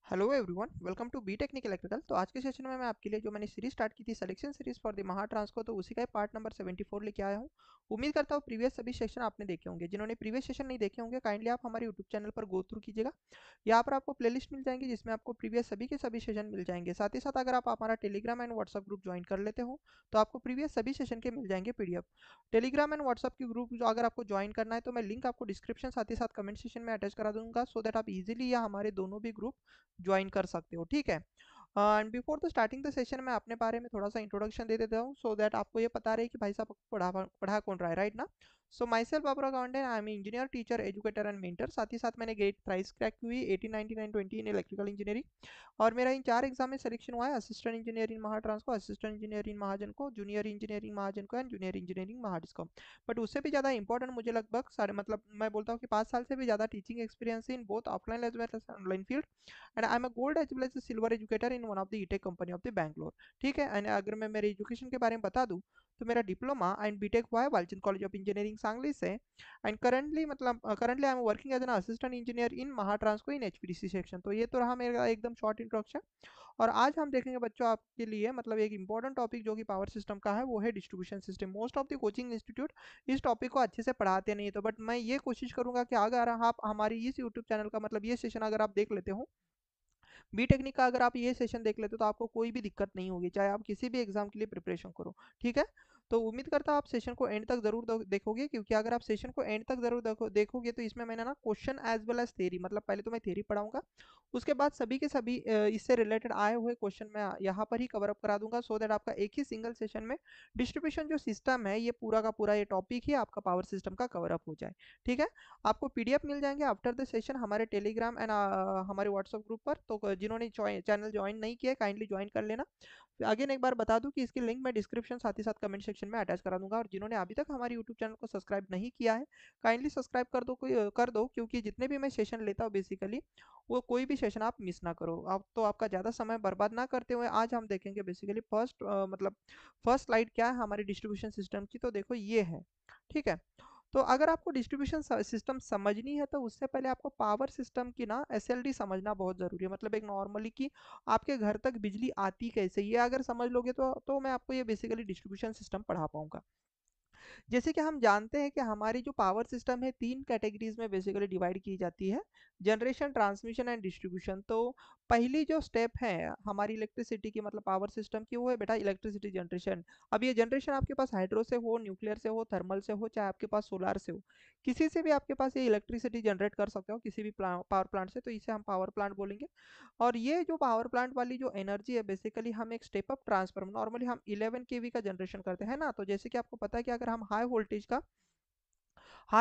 Hello everyone, welcome to B technical electrical. तो आज के सेशन में मैं आपके लिए जो मैंने सीरीज स्टार्ट की थी सिलेक्शन सीरीज फॉर द महा ट्रांसको, तो उसी का पार्ट नंबर 74 लेके आया हूँ। उम्मीद करता हूँ प्रीवियस सभी सेशन आपने देखे होंगे। जिन्होंने प्रीवियस सेशन नहीं देखे होंगे, काइंडली आप हमारे यूट्यूब चैनल पर गो थ्रू कीजिएगा। यहाँ पर आपको प्लेलिस्ट मिल जाएंगी जिसमें आपको प्रीवियस सभी के सभी सेशन मिल जाएंगे। साथ ही साथ अगर आप हमारा Telegram and WhatsApp group join कर लेते हो तो आपको प्रीवियस सभी सेशन के मिल जाएंगे पीडीएफ। टेलीग्राम एंड व्हाट्सअप की ग्रुप जो अगर आपको ज्वाइन करना है तो मैं लिंक आपको डिस्क्रिप्शन साथ ही साथ कमेंट सेशन में अटैच करा दूंगा, सो दैट आप इजीली या हमारे दोनों भी ग्रुप ज्वाइन कर सकते हो। ठीक है। And before the starting the session मैं अपने बारे में थोड़ा सा इंट्रोडक्शन दे देता हूँ, सो दैट आपको ये पता रहे कि भाई साहब पढ़ा कौन रहा है, राइट ना। So myself upper accountant, I am engineer, teacher, educator and mentor. साथ ही साथ मैंने गेट प्राइस क्रैक हुई 18, 19 एंड 20 इन इलेक्ट्रिकल इंजीनियरिंग। और मेरा इन 4 एग्जाम में सिलेक्शन हुआ है असिस्टेंट इंजीनियर इन महाट्रांस को, असिस्टेंट इंजीनियर इन महाजन को, जूनियर इंजीनियरिंग महाजन को एंड जूनियर इंजीनियरिंग महाडिस को। बट उससे भी ज़्यादा इंपॉर्टेंट मुझे लगभग सारे मतलब मैं बोलता हूँ कि 5 साल से भी ज़्यादा teaching experience in both offline as well as online field. And I am a gold as well as silver educator in one of the edtech company of the Bangalore. ठीक है। एंड अगर मैं मेरे एजुकेशन के बारे में बता दूं तो मेरा डिप्लोमा एंड बीटेक हुआ है Walchand college of engineering Sangli से। And currently I am working as an assistant engineer in Mahatransco in HPDC section. तो ये तो रहा मेरा एकदम शॉर्ट इंट्रोडक्शन। और आज हम देखेंगे बच्चों आपके लिए मतलब एक इंपॉर्टेंट टॉपिक जो कि पावर सिस्टम का है, वो है distribution system. Most of the coaching institute इस टॉपिक को अच्छे से पढ़ाते नहीं है, तो बट मैं ये कोशिश करूंगा कि अगर आप हमारी इस यूट्यूब चैनल का मतलब ये सेशन अगर आप देख लेते हो, बी टेक्निक का अगर आप ये सेशन देख लेते हो तो आपको कोई भी दिक्कत नहीं होगी, चाहे आप किसी भी एग्जाम के लिए प्रिपरेशन करो। ठीक है। तो उम्मीद करता हूं आप सेशन को एंड तक जरूर देखोगे, क्योंकि अगर आप सेशन को एंड तक जरूर देखोगे तो इसमें मैंने ना question as well as theory, मतलब पहले तो मैं थ्योरी पढ़ाऊंगा, उसके बाद सभी के सभी इससे रिलेटेड आए हुए क्वेश्चन मैं यहाँ पर ही कवर अप करा दूंगा, सो दैट आपका एक ही सिंगल सेशन में डिस्ट्रीब्यूशन जो सिस्टम है ये पूरा का पूरा ये टॉपिक ही आपका पावर सिस्टम का कवर अप हो जाए। ठीक है। आपको पीडीएफ मिल जाएंगे आफ्टर द सेशन हमारे टेलीग्राम एंड हमारे व्हाट्सएप ग्रुप पर। तो जिन्होंने चैनल ज्वाइन नहीं किया काइंडली ज्वाइन कर लेना। अगेन एक बार बता दूं कि इसकी लिंक मैं डिस्क्रिप्शन साथ ही साथ कमेंट सेक्शन में अटैच करा दूंगा। और जिन्होंने अभी तक हमारे यूट्यूब चैनल को सब्सक्राइब नहीं किया है काइंडली सब्सक्राइब कर दो, क्योंकि जितने भी मैं सेशन लेता हूँ बेसिकली वो कोई भी सेशन आप मिस ना करो। आप तो आपका ज़्यादा समय बर्बाद ना करते हुए आज हम देखेंगे बेसिकली फर्स्ट स्लाइड क्या है हमारी डिस्ट्रीब्यूशन सिस्टम की। तो देखो ये है। ठीक है। तो अगर आपको डिस्ट्रीब्यूशन सिस्टम समझनी है तो उससे पहले आपको पावर सिस्टम की ना एसएलडी समझना बहुत जरूरी है। मतलब एक नॉर्मली कि आपके घर तक बिजली आती कैसे, ये अगर समझ लोगे तो मैं आपको ये बेसिकली डिस्ट्रीब्यूशन सिस्टम पढ़ा पाऊंगा। जैसे कि हम जानते हैं कि हमारी जो पावर सिस्टम है 3 कैटेगरीज में बेसिकली डिवाइड की जाती है, जनरेशन, ट्रांसमिशन एंड डिस्ट्रीब्यूशन। तो पहली जो स्टेप है हमारी इलेक्ट्रिसिटी की मतलब पावर सिस्टम की, वो है बेटा इलेक्ट्रिसिटी जनरेशन। अब ये जनरेशन आपके पास हाइड्रो से हो, न्यूक्लियर से हो, थर्मल से हो, चाहे आपके पास सोलार से हो, किसी से भी आपके पास ये इलेक्ट्रिसिटी जनरेट कर सकते हो, किसी भी पावर प्लांट से, तो इसे हम पावर प्लांट बोलेंगे। और ये जो पावर प्लांट वाली जो एनर्जी है बेसिकली हम एक स्टेप अप ट्रांसफार्मर, नॉर्मली हम 11 केवी का जनरेशन करते हैं ना। तो जैसे कि आपको पता है कि अगर हम हाई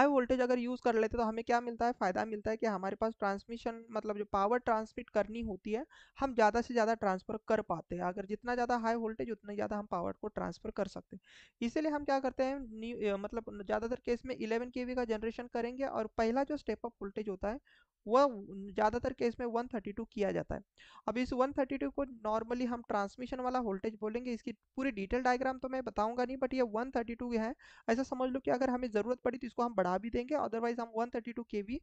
वोल्टेज अगर यूज कर लेते तो हमें क्या मिलता है, फायदा मिलता है कि हमारे पास ट्रांसमिशन मतलब जो पावर ट्रांसमिट करनी होती है हम ज़्यादा से ज़्यादा ट्रांसफर कर पाते हैं। अगर जितना ज़्यादा हाई वोल्टेज उतना ज़्यादा हम पावर को ट्रांसफर कर सकते हैं। इसीलिए हम क्या करते हैं मतलब ज़्यादातर केस में 11 केवी का जनरेशन करेंगे, और पहला जो स्टेप अप वोल्टेज होता है वह ज़्यादातर केस में 132 किया जाता है। अब इस 132 को नॉर्मली हम ट्रांसमिशन वाला वोल्टेज बोलेंगे। इसकी पूरी डिटेल डायग्राम तो मैं बताऊंगा नहीं, बट ये 132 है। ऐसा समझ लो कि अगर हमें ज़रूरत पड़ी तो इसको हम बढ़ा भी देंगे, अदरवाइज हम 132 केवी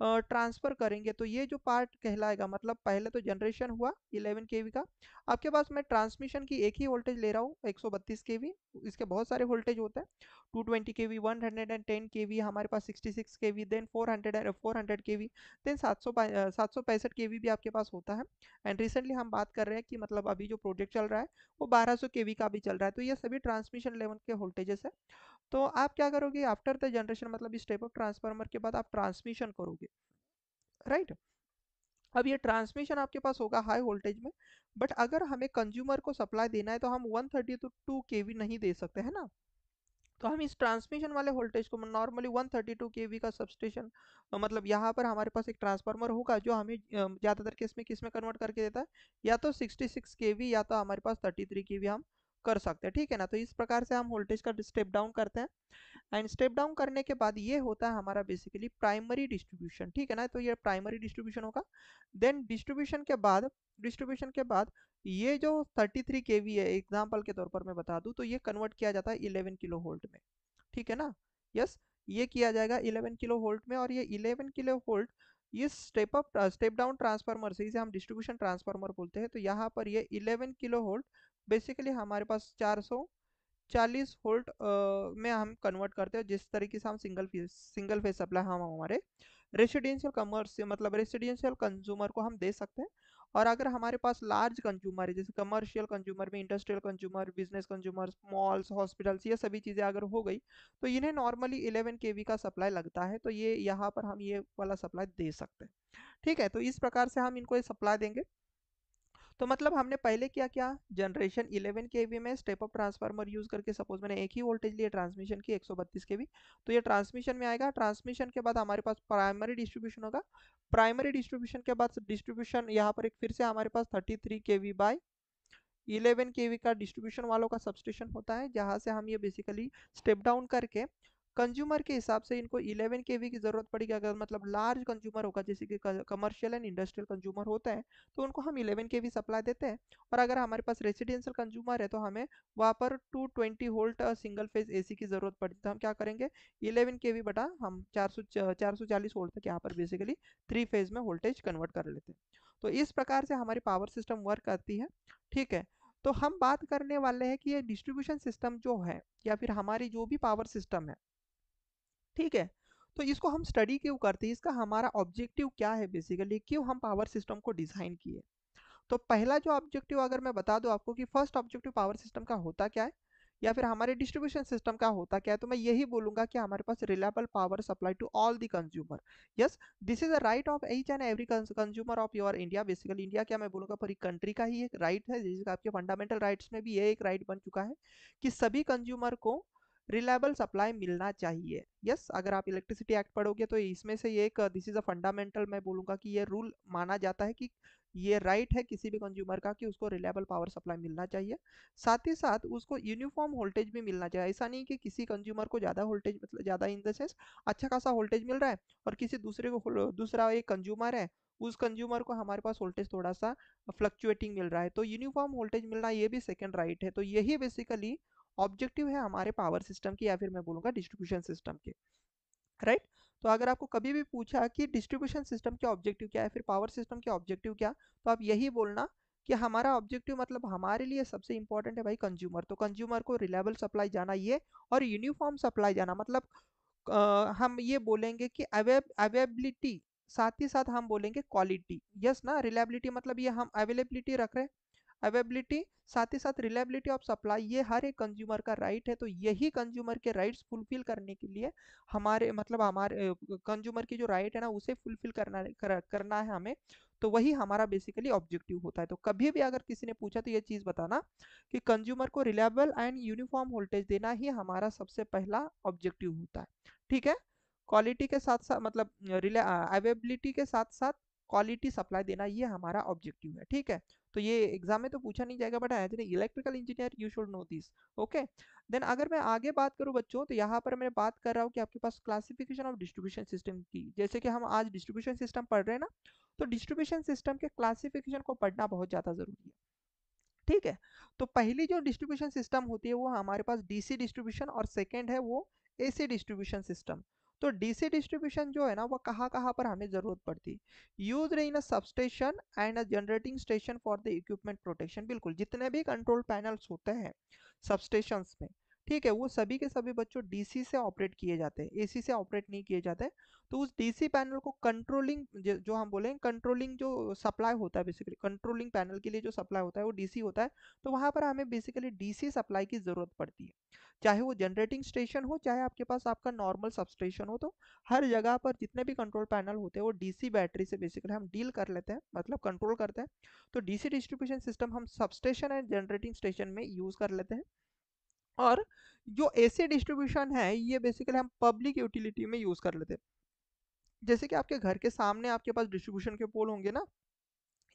ट्रांसफर करेंगे। तो ये जो पार्ट कहलाएगा, मतलब पहले तो जनरेशन हुआ 11 केवी का, आपके पास मैं ट्रांसमिशन की एक ही वोल्टेज ले रहा हूँ 132 केवी। इसके बहुत सारे वोल्टेज होते हैं, 220 केवी, 110 केवी, हमारे पास 66 केवी, देन 400 केवी, देन 765 केवी भी आपके पास होता है। एंड रिसेंटली हम बात कर रहे हैं कि मतलब अभी जो प्रोजेक्ट चल रहा है वो 1200 केवी का भी चल रहा है। तो ये सभी ट्रांसमिशन लेवल के वोल्टेजेस है। तो आप क्या करोगे आफ्टर द जनरेशन, मतलब इस टाइप ऑफ ट्रांसफार्मर के बाद आप ट्रांसमिशन करोगे, राइट। अब ये ट्रांसमिशन आपके पास होगा हाई वोल्टेज में, बट अगर हमें कंज्यूमर को सप्लाई देना है तो हम 132 केवी नहीं दे सकते है ना। तो हम इस ट्रांसमिशन वाले वोल्टेज को नॉर्मली 132 केवी का सबस्टेशन, मतलब यहाँ पर हमारे पास एक ट्रांसफार्मर होगा जो हमें ज़्यादातर केस में किस में कन्वर्ट करके देता है, या तो 66 केवी या तो हमारे पास 33 केवी हम कर सकते हैं। ठीक है ना। तो इस प्रकार से हम वोल्टेज का स्टेप डाउन करते हैं। एंड स्टेप डाउन करने के बाद ये होता है हमारा बेसिकली प्राइमरी डिस्ट्रीब्यूशन। ठीक है ना। तो ये प्राइमरी डिस्ट्रीब्यूशन होगा। देन डिस्ट्रीब्यूशन के बाद ये जो 33 केवी है, एग्जाम्पल के तौर पर मैं बता दूं, तो ये कन्वर्ट किया जाता है 11 किलो वोल्ट में। ठीक है ना। यस, ये किया जाएगा 11 किलो वोल्ट में। और ये 11 किलो वोल्ट इस स्टेप डाउन ट्रांसफार्मर से, इसे हम डिस्ट्रीब्यूशन ट्रांसफार्मर बोलते हैं, तो यहाँ पर ये 11 किलो वोल्ट बेसिकली हमारे पास 440 वोल्ट में हम कन्वर्ट करते हैं। जिस तरीके से हम सिंगल फेज सप्लाई हम हमारे रेसिडेंशियल कमर्स मतलब रेसिडेंशियल कंज्यूमर को हम दे सकते हैं। और अगर हमारे पास लार्ज कंज्यूमर है, जैसे कमर्शियल कंज्यूमर में industrial consumer, business consumer, malls, hospitals, ये सभी चीज़ें अगर हो गई, तो इन्हें नॉर्मली 11 केवी का सप्लाई लगता है, तो ये यहाँ पर हम ये वाला सप्लाई दे सकते हैं। ठीक है, तो इस प्रकार से हम इनको ये सप्लाई देंगे। तो मतलब हमने पहले क्या किया, जनरेशन 11 केवी में स्टेप अप ट्रांसफार्मर यूज करके सपोज मैंने एक ही वोल्टेज लिए ट्रांसमिशन की 132 केवी, तो ये ट्रांसमिशन में आएगा। ट्रांसमिशन के बाद हमारे पास प्राइमरी डिस्ट्रीब्यूशन होगा। प्राइमरी डिस्ट्रीब्यूशन के बाद डिस्ट्रीब्यूशन यहाँ पर एक फिर से हमारे पास 33 केवी बाय 11 केवी का डिस्ट्रीब्यूशन वालों का सबस्टेशन होता है, जहां से हम ये बेसिकली स्टेप डाउन करके कंज्यूमर के हिसाब से इनको 11 केवी की जरूरत पड़ेगी। अगर मतलब लार्ज कंज्यूमर होगा, जैसे कि कमर्शियल एंड इंडस्ट्रियल कंज्यूमर होता है, तो उनको हम 11 केवी सप्लाई देते हैं। और अगर हमारे पास रेसिडेंशियल कंज्यूमर है, तो हमें वहाँ पर 220 वोल्ट सिंगल फेज एसी की जरूरत पड़ती है। तो हम क्या करेंगे, 11 केवी बटा हम 440 वोल्ट तक यहाँ पर बेसिकली 3 फेज में वोल्टेज कन्वर्ट कर लेते हैं। तो इस प्रकार से हमारी पावर सिस्टम वर्क करती है। ठीक है, तो हम बात करने वाले हैं कि ये डिस्ट्रीब्यूशन सिस्टम जो है, या फिर हमारी जो भी पावर सिस्टम है, ठीक है, तो इसको हम स्टडी क्यों करते हैं, इसका हमारा ऑब्जेक्टिव क्या है, बेसिकली क्यों हम पावर सिस्टम को डिजाइन किए। तो पहला जो ऑब्जेक्टिव अगर मैं बता दूं आपको कि फर्स्ट ऑब्जेक्टिव पावर सिस्टम का होता क्या है, या फिर हमारे डिस्ट्रीब्यूशन सिस्टम का होता क्या है, तो मैं यही बोलूंगा कि हमारे पास reliable power supply to all the consumer. Yes, this is a right of each and every consumer of your India. Basically India क्या, मैं बोलूंगा पूरी कंट्री का ही एक राइट है, जैसे आपके फंडामेंटल राइट्स में भी ये एक राइट बन चुका है कि सभी कंज्यूमर को रिलायबल सप्लाई मिलना चाहिए। यस, अगर आप इलेक्ट्रिसिटी एक्ट पढ़ोगे तो इसमें से ये एक दिस इज अ फंडामेंटल, मैं बोलूंगा कि ये रूल माना जाता है कि ये राइट है किसी भी कंज्यूमर का कि उसको रिलायबल पावर सप्लाई मिलना चाहिए। साथ ही साथ उसको यूनिफॉर्म वोल्टेज भी मिलना चाहिए। ऐसा नहीं कि किसी कंज्यूमर को ज़्यादा वोल्टेज, मतलब ज़्यादा इन द सेंस अच्छा खासा वोल्टेज मिल रहा है, और किसी दूसरे को, दूसरा एक कंज्यूमर है, उस कंज्यूमर को हमारे पास वोल्टेज थोड़ा सा फ्लक्चुएटिंग मिल रहा है। तो यूनिफॉर्म वोल्टेज मिलना ये भी सेकेंड राइट है। तो यही बेसिकली ऑब्जेक्टिव है हमारे पावर सिस्टम की, या फिर मैं बोलूँगा डिस्ट्रीब्यूशन सिस्टम के। राइट, तो अगर आपको कभी भी पूछा कि डिस्ट्रीब्यूशन सिस्टम के ऑब्जेक्टिव क्या है, फिर पावर सिस्टम के ऑब्जेक्टिव क्या, तो आप यही बोलना कि हमारा ऑब्जेक्टिव मतलब हमारे लिए सबसे इंपॉर्टेंट है भाई कंज्यूमर। तो कंज्यूमर को रिलायबल सप्लाई जाना ये, और यूनिफॉर्म सप्लाई जाना, मतलब हम ये बोलेंगे कि अवेबिलिटी, साथ ही साथ हम बोलेंगे क्वालिटी। यस ना, रिलायबिलिटी मतलब ये हम अवेलेबिलिटी रख रहे हैं, अवेबिलिटी साथ ही साथ रिलायबिलिटी ऑफ सप्लाई, ये हर एक कंज्यूमर का राइट है। तो यही कंज्यूमर के राइट्स फुलफिल करने के लिए हमारे मतलब हमारे कंज्यूमर की जो राइट है ना, उसे फुलफिल करना है हमें। तो वही हमारा बेसिकली ऑब्जेक्टिव होता है। तो कभी भी अगर किसी ने पूछा तो ये चीज़ बताना कि कंज्यूमर को रिलायबल एंड यूनिफॉर्म वोल्टेज देना ही हमारा सबसे पहला ऑब्जेक्टिव होता है। ठीक है, क्वालिटी के साथ साथ मतलब अवेबिलिटी के साथ साथ क्वालिटी सप्लाई देना, ये हमारा ऑब्जेक्टिव है। ठीक है, तो ये एग्जाम में तो पूछा नहीं जाएगा, but as a electrical engineer you should know this. Okay, then अगर मैं आगे बात करूं बच्चों, तो यहाँ पर मैं बात कर रहा हूँ कि आपके पास क्लासिफिकेशन ऑफ डिस्ट्रीब्यूशन सिस्टम की, जैसे कि हम आज डिस्ट्रीब्यूशन सिस्टम पढ़ रहे हैं ना, तो डिस्ट्रीब्यूशन सिस्टम के क्लासिफिकेशन को पढ़ना बहुत ज़्यादा जरूरी है। ठीक है, तो पहली जो डिस्ट्रीब्यूशन सिस्टम होती है वो हमारे पास डीसी डिस्ट्रीब्यूशन, और सेकेंड है वो एसी डिस्ट्रीब्यूशन सिस्टम। तो डीसी डिस्ट्रीब्यूशन जो है ना, वो कहाँ कहाँ पर हमें जरूरत पड़ती है, use in a substation and a generating station for the equipment protection. बिल्कुल, जितने भी कंट्रोल पैनल्स होते हैं सबस्टेशंस में, ठीक है, वो सभी के सभी बच्चों डीसी से ऑपरेट किए जाते हैं, एसी से ऑपरेट नहीं किए जाते। तो उस डीसी पैनल को कंट्रोलिंग, जो हम बोलें कंट्रोलिंग जो सप्लाई होता है, बेसिकली कंट्रोलिंग पैनल के लिए जो सप्लाई होता है वो डीसी होता है। तो वहाँ पर हमें बेसिकली डीसी सप्लाई की ज़रूरत पड़ती है, चाहे वो जनरेटिंग स्टेशन हो, चाहे आपके पास आपका नॉर्मल सबस्टेशन हो। तो हर जगह पर जितने भी कंट्रोल पैनल होते हैं वो डीसी बैटरी से बेसिकली हम डील कर लेते हैं, मतलब कंट्रोल करते हैं। तो डीसी डिस्ट्रीब्यूशन सिस्टम हम सबस्टेशन एंड जनरेटिंग स्टेशन में यूज़ कर लेते हैं। और जो एसी डिस्ट्रीब्यूशन है ये बेसिकली हम पब्लिक यूटिलिटी में यूज़ कर लेते हैं, जैसे कि आपके घर के सामने आपके पास डिस्ट्रीब्यूशन के पोल होंगे ना।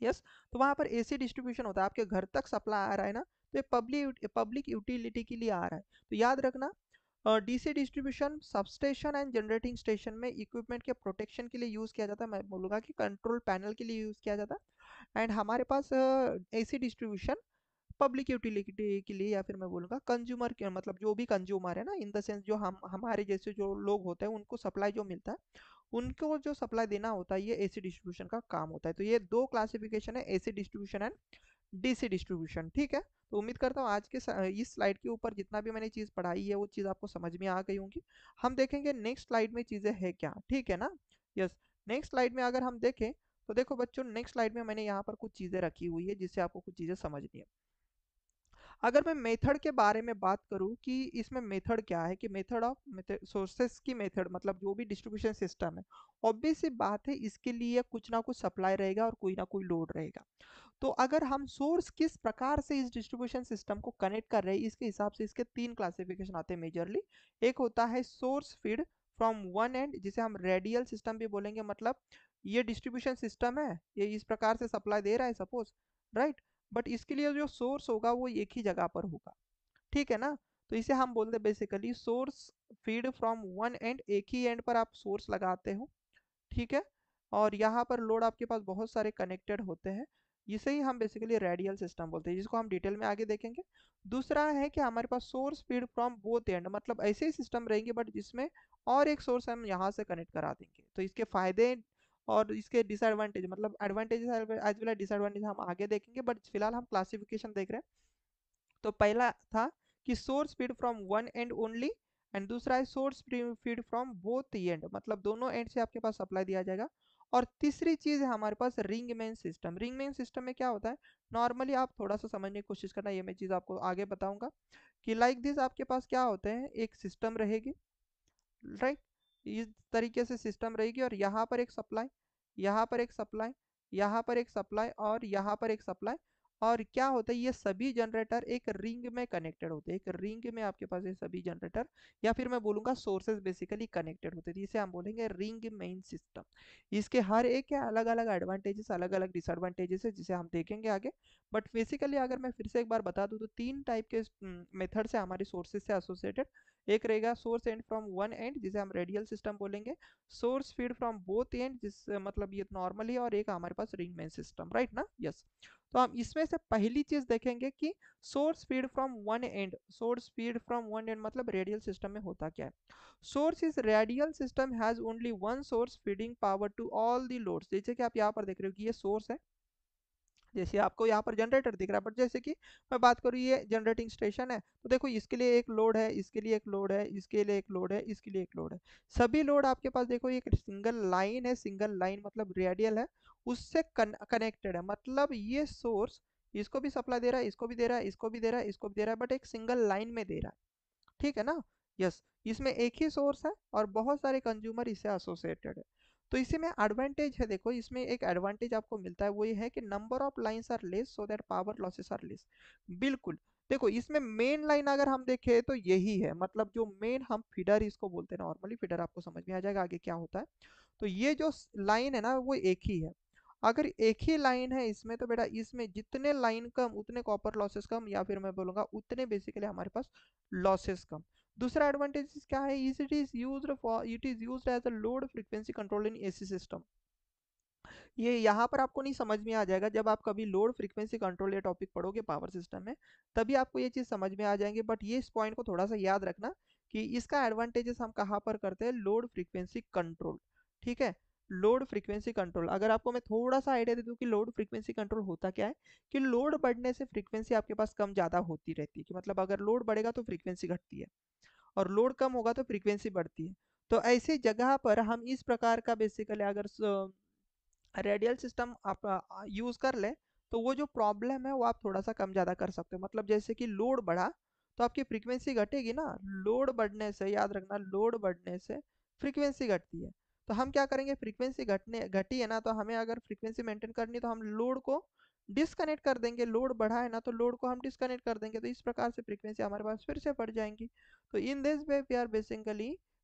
यस, तो वहां पर एसी डिस्ट्रीब्यूशन होता है, आपके घर तक सप्लाई आ रहा है ना, तो ये पब्लिक यूटिलिटी के लिए आ रहा है। तो याद रखना, DC distribution substation and generating station में इक्विपमेंट के प्रोटेक्शन के लिए यूज़ किया जाता है, मैं बोलूँगा कि कंट्रोल पैनल के लिए यूज़ किया जाता है। एंड हमारे पास एसी डिस्ट्रीब्यूशन पब्लिक यूटिलिटी के लिए, या फिर मैं बोलूँगा कंज्यूमर के, मतलब जो भी कंज्यूमर है ना, इन द सेंस जो हम हमारे जैसे जो लोग होते हैं उनको सप्लाई जो मिलता है, उनको जो सप्लाई देना होता है ये एसी डिस्ट्रीब्यूशन का काम होता है। तो ये दो क्लासिफिकेशन है, AC distribution and DC distribution. ठीक है, तो उम्मीद करता हूँ आज के इस स्लाइड के ऊपर जितना भी मैंने चीज़ पढ़ाई है वो चीज़ आपको समझ में आ गई होंगी। हम देखेंगे नेक्स्ट स्लाइड में चीज़ें है क्या, ठीक है ना। यस, नेक्स्ट स्लाइड में अगर हम देखें तो देखो बच्चों, नेक्स्ट स्लाइड में मैंने यहाँ पर कुछ चीज़ें रखी हुई है जिससे आपको कुछ चीज़ें समझनी है। अगर मैं मेथड के बारे में बात करूं कि इसमें मेथड क्या है, कि मेथड ऑफ सोर्सेस की मेथड मतलब जो भी डिस्ट्रीब्यूशन सिस्टम है, ऑब्वियस सी बात है इसके लिए कुछ ना कुछ सप्लाई रहेगा और कोई ना कोई लोड रहेगा। तो अगर हम सोर्स किस प्रकार से इस डिस्ट्रीब्यूशन सिस्टम को कनेक्ट कर रहे हैं, इसके हिसाब से इसके तीन क्लासिफिकेशन आते हैं मेजरली। एक होता है source feed from one end, जिसे हम रेडियल सिस्टम भी बोलेंगे, मतलब ये डिस्ट्रीब्यूशन सिस्टम है, ये इस प्रकार से सप्लाई दे रहा है सपोज, राइट। बट इसके लिए जो सोर्स होगा वो एक ही जगह पर होगा, ठीक है ना। तो इसे हम बोलते हैं basically source feed from one and, एक ही एंड पर आप सोर्स लगाते हो, ठीक है। और यहाँ पर लोड आपके पास बहुत सारे कनेक्टेड होते हैं, इसे ही हम बेसिकली रेडियल सिस्टम बोलते हैं, जिसको हम डिटेल में आगे देखेंगे। दूसरा है कि हमारे पास source feed from both end, मतलब ऐसे ही सिस्टम रहेंगे बट जिसमें और एक सोर्स हम यहाँ से कनेक्ट करा देंगे। तो इसके फायदे और इसके डिसएडवांटेज, मतलब advantages as well as disadvantage हम आगे देखेंगे, बट फिलहाल हम क्लासिफिकेशन देख रहे हैं। तो पहला था कि source feed from one and only, and दूसरा है source feed from both end, मतलब दोनों एंड से आपके पास सप्लाई दिया जाएगा। और तीसरी चीज है हमारे पास ring main system. Ring main system में क्या होता है, नॉर्मली आप थोड़ा सा समझने की कोशिश करना, ये मैं चीज आपको आगे बताऊंगा कि लाइक दिस आपके पास क्या होते हैं, एक सिस्टम रहेगी, राइट। इस तरीके से सिस्टम रहेगी और यहाँ पर एक सप्लाई, यहाँ पर एक सप्लाई, यहाँ पर एक सप्लाई और यहाँ पर एक सप्लाई। और क्या होता है, ये सभी जनरेटर एक रिंग में कनेक्टेड होते हैं, एक रिंग में आपके पास ये सभी जनरेटर या फिर मैं बोलूंगा सोर्सेज बेसिकली कनेक्टेड होते हैं, इसे हम बोलेंगे रिंग मेन सिस्टम। इसके हर एक के अलग अलग एडवांटेजेस, अलग अलग डिसएडवांटेजेस है जिसे हम देखेंगे आगे। बट बेसिकली अगर मैं फिर से एक बार बता दूं तो तीन टाइप के मेथड से हमारे सोर्सेज से एसोसिएटेड, एक रहेगा source end from one end जिसे हम रेडियल सिस्टम बोलेंगे, source feed from both end जिस मतलब ये नॉर्मली है, और एक हमारे पास रिंग मेन सिस्टम, राइट ना। यस, तो हम इसमें से पहली चीज देखेंगे कि source feed from one end, source feed from one end मतलब रेडियल सिस्टम में होता क्या है। Source is radial system has only one source feeding power to all the loads. जैसे कि आप यहाँ पर देख रहे हो कि ये सोर्स है, जैसे आपको यहाँ पर जनरेटर दिख रहा है, बट जैसे कि मैं बात करूँ ये जनरेटिंग स्टेशन है, तो देखो इसके लिए एक लोड है, इसके लिए एक लोड है, इसके लिए एक लोड है, इसके लिए एक लोड है। सभी लोड आपके पास देखो एक सिंगल लाइन है, सिंगल लाइन मतलब रेडियल है, उससे कनेक्टेड है, मतलब ये सोर्स इसको भी सप्लाई दे रहा है, इसको भी दे रहा है, इसको भी दे रहा है, इसको भी दे रहा है, बट एक सिंगल लाइन में दे रहा है, ठीक है ना। यस, इसमें एक ही सोर्स है और बहुत सारे कंज्यूमर इससे एसोसिएटेड है। तो इसी में एडवांटेज है, देखो इसमें एक एडवांटेज आपको मिलता है, वो ये है कि number of lines are less so that power losses are less. बिल्कुल, देखो इसमें मेन लाइन अगर हम देखें तो यही है, मतलब जो मेन हम फीडर इसको बोलते हैं, नॉर्मली फीडर आपको समझ में आ जाएगा आगे क्या होता है। तो ये जो लाइन है ना वो एक ही है। अगर एक ही लाइन है इसमें तो बेटा इसमें जितने लाइन कम उतने कॉपर लॉसेस कम, या फिर मैं बोलूंगा उतने बेसिकली हमारे पास लॉसेस कम। दूसरा एडवांटेज क्या है, it is used as a load frequency control in AC system. ये यहाँ पर आपको नहीं समझ में आ जाएगा, जब आप कभी लोड फ्रीक्वेंसी कंट्रोल ये टॉपिक पढ़ोगे पावर सिस्टम में तभी आपको ये चीज़ समझ में आ जाएंगे। बट ये इस पॉइंट को थोड़ा सा याद रखना कि इसका एडवांटेजेस हम कहाँ पर करते हैं, लोड फ्रीक्वेंसी कंट्रोल, ठीक है। लोड फ्रीक्वेंसी कंट्रोल, अगर आपको मैं थोड़ा सा आइडिया दे दूं कि लोड फ्रीक्वेंसी कंट्रोल होता क्या है, कि लोड बढ़ने से फ्रीक्वेंसी आपके पास कम ज़्यादा होती रहती है, कि मतलब अगर लोड बढ़ेगा तो फ्रीक्वेंसी घटती है और लोड कम होगा तो फ्रीक्वेंसी बढ़ती है। तो ऐसी जगह पर हम इस प्रकार का बेसिकली अगर रेडियल सिस्टम आप यूज कर ले तो वो जो प्रॉब्लम है वो आप थोड़ा सा कम ज़्यादा कर सकते हो। मतलब जैसे कि लोड बढ़ा तो आपकी फ्रीक्वेंसी घटेगी ना, लोड बढ़ने से याद रखना, लोड बढ़ने से फ्रीक्वेंसी घटती है। तो हम क्या करेंगे, फ्रीक्वेंसी घटी है ना, तो हमें अगर फ्रीक्वेंसी मेंटेन करनी है तो हम लोड को डिस्कनेक्ट कर देंगे, लोड बढ़ा है ना तो लोड को हम डिस्कनेक्ट कर देंगे, तो इस प्रकार से फ्रीक्वेंसी हमारे पास फिर से बढ़ जाएंगी। तो in this way we are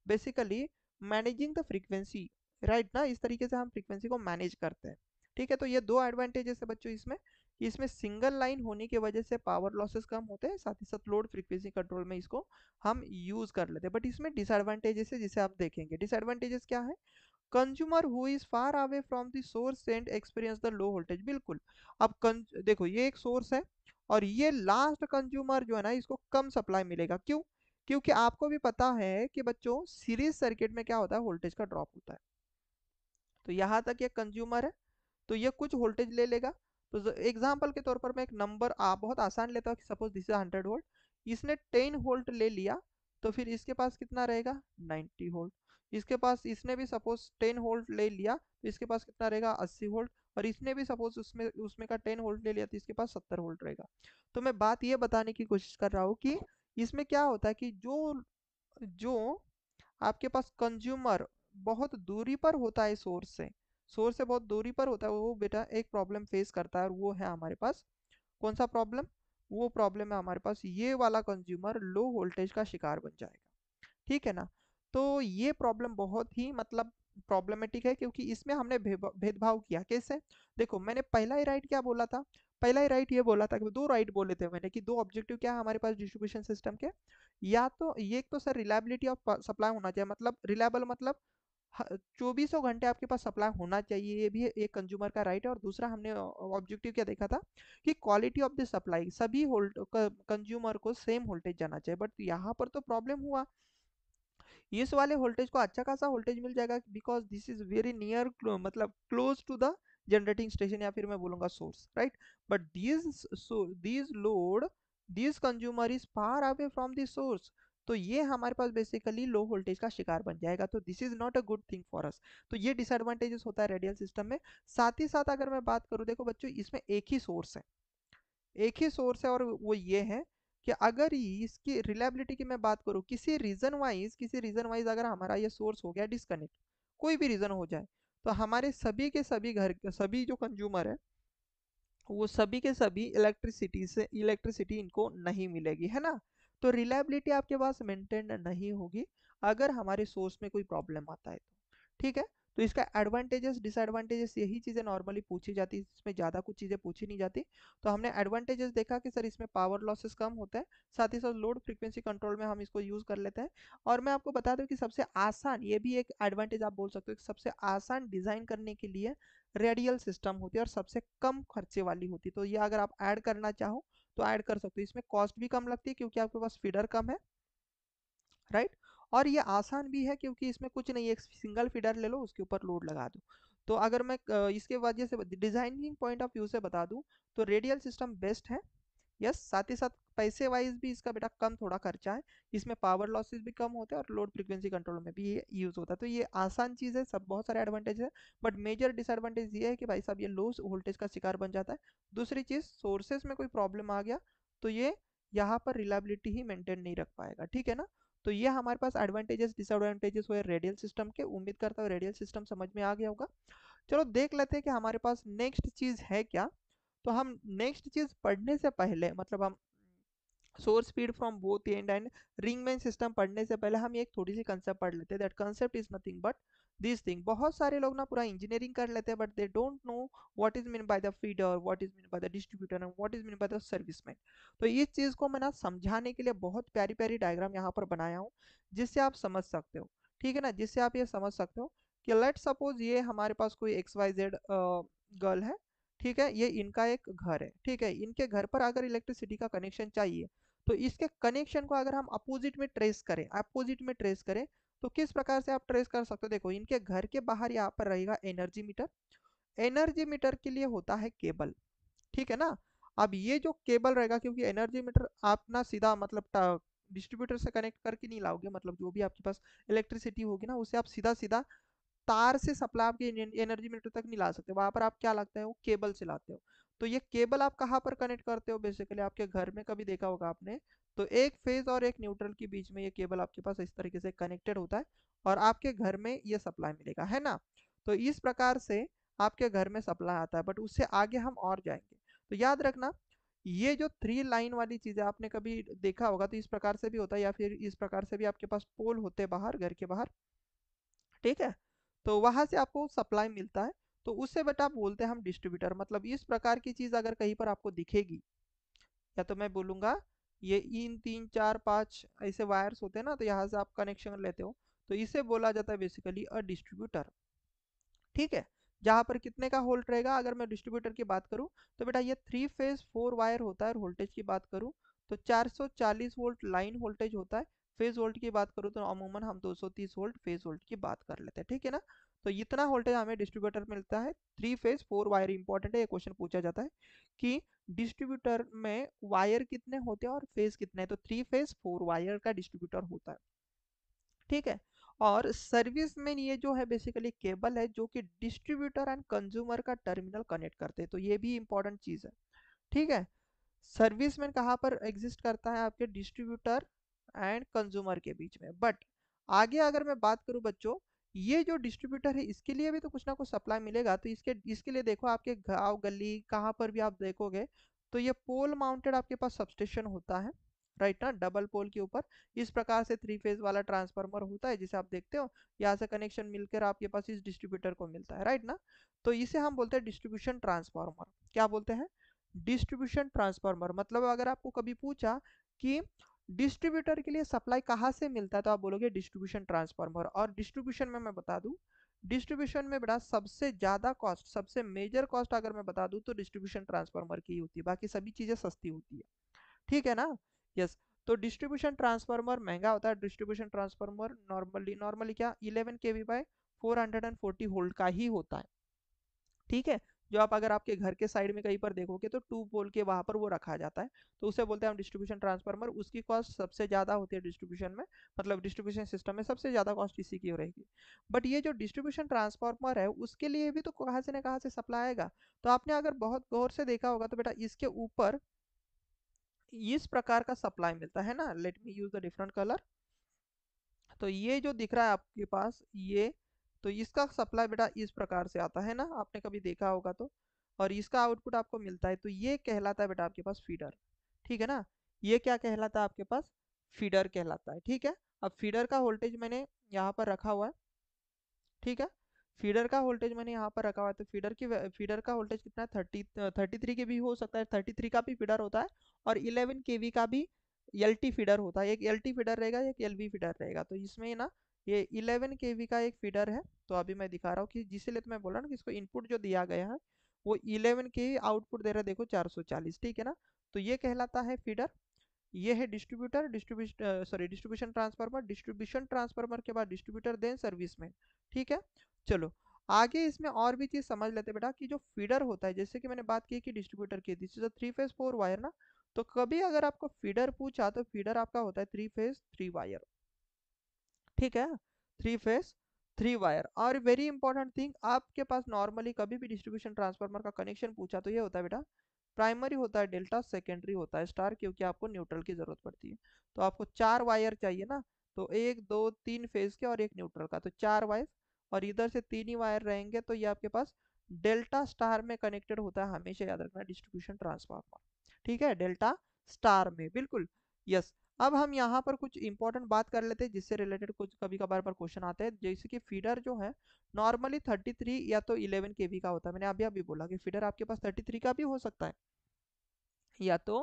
basically managing the frequency, right ना। इस तरीके से हम फ्रीक्वेंसी को मैनेज करते हैं, ठीक है। तो ये दो एडवांटेजेस है बच्चों इसमें, कि इसमें सिंगल लाइन होने की वजह से पावर लॉसेस कम होते हैं, साथ ही साथ लोड फ्रीक्वेंसी कंट्रोल में इसको हम यूज कर लेते हैं। बट इसमें डिसएडवांटेजेस है जिसे आप देखेंगे। डिसएडवांटेजेस क्या है, consumer who is far away from the source and experience the low voltage. बिल्कुल, अब देखो ये एक सोर्स है और ये लास्ट कंज्यूमर जो है ना इसको कम सप्लाई मिलेगा, क्यों, क्योंकि आपको भी पता है कि बच्चों सीरीज सर्किट में क्या होता है, वोल्टेज का ड्रॉप होता है। तो यहाँ तक ये कंज्यूमर है, तो ये कुछ वोल्टेज ले लेगा। तो एग्जाम्पल के तौर पर मैं एक नंबर बहुत आसान लेता हूँ कि सपोज दिस इज 100 वोल्ट, इसने 10 वोल्ट ले लिया, तो फिर इसके पास कितना रहेगा 90 वोल्ट। इसके पास इसने भी सपोज 10 वोल्ट ले लिया, तो इसके पास कितना रहेगा 80 वोल्ट। और इसने भी सपोज उसमें उसमें का 10 वोल्ट ले लिया, तो इसके पास 70 वोल्ट रहेगा। तो मैं बात ये बताने की कोशिश कर रहा हूँ कि इसमें क्या होता है कि जो जो आपके पास कंज्यूमर बहुत दूरी पर होता है सोर्स से बहुत दूरी पर होता है, वो बेटा एक प्रॉब्लम फेस करता है, और वो है हमारे पास कौन सा प्रॉब्लम? वो प्रॉब्लम है हमारे पास ये वाला कंज्यूमर लो वोल्टेज का शिकार बन जाएगा। ठीक है ना? तो ये प्रॉब्लम बहुत ही मतलब प्रॉब्लमेटिक है, क्योंकि इसमें हमने भेदभाव किया। कैसे? देखो, मैंने पहला ही राइट क्या बोला था? पहला ही राइट ये बोला था कि दो राइट बोले थे मैंने कि दो ऑब्जेक्टिव क्या है हमारे पास डिस्ट्रीब्यूशन सिस्टम के। या तो ये एक तो सर रिलायबिलिटी ऑफ सप्लाई होना चाहिए, मतलब रिलायबल मतलब 2400 घंटे आपके पास सप्लाई होना चाहिए, ये भी एक कंज्यूमर का राइट है। और दूसरा हमने ऑब्जेक्टिव क्या देखा था कि क्वालिटी ऑफ द सप्लाई, सभी कंज्यूमर को सेम वोल्टेज जाना चाहिए। बट यहाँ पर तो प्रॉब्लम हुआ, इस वाले वोल्टेज को अच्छा खासा वोल्टेज मिल जाएगा because this is very near, मतलब close to the generating station, या फिर मैं बोलूंगा source, right? But this load, this consumer is far away from the source, तो ये हमारे पास बेसिकली लो वोल्टेज का शिकार बन जाएगा। तो this is not a good thing for us. तो ये डिसएडवांटेजेस होता है रेडियल सिस्टम में। साथ ही साथ अगर मैं बात करूं, देखो बच्चों, इसमें एक ही सोर्स है, और वो ये है कि अगर इसकी रिलायबिलिटी की मैं बात करूं, किसी रीजन वाइज अगर हमारा ये सोर्स हो गया डिस्कनेक्ट, कोई भी रीजन हो जाए, तो हमारे सभी के सभी घर के सभी जो कंज्यूमर है, वो सभी के सभी इलेक्ट्रिसिटी इनको नहीं मिलेगी, है ना? तो रिलायबिलिटी आपके पास मेंटेन नहीं होगी अगर हमारे सोर्स में कोई प्रॉब्लम आता है तो। ठीक है? तो इसका एडवांटेजेस डिसएडवांटेजेस यही चीज़ें नॉर्मली पूछी जाती है, इसमें ज़्यादा कुछ चीज़ें पूछी नहीं जाती। तो हमने एडवांटेजेस देखा कि सर इसमें पावर लॉसेस कम होता है, साथ ही साथ लोड फ्रीक्वेंसी कंट्रोल में हम इसको यूज़ कर लेते हैं। और मैं आपको बता दूं कि सबसे आसान, ये भी एक एडवांटेज आप बोल सकते हो कि सबसे आसान डिज़ाइन करने के लिए रेडियल सिस्टम होती है और सबसे कम खर्चे वाली होती है। तो ये अगर आप ऐड करना चाहो तो ऐड कर सकते हो, इसमें कॉस्ट भी कम लगती है क्योंकि आपके पास फीडर कम है, राइट? और ये आसान भी है क्योंकि इसमें कुछ नहीं है, एक सिंगल फीडर ले लो, उसके ऊपर लोड लगा दो। तो अगर मैं इसके वजह से डिजाइनिंग पॉइंट ऑफ व्यू से बता दूं, तो रेडियल सिस्टम बेस्ट है। यस, साथ ही साथ पैसे वाइज भी इसका बेटा कम थोड़ा खर्चा है, इसमें पावर लॉसेस भी कम होते हैं और लोड फ्रीक्वेंसी कंट्रोल में भी ये यूज होता है। तो ये आसान चीज़ है, सब बहुत सारे एडवांटेज है। बट मेजर डिसएडवांटेज ये है कि भाई साहब ये लो वोल्टेज का शिकार बन जाता है। दूसरी चीज़, सोर्सेज में कोई प्रॉब्लम आ गया तो ये यहाँ पर रिलायबिलिटी ही मेंटेन नहीं रख पाएगा। ठीक है ना? तो ये हमारे पास एडवांटेजेस डिसएडवांटेजेस हुए रेडियल सिस्टम के। उम्मीद करता हूँ रेडियल सिस्टम समझ में आ गया होगा। चलो देख लेते हैं कि हमारे पास नेक्स्ट चीज़ है क्या। तो हम नेक्स्ट चीज़ पढ़ने से पहले, मतलब हम source speed from both end end ring main system पढ़ने से पहले हम एक थोड़ी सी कंसेप्ट पढ़ लेते हैं। That concept is nothing but this thing. बहुत सारे लोग ना पूरा इंजीनियरिंग कर लेते हैं but they don't know what is mean by the feeder, what is mean by the distributor and what is mean by the serviceman. तो इस चीज को मैं ना समझाने के लिए बहुत प्यारी प्यारी डायग्राम यहाँ पर बनाया हूँ, जिससे आप समझ सकते हो। ठीक है ना? जिससे आप ये समझ सकते हो कि लेट सपोज ये हमारे पास कोई XYZ गर्ल है। ठीक है? ये इनका एक घर है। ठीक है? इनके घर पर अगर इलेक्ट्रिसिटी का कनेक्शन चाहिए, तो इसके कनेक्शन को अगर हम अपोजिट में ट्रेस करें, तो किस प्रकार से आप ट्रेस कर सकते हो? देखो, इनके घर के बाहर यहाँ पर रहेगा एनर्जी मीटर। एनर्जी मीटर के लिए होता है केबल। ठीक है ना? अब ये जो केबल रहेगा, क्योंकि एनर्जी मीटर आप ना सीधा मतलब डिस्ट्रीब्यूटर से कनेक्ट करके नहीं लाओगे, मतलब जो भी आपके पास इलेक्ट्रिसिटी होगी ना, उसे आप सीधा सीधा तार से सप्लाई आपके एनर्जी मीटर तक नहीं ला सकते। वहां पर आप क्या लगता है, वो केबल से लाते हो। तो ये केबल आप कहाँ पर कनेक्ट करते हो? बेसिकली आपके घर में कभी देखा होगा आपने, तो एक फेज और एक न्यूट्रल के बीच में ये केबल आपके पास इस तरीके से कनेक्टेड होता है, और आपके घर में ये सप्लाई मिलेगा, है ना? तो इस प्रकार से आपके घर में सप्लाई आता है, बट उससे आगे हम और जाएंगे। तो याद रखना, ये जो 3 लाइन वाली चीज है आपने कभी देखा होगा, तो इस प्रकार से भी होता है, या फिर इस प्रकार से भी आपके पास पोल होते हैं बाहर, घर के बाहर। ठीक है? तो वहां से आपको सप्लाई मिलता है, तो उससे बेटा बोलते हैं हम डिस्ट्रीब्यूटर। मतलब इस प्रकार की चीज अगर कहीं पर आपको दिखेगी, या तो मैं बोलूंगा ये इन 3 4 5 ऐसे वायर्स होते हैं ना, तो यहाँ से आप कनेक्शन लेते हो, तो इसे बोला जाता है बेसिकली अ डिस्ट्रीब्यूटर। ठीक है? जहां पर कितने का होल्ट रहेगा, अगर मैं डिस्ट्रीब्यूटर की बात करूं, तो बेटा ये 3 फेज 4 वायर होता है। और वोल्टेज की बात करूं तो 440 वोल्ट लाइन वोल्टेज होता है, फेज वोल्ट की बात करूँ तो अमूमन हम 230 वोल्ट फेज वोल्ट की बात कर लेते हैं, ठीक है ना। तो इतना वोल्टेज हमें डिस्ट्रीब्यूटर मिलता है। 3 फेज 4 वायर इंपॉर्टेंट है, ये क्वेश्चन पूछा जाता है कि डिस्ट्रीब्यूटर में वायर कितने होते हैं और फेज कितने हैं। तो 3 फेज 4 वायर का डिस्ट्रीब्यूटर होता है, ठीक है। और सर्विस में ये जो है बेसिकली केबल है जो कि डिस्ट्रीब्यूटर एंड कंज्यूमर का टर्मिनल कनेक्ट करते हैं, तो ये भी इंपॉर्टेंट चीज है, ठीक है। सर्विस में कहाँ पर एग्जिस्ट करता है, आपके डिस्ट्रीब्यूटर एंड कंज्यूमर के बीच में। बट आगे अगर मैं बात करूं बच्चों, ये जो डिस्ट्रीब्यूटर है इसके लिए भी तो कुछ ना कुछ सप्लाई मिलेगा। तो इसके लिए देखो आपके गांव गली कहाँ पर भी आप देखोगे तो ये पोल माउंटेड आपके पास सबस्टेशन होता है, राइट ना, डबल पोल के ऊपर। इस प्रकार से 3 फेज वाला ट्रांसफार्मर होता है जिसे आप देखते हो, यहाँ से कनेक्शन मिलकर आपके पास इस डिस्ट्रीब्यूटर को मिलता है, राइट ना। तो इसे हम बोलते हैं डिस्ट्रीब्यूशन ट्रांसफार्मर। क्या बोलते हैं, डिस्ट्रीब्यूशन ट्रांसफार्मर। मतलब अगर आपको कभी पूछा कि डिस्ट्रीब्यूटर के लिए सप्लाई कहाँ से मिलता है तो आप बोलोगे डिस्ट्रीब्यूशन ट्रांसफार्मर। और डिस्ट्रीब्यूशन में मैं बता दूं, डिस्ट्रीब्यूशन में बड़ा सबसे ज्यादा कॉस्ट, सबसे मेजर कॉस्ट अगर मैं बता दूं तो डिस्ट्रीब्यूशन ट्रांसफार्मर की होती है, बाकी सभी चीजें सस्ती होती है, ठीक है ना। यस, तो डिस्ट्रीब्यूशन ट्रांसफार्मर महंगा होता है। डिस्ट्रीब्यूशन ट्रांसफार्मर नॉर्मली नॉर्मली क्या 11 kV बाय 440 वोल्ट का ही होता है, ठीक है। जो आप अगर आपके घर के साइड में कहीं पर देखोगे तो 2 पोल के वहां पर वो रखा जाता है, तो उसे बोलते हैं हम डिस्ट्रीब्यूशन ट्रांसफार्मर। उसकी कॉस्ट सबसे ज्यादा होती है डिस्ट्रीब्यूशन में, मतलब डिस्ट्रीब्यूशन सिस्टम में सबसे ज्यादा कॉस्ट इसी की रहेगी। बट ये जो डिस्ट्रीब्यूशन ट्रांसफार्मर है उसके लिए भी तो कहाँ से ना कहाँ से सप्लाई आएगा। तो आपने अगर बहुत गौर से देखा होगा तो बेटा इसके ऊपर इस प्रकार का सप्लाई मिलता है ना। Late me use the different colour. तो ये जो दिख रहा है आपके पास ये, तो इसका सप्लाई बेटा इस प्रकार से आता है ना, आपने कभी देखा होगा तो। और इसका आउटपुट आपको मिलता है, तो ये कहलाता है बेटा आपके पास फीडर, ठीक है ना। ये क्या कहलाता है आपके पास, फीडर कहलाता है, ठीक है। अब फीडर का वोल्टेज मैंने यहाँ पर रखा हुआ है, ठीक है। फीडर का वोल्टेज मैंने यहाँ पर रखा हुआ है, तो फीडर का वोल्टेज कितना है, 33 के भी हो सकता है, 33 का भी फीडर होता है और 11 kV का भी एलटी फीडर होता है। एक एलटी फीडर रहेगा, एक एलवी फीडर रहेगा। तो इसमें ना ये 11 kV का एक फीडर है। तो अभी मैं दिखा रहा हूँ कि जिसलिए तो मैं बोल रहा हूँ कि इसको इनपुट जो दिया गया है वो 11 kV आउटपुट दे रहा है, देखो 440, ठीक है ना। तो ये कहलाता है फीडर। ये है distributor, distribution transformer. Distribution transformer के बाद डिस्ट्रीब्यूटर देन सर्विस में, ठीक है। चलो आगे इसमें और भी चीज समझ लेते बेटा कि जो फीडर होता है, जैसे कि मैंने बात की कि डिस्ट्रीब्यूटर की, this is a 3 phase 4 wire ना। तो कभी अगर आपको फीडर पूछा तो फीडर आपका होता है 3 फेज 3 वायर, ठीक है। 3 फेज 3 वायर। और वेरी इंपॉर्टेंट थिंग, आपके पास नॉर्मली कभी भी डिस्ट्रीब्यूशन ट्रांसफार्मर का कनेक्शन पूछा तो ये होता है बेटा प्राइमरी होता है डेल्टा, सेकेंडरी होता है स्टार, क्योंकि आपको न्यूट्रल की जरूरत पड़ती है। तो आपको 4 वायर चाहिए ना, तो 1 2 3 फेज के और एक न्यूट्रल का, तो 4 वायर। और इधर से 3 ही वायर रहेंगे, तो ये आपके पास डेल्टा स्टार में कनेक्टेड होता है, हमेशा याद रखना डिस्ट्रीब्यूशन ट्रांसफार्मर, ठीक है, डेल्टा स्टार में, बिल्कुल। यस। अब हम यहाँ पर कुछ इंपॉर्टेंट बात कर लेते हैं जिससे रिलेटेड कुछ कभी कभार पर क्वेश्चन आते हैं। जैसे कि फीडर जो है नॉर्मली 33 या तो 11 kV का होता है। मैंने अभी अभी बोला कि फीडर आपके पास 33 का भी हो सकता है या तो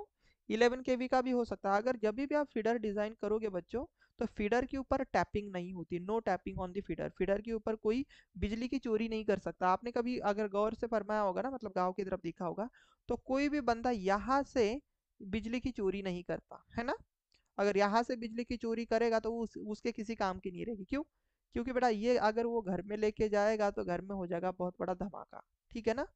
11 kV का भी हो सकता है। अगर जब भी आप फीडर डिजाइन करोगे बच्चों, तो फीडर के ऊपर टैपिंग नहीं होती, no tapping on the feeder. Feeder के ऊपर कोई बिजली की चोरी नहीं कर सकता। आपने कभी अगर गौर से फरमाया होगा ना, मतलब गांव की तरफ देखा होगा, तो कोई भी बंदा यहाँ से बिजली की चोरी नहीं करता है ना। अगर यहाँ से बिजली की चोरी करेगा तो उसके किसी काम की नहीं रहेगी। क्यों, क्योंकि बेटा ये अगर वो घर में लेके जाएगा तो घर में हो जाएगा बहुत बड़ा धमाका, ठीक है ना।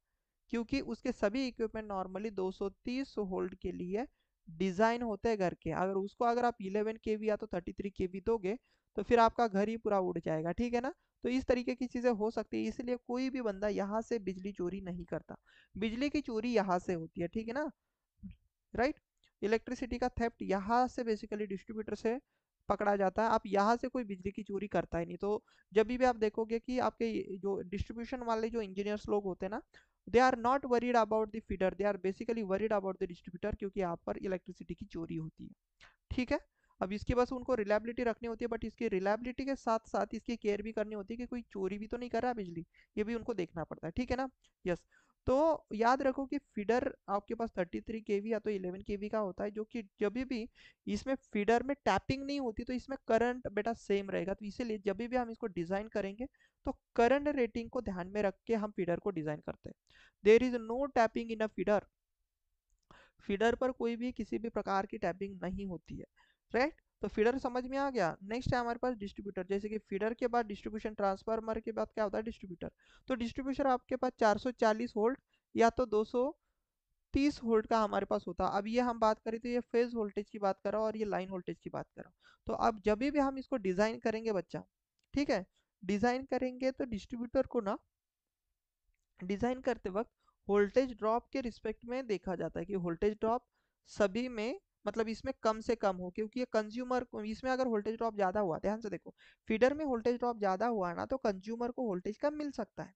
क्योंकि उसके सभी इक्विपमेंट नॉर्मली 230 वोल्ट के लिए डिजाइन होते हैं घर के। अगर उसको अगर आप 11 kV या तो 33 kV दोगे तो फिर आपका घर ही पूरा उड़ जाएगा, ठीक है ना। तो इस तरीके की चीजें हो सकती है, इसलिए कोई भी बंदा यहाँ से बिजली चोरी नहीं करता। बिजली की चोरी यहाँ से होती है, ठीक है ना, राइट। इलेक्ट्रिसिटी का थेफ्ट यहाँ से बेसिकली डिस्ट्रीब्यूटर से पकड़ा जाता है। आप यहाँ से कोई बिजली की चोरी करता ही नहीं। तो जब भी आप देखोगे कि आपके जो डिस्ट्रीब्यूशन वाले जो इंजीनियर्स लोग होते हैं ना, they are not worried about the feeder, they are basically worried about the distributor, क्योंकि यहाँ पर इलेक्ट्रिसिटी की चोरी होती है, ठीक है। अब इसकी बस उनको रिलायबिलिटी रखनी होती है, बट इसकी रिलायबिलिटी के साथ साथ इसकी केयर भी करनी होती है कि कोई चोरी भी तो नहीं कर रहा बिजली, ये भी उनको देखना पड़ता है, ठीक है ना। यस। तो याद रखो कि फीडर आपके पास 33 kV या तो 11 kV का होता है, जो कि जब भी इसमें फीडर में टैपिंग नहीं होती तो इसमें करंट बेटा सेम रहेगा। तो इसीलिए जब भी हम इसको डिजाइन करेंगे तो करंट रेटिंग को ध्यान में रख के हम फीडर को डिजाइन करते हैं। There is no tapping in a feeder. Feeder पर कोई भी किसी भी प्रकार की टैपिंग नहीं होती है, राइट। तो फीडर समझ में आ गया। नेक्स्ट है हमारे पास डिस्ट्रीब्यूटर, जैसे कि फीडर के बाद डिस्ट्रीब्यूशन ट्रांसफार्मर के बाद क्या होता है डिस्ट्रीब्यूटर। तो डिस्ट्रीब्यूशन आपके पास 440 वोल्ट या तो 230 वोल्ट का हमारे पास होता है। अब ये हम बात करें तो ये फेज वोल्टेज की बात कर रहा हूँ और ये लाइन वोल्टेज की बात कर रहा हूँ। तो अब जब भी हम इसको डिजाइन करेंगे बच्चा, ठीक है, डिजाइन करेंगे तो डिस्ट्रीब्यूटर को ना डिजाइन करते वक्त वोल्टेज ड्रॉप के रिस्पेक्ट में देखा जाता है कि वोल्टेज ड्रॉप सभी में मतलब इसमें कम से कम हो, क्योंकि ये कंज्यूमर को इसमें अगर वोल्टेज ड्रॉप ज्यादा हुआ, ध्यान से देखो, फीडर में वोल्टेज ड्रॉप ज्यादा हुआ ना तो कंज्यूमर को वोल्टेज कम मिल सकता है,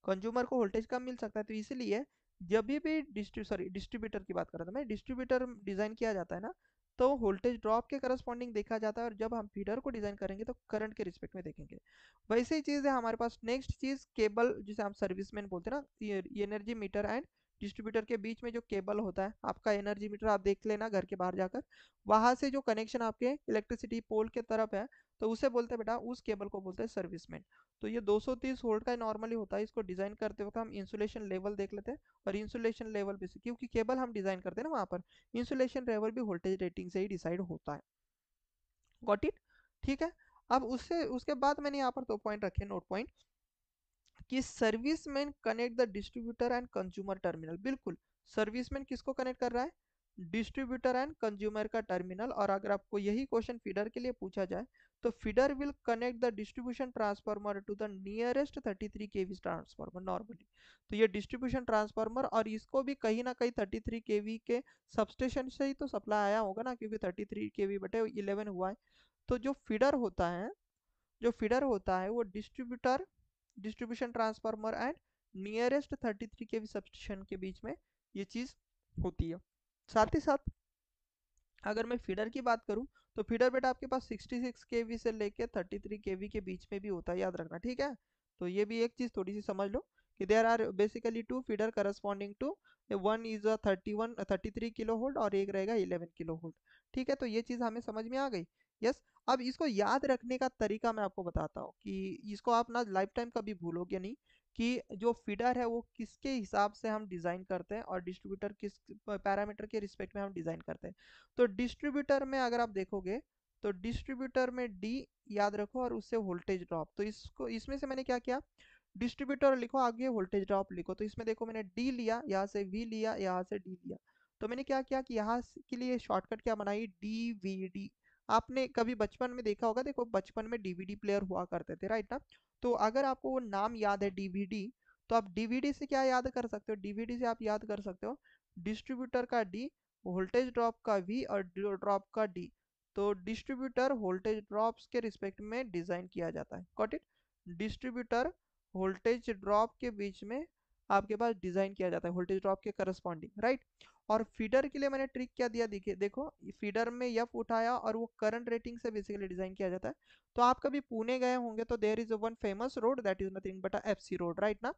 कंज्यूमर को वोल्टेज कम मिल सकता है। तो इसीलिए जब भी डिस्ट्रीब्यूटर की बात कर रहा था मैं, डिस्ट्रीब्यूटर डिजाइन किया जाता है ना तो वोल्टेज ड्रॉप के करस्पॉन्डिंग देखा जाता है, और जब हम फीडर को डिजाइन करेंगे तो करंट के रिस्पेक्ट में देखेंगे। वैसे ही चीज है हमारे पास। नेक्स्ट चीज केबल, जिसे हम सर्विसमैन बोलते हैं ना, ये एनर्जी मीटर एंड डिस्ट्रीब्यूटर के बीच में जो केबल होता है, आपका एनर्जी मीटर आप देख लेना घर के बाहर जाकर, वहां से जो कनेक्शन आपके इलेक्ट्रिसिटी पोल के तरफ है, तो उसे बोलते हैं बेटा, उस केबल को बोलते हैं सर्विसमैन। तो ये 230 वोल्ट का नॉर्मली होता है। इसको डिजाइन करते वक्त हम इंसुलेशन लेवल देख लेते हैं, और इंसुलेशन लेवल भी क्योंकि केबल हम डिजाइन करते हैं ना वहां पर, इंसुलेशन लेवल भी वोल्टेज रेटिंग से ही डिसाइड होता है। Got it? ठीक है। अब उससे उसके बाद मैंने यहाँ पर 2 पॉइंट रखे, नोट पॉइंट, कि serviceman connect the distributor and consumer terminal. बिल्कुल, सर्विसमैन किसको कनेक्ट कर रहा है, डिस्ट्रीब्यूटर एंड कंज्यूमर का टर्मिनल। और अगर आपको यही क्वेश्चन फीडर के लिए पूछा जाए तो feeder will connect the distribution transformer to the nearest 33 kV transformer normally. तो ये डिस्ट्रीब्यूशन ट्रांसफार्मर, और इसको भी कहीं ना कहीं 33 केवी के सबस्टेशन से ही तो सप्लाई आया होगा ना, क्योंकि 33 केवी बटे 11 हुआ है। तो जो फीडर होता है, जो फीडर होता है वो distributor, distribution transformer and nearest 33 kV substation के बीच में ये चीज होती है। साथ ही साथ अगर मैं फीडर की बात करूं तो फीडर बेटा आपके पास 66 केवी से लेके 33 केवी के बीच में भी होता है, याद रखना, ठीक है। तो ये भी एक चीज थोड़ी सी समझ लो कि there are basically two feeder corresponding to, one is a 33 kilo volt और एक रहेगा 11 किलो वोल्ट। ठीक है, तो ये चीज हमें समझ में आ गई। यस। अब इसको याद रखने का तरीका मैं आपको बताता हूँ कि इसको आप ना लाइफ टाइम कभी भूलोगे नहीं, कि जो फीडर है वो किसके हिसाब से हम डिजाइन करते हैं और डिस्ट्रीब्यूटर किस पैरामीटर के रिस्पेक्ट में हम डिजाइन करते हैं। तो डिस्ट्रीब्यूटर में अगर आप देखोगे तो डिस्ट्रीब्यूटर में डी याद रखो और उससे वोल्टेज ड्रॉप। तो इसको इसमें से मैंने क्या किया, डिस्ट्रीब्यूटर लिखो, आगे वोल्टेज ड्रॉप लिखो। तो इसमें देखो मैंने डी लिया, यहाँ से वी लिया, यहाँ से डी लिया। तो मैंने क्या किया कि यहाँ के लिए शॉर्टकट क्या बनाई, डीवीडी। आपने कभी बचपन में देखा होगा, देखो बचपन में डीवीडी प्लेयर हुआ करते थे, राइट ना। तो अगर आपको वो नाम याद है डीवीडी, तो आप डीवीडी से क्या याद कर सकते हो, डीवीडी से आप याद कर सकते हो डिस्ट्रीब्यूटर का डी, वोल्टेज ड्रॉप का वी और ड्रॉप का डी। तो डिस्ट्रीब्यूटर वोल्टेज ड्रॉप्स के रिस्पेक्ट में डिजाइन किया जाता है। Got it? Distributor voltage drop के बीच में आपके पास डिजाइन किया जाता है, वोल्टेज ड्रॉप के करस्पॉन्डिंग, राइट। और फीडर के लिए मैंने ट्रिक क्या दिया, देखिए देखो, फीडर में एफ उठाया और वो करंट रेटिंग से बेसिकली डिजाइन किया जाता है। तो आप कभी पुणे गए होंगे तो there is one famous road that is nothing but FC road, right ना।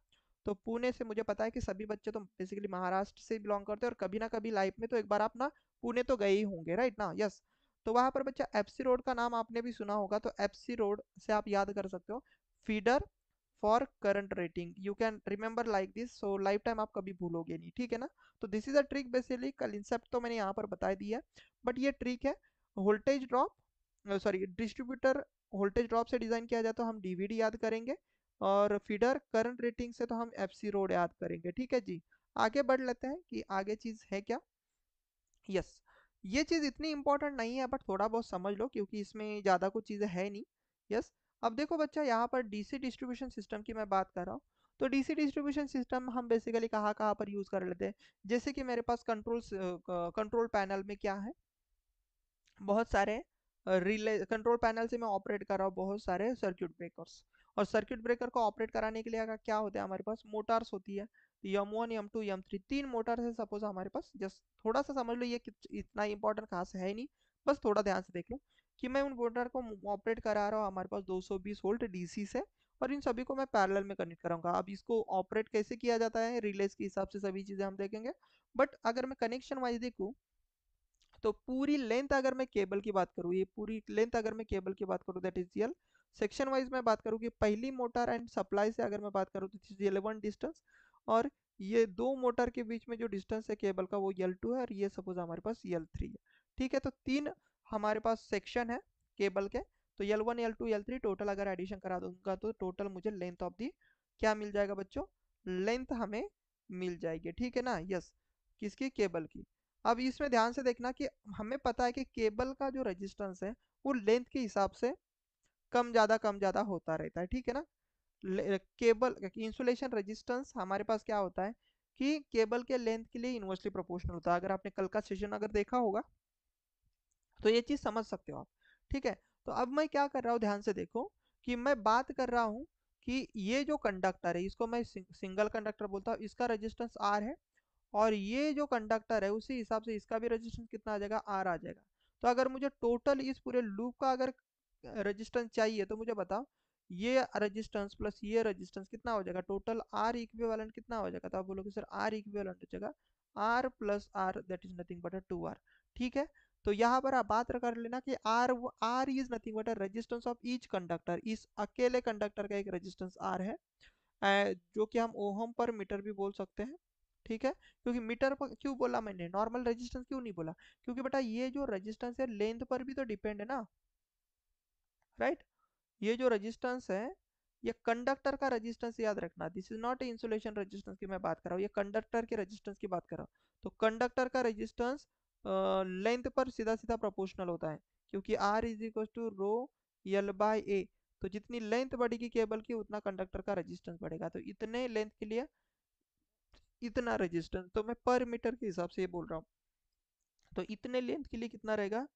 तो पुणे से मुझे पता है कि सभी बच्चे तो बेसिकली महाराष्ट्र से बिलोंग करते हैं, और कभी ना कभी लाइफ में तो एक बार आप ना पुणे तो गए ही होंगे, राइट ना। यस। तो वहां पर बच्चा एफसी रोड का नाम आपने भी सुना होगा, तो एफसी रोड से आप याद कर सकते हो feeder for current rating. You can remember like this, so life time आप कभी भूलोगे नहीं, ठीक है ना। तो this is a trick, basically concept तो मैंने यहाँ पर बता दिया है, बट ये ट्रिक है। Voltage drop, sorry, distributor voltage drop से डिजाइन किया जाए तो हम डीवीडी याद करेंगे, और फीडर करंट रेटिंग से तो हम एफसी रोड याद करेंगे, ठीक है जी। आगे बढ़ लेते हैं कि आगे चीज है क्या। यस। ये चीज इतनी इंपॉर्टेंट नहीं है, बट थोड़ा बहुत समझ लो क्योंकि इसमें ज्यादा कुछ चीजें है नहीं। यस। अब देखो बच्चा, यहाँ पर डीसी डिस्ट्रीब्यूशन सिस्टम की मैं बात कर रहा हूँ। तो डीसी डिस्ट्रीब्यूशन सिस्टम हम बेसिकली कहाँ कहाँ पर यूज कर लेते हैं, जैसे कि मेरे पास कंट्रोल पैनल में क्या है, बहुत सारे रिले कंट्रोल पैनल से मैं ऑपरेट कर रहा हूँ बहुत सारे सर्किट ब्रेकर्स। और सर्किट ब्रेकर को ऑपरेट कराने के लिए क्या होता है, हमारे पास मोटर्स होती है, M1 M2 M3, 3 मोटर है सपोज हमारे पास। जस्ट थोड़ा सा समझ लो, ये इतना इंपॉर्टेंट खास है ही नहीं, बस थोड़ा ध्यान से देख लो कि मैं उन मोटर को ऑपरेट करा रहा हूँ हमारे पास 220 वोल्ट डीसी से, और इन सभी को मैं पैरेलल में कनेक्ट कराऊंगा। अब इसको ऑपरेट कैसे किया जाता है रिलेज के हिसाब से सभी चीजें हम देखेंगे, बट अगर मैं कनेक्शन वाइज देखूँ तो पूरी लेंथ अगर मैं केबल की बात करूँ, ये पूरी लेंथ अगर मैं केबल की बात करूँ that is L. Section wise मैं बात करूँ कि पहली मोटर एंड सप्लाई से अगर मैं बात करूँ तो दिस इज L1 डिस्टेंस, और ये दो मोटर के बीच में जो डिस्टेंस है केबल का वो L2 है, और ये सपोज हमारे पास L3 है। ठीक है, तो तीन हमारे पास सेक्शन है केबल के, तो L1 L2 L3 टोटल अगर एडिशन करा दूंगा तो टोटल मुझे लेंथ ऑफ दी क्या मिल जाएगा बच्चों, लेंथ हमें मिल जाएगी, ठीक है ना। यस, किसकी, केबल की। अब इसमें ध्यान से देखना कि हमें पता है कि केबल का जो रेजिस्टेंस है वो लेंथ के हिसाब से कम ज़्यादा होता रहता है, ठीक है ना। केबल इंसुलेशन रेजिस्टेंस हमारे पास क्या होता है कि केबल के लेंथ के लिए इन्वर्सली प्रोपोर्शनल होता है। अगर आपने कल का सेशन अगर देखा होगा तो ये चीज़ समझ सकते हो आप, ठीक है। तो अब मैं क्या कर रहा हूँ, ध्यान से देखो कि मैं बात कर रहा हूँ कि ये जो कंडक्टर है इसको मैं सिंगल कंडक्टर बोलता हूँ, इसका रेजिस्टेंस आर है, और ये जो कंडक्टर है उसी हिसाब से इसका भी रेजिस्टेंस कितना आ जाएगा, आर आ जाएगा। तो अगर मुझे टोटल इस पूरे लूप का अगर रेजिस्टेंस चाहिए तो मुझे बताओ, ये रेजिस्टेंस प्लस ये रेजिस्टेंस कितना हो जाएगा, टोटल आर इक्विवेलेंट कितना हो जाएगा। तो आप बोलोगे सर आर इक्विवेलेंट हो जाएगा R plus R, that is nothing but 2R, ठीक है। तो यहाँ पर आप बात कर लेना कि R is nothing but resistance of each conductor, इस अकेले कंडक्टर का एक रेजिस्टेंस आर है, जो कि हम ओहम पर मीटर भी बोल सकते हैं, ठीक है। क्योंकि मीटर पर क्यों बोला मैंने, नॉर्मल रेजिस्टेंस क्यों नहीं बोला, क्योंकि बेटा ये जो रेजिस्टेंस है लेंथ पर भी तो डिपेंड है ना, राइट। ये जो रेजिस्टेंस है ये कंडक्टर का रेजिस्टेंस याद रखना, this is not insulation resistance की मैं बात कर रहा हूँ, ये कंडक्टर के रेजिस्टेंस की बात कर रहा हूँ। तो कंडक्टर का रेजिस्टेंस लेंथ पर सीधा सीधा प्रोपोर्शनल होता है, क्योंकि R is equal to rho L by A. तो जितनी लेंथ बढ़ेगी केबल की उतना कंडक्टर का रेजिस्टेंस बढ़ेगा, तो इतने लेंथ के लिए इतना रेजिस्टेंस, तो मैं पर मीटर के हिसाब से ये बोल रहा हूँ। तो इतने लेंथ के लिए कितना रहेगा,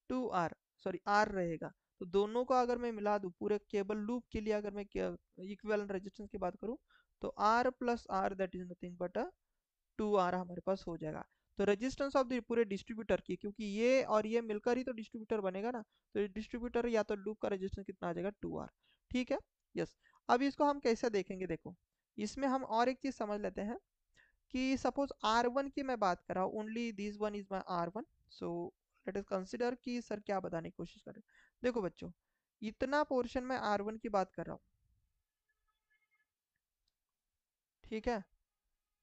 2R, सॉरी आर रहेगा। तो दोनों को अगर मैं मिला दूं पूरे केबल लूप के लिए, अगर मैं इक्विवेलेंट रेजिस्टेंस की बात करूं तो R plus R that is nothing but 2R हमारे पास हो जाएगा। तो रेजिस्टेंस ऑफ द पूरे डिस्ट्रीब्यूटर की, क्योंकि ये और ये मिलकर ही तो डिस्ट्रीब्यूटर बनेगा ना, तो डिस्ट्रीब्यूटर या तो लूप का रेजिस्टेंस कितना आ जाएगा, 2R, ठीक है। यस, अब इसको हम कैसे देखेंगे, देखो इसमें हम और एक चीज समझ लेते हैं कि सपोज R1 की मैं बात कर रहा हूँ, only this one is my R1, so let us consider कि सर क्या बताने की कोशिश कर रहे हैं। देखो बच्चों, इतना पोर्शन में R1 की बात कर रहा हूँ, ठीक है,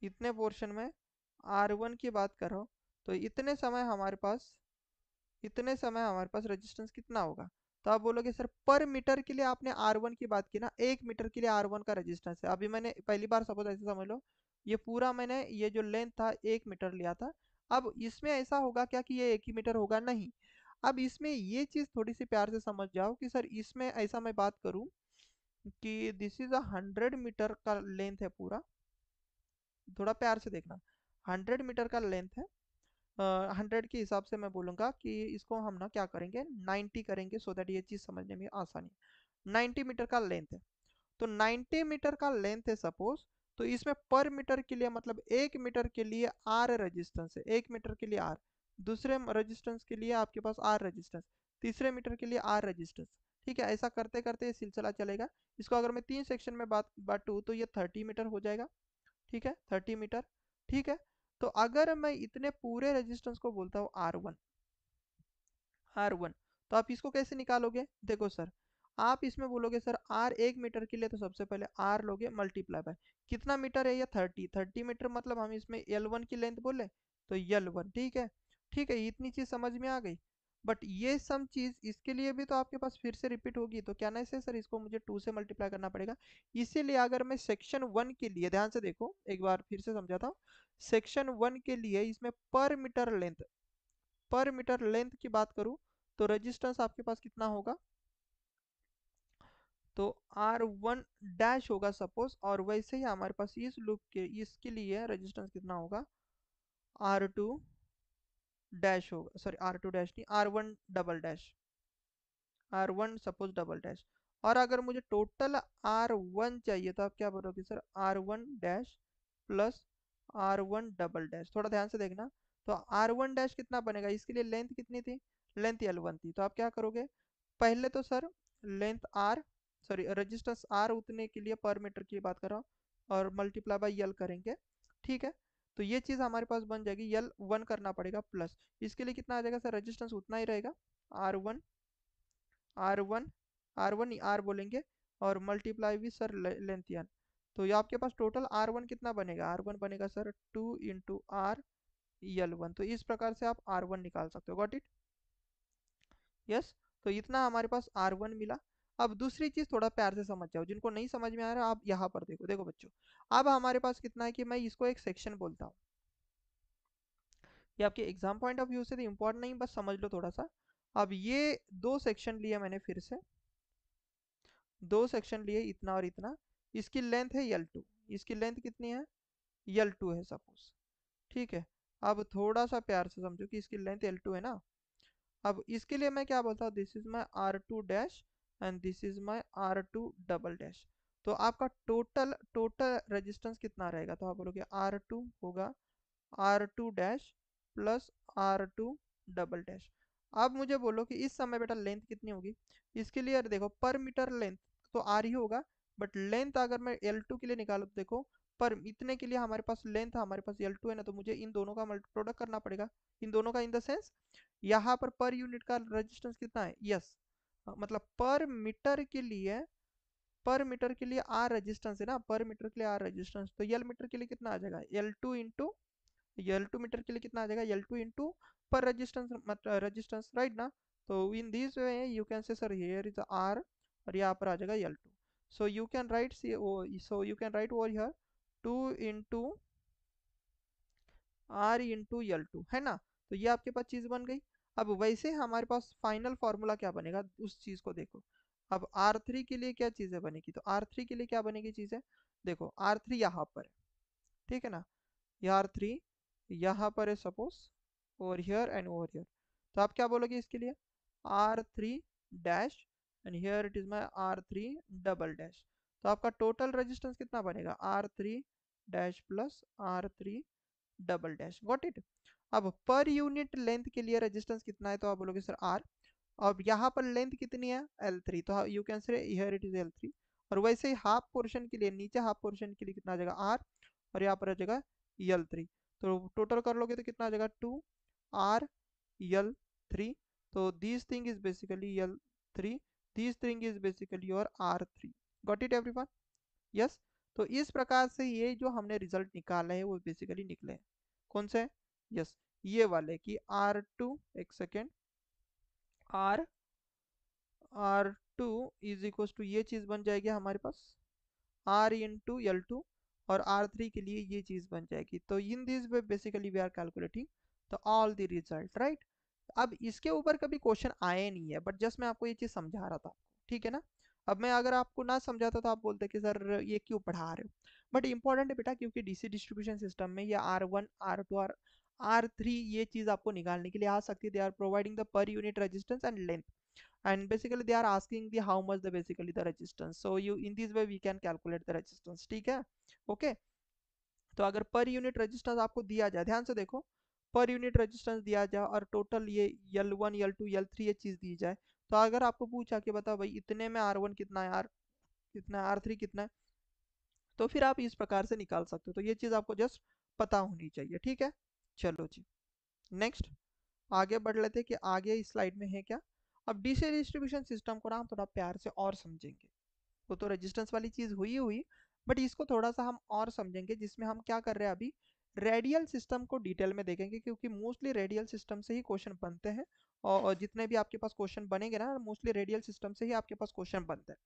इतने पोर्शन में R1 की बात कर रहा हूँ, तो इतने समय हमारे पास रेजिस्टेंस कितना होगा। तो आप बोलोगे सर पर मीटर के लिए आपने R1 की बात की ना, 1 मीटर के लिए R1 का रेजिस्टेंस है। अभी मैंने पहली बार सपोज ऐसे समझ लो, ये पूरा मैंने ये जो लेंथ था 1 मीटर लिया था। अब इसमें ऐसा होगा क्या कि ये 1 ही मीटर होगा, नहीं। अब इसमें ये चीज थोड़ी सी प्यार से समझ जाओ कि सर इसमें ऐसा मैं बात करूं कि दिस इज 100 मीटर का लेंथ है पूरा, थोड़ा प्यार से देखना, 100 मीटर का लेंथ है। 100 के हिसाब से मैं बोलूँगा कि इसको हम ना क्या करेंगे, 90 करेंगे, सो दैट ये चीज़ समझने में आसानी है। 90 मीटर का लेंथ है, तो 90 मीटर का लेंथ है सपोज, तो इसमें पर मीटर के लिए मतलब 1 मीटर के लिए आर रेजिस्टेंस है, 1 मीटर के लिए आर, दूसरे रेजिस्टेंस के लिए आपके पास आर रेजिस्टेंस, तीसरे मीटर के लिए आर रेजिस्टेंस, ठीक है। ऐसा करते करते ये सिलसिला चलेगा। इसको अगर मैं 3 सेक्शन में बांटूँ तो ये 30 मीटर हो जाएगा, ठीक है, 30 मीटर, ठीक है। तो अगर मैं इतने पूरे रेजिस्टेंस को बोलता हूँ R1, तो आप इसको कैसे निकालोगे, देखो सर आप इसमें बोलोगे सर आर 1 मीटर के लिए, तो सबसे पहले आर लोगे मल्टीप्लाई बाय कितना मीटर है ये 30 मीटर, मतलब हम इसमें L1 की लेंथ बोले तो L1, ठीक है। ठीक है, इतनी चीज समझ में आ गई। बट ये सम चीज इसके लिए भी तो आपके पास फिर से रिपीट होगी, तो क्या नहीं से सर इसको मुझे 2 से मल्टीप्लाई करना पड़ेगा। इसीलिए अगर मैं सेक्शन 1 के लिए ध्यान से देखो, एक बार फिर से समझाता हूँ, सेक्शन 1 के लिए इसमें पर मीटर लेंथ की बात करूं तो रेजिस्टेंस आपके पास कितना होगा, तो R1 डैश होगा सपोज, और वैसे ही हमारे पास इस लूप के इसके लिए रेजिस्टेंस कितना होगा, R2 डैश होगा, सॉरी R2 डैश नहीं, R1 double dash, R1 suppose double dash. और अगर मुझे टोटल R1 चाहिए तो आप क्या बोलोगे sir, R1 dash plus R1 double dash. थोड़ा ध्यान से देखना, तो R1 डैश कितना बनेगा, इसके लिए लेंथ कितनी थी, लेंथ L1 थी, तो आप क्या करोगे, पहले तो sir length R, sorry resistance R उतने के लिए पर मीटर की बात कर रहा हूँ, और मल्टीप्लाई बाई L करेंगे, ठीक है। तो ये चीज़ हमारे पास बन जाएगी, L1 करना पड़ेगा प्लस, इसके लिए कितना आ जाएगा सर, रेजिस्टेंस उतना ही रहेगा, R1 R1 R1 आर बोलेंगे, और मल्टीप्लाई भी सर लेंथियन। तो ये आपके पास टोटल R1 कितना बनेगा, R1 बनेगा सर 2 × R L1। तो इस प्रकार से आप R1 निकाल सकते हो, गॉट इट। यस, तो इतना हमारे पास R1 मिला। अब दूसरी चीज थोड़ा प्यार से समझ जाओ, जिनको नहीं समझ में आ रहा आप यहाँ पर देखो, देखो बच्चों, अब हमारे पास कितना है कि मैं इसको एक सेक्शन बोलता हूँ। ये आपके एग्जाम पॉइंट ऑफ व्यू से तो इम्पोर्टेंट नहीं, बस समझ लो थोड़ा सा। अब ये दो सेक्शन लिए मैंने, फिर से दो सेक्शन लिए, इतना और इतना। इसकी लेंथ है L2, इसकी लेंथ कितनी है, L2 है सपोज, ठीक है। अब थोड़ा सा प्यार से समझो कि इसकी लेंथ L2 है ना। अब इसके लिए मैं क्या बोलता हूँ, this is my R2 dash and this is my R2 double dash. तो आपका टोटल टोटल रेजिस्टेंस कितना रहेगा, तो आप बोलोगे R2 होगा R2 dash plus R2 double dash. अब मुझे बोलो कि इस समय बेटा लेंथ कितनी होगी। इसके लिए यार देखो, पर मीटर लेंथ तो R ही होगा, बट लेंथ अगर मैं L2 के लिए निकालू तो देखो, पर इतने के लिए हमारे पास लेंथ, हमारे पास L2 है ना, तो मुझे इन दोनों का मल्टी प्रोडक्ट करना पड़ेगा। इन दोनों का इन द सेंस, यहाँ पर यूनिट का रेजिस्टेंस कितना है, यस, मतलब पर मीटर के लिए आर रेजिस्टेंस है ना, पर मीटर के लिए आर रेजिस्टेंस, तो यल मीटर के लिए कितना आ जाएगा, L2 इंटू L2 मीटर के लिए कितना आ जाएगा, L2 इंटू पर रेजिस्टेंस, मतलब रेजिस्टेंस, राइट ना। तो in this way you can say sir here is R, और यहाँ पर आ जाएगा L2। So you can write over here 2 into R into L2, है ना। तो ये आपके पास चीज बन गई। अब वैसे हमारे पास फाइनल फॉर्मूला क्या बनेगा, उस चीज को देखो। अब R3 के लिए क्या चीजें बनेगी, तो R3 के लिए क्या बनेगी चीजें, देखो R3 यहाँ पर है, ठीक है ना। ये R3 यहाँ पर है suppose, over here and over here. तो आप क्या बोलोगे इसके लिए, R3 dash and here it is my R3 double dash. तो आपका टोटल रेजिस्टेंस कितना बनेगा, R3 dash plus R3 double dash, got it. अब पर यूनिट लेंथ के लिए रेजिस्टेंस कितना है, तो आप बोलोगे सर R। अब यहाँ पर लेंथ कितनी है, L3, तो यू कैन से हियर इट इज L3। और वैसे ही हाफ पोर्शन के लिए, नीचे हाफ पोर्शन के लिए कितना आ जाएगा R, और यहाँ पर आ जाएगा L3। तो टोटल कर लोगे तो कितना आ जाएगा 2R L3। तो this thing is basically L3, this thing is basically your R3। Got it everyone, yes. तो इस प्रकार से ये जो हमने रिजल्ट निकाले हैं वो बेसिकली निकले हैं, कौन से, यस, ये वाले कि R2, एक second, R R2 is equal to, ये चीज बन जाएगी हमारे पास R इंटू L2, और R3 के लिए ये चीज बन जाएगी। तो in this way basically we are calculating the all the result, right. अब इसके ऊपर कभी क्वेश्चन आए नहीं है, बट जस्ट मैं आपको ये चीज समझा रहा था, ठीक है ना। अब मैं अगर आपको ना समझाता तो आप बोलते कि सर ये क्यों पढ़ा रहे हो, बट इंपॉर्टेंट है बेटा, क्योंकि डीसी डिस्ट्रीब्यूशन सिस्टम में ये R1 R2 R3 ये चीज आपको निकालने के लिए आ सकती है। They are providing the per unit resistance and length, and basically they are asking the how much the basically the resistance, so you in this way we can calculate the resistance, ठीक है, okay. तो अगर पर unit resistance आपको दिया जाए, ध्यान से देखो, पर यूनिट रेजिस्टेंस दिया जाए और टोटल ये L1 L2 L3 ये चीज दी जाए, तो अगर आपको पूछा कि बताओ भाई इतने में R1 कितना है, R कितना है, R3 कितना है, तो फिर आप इस प्रकार से निकाल सकते हो। तो ये चीज आपको जस्ट पता होनी चाहिए, ठीक है। चलो जी, नेक्स्ट आगे बढ़ लेते हैं कि आगे इस स्लाइड में है क्या। अब डीसी डिस्ट्रीब्यूशन सिस्टम को ना हम थोड़ा प्यार से और समझेंगे। वो तो रेजिस्टेंस वाली चीज हुई हुई, बट इसको थोड़ा सा हम और समझेंगे, जिसमें हम क्या कर रहे हैं अभी, रेडियल सिस्टम को डिटेल में देखेंगे, क्योंकि मोस्टली रेडियल सिस्टम से ही क्वेश्चन बनते हैं। और जितने भी आपके पास क्वेश्चन बनेंगे ना, मोस्टली रेडियल सिस्टम से ही आपके पास क्वेश्चन बनते हैं।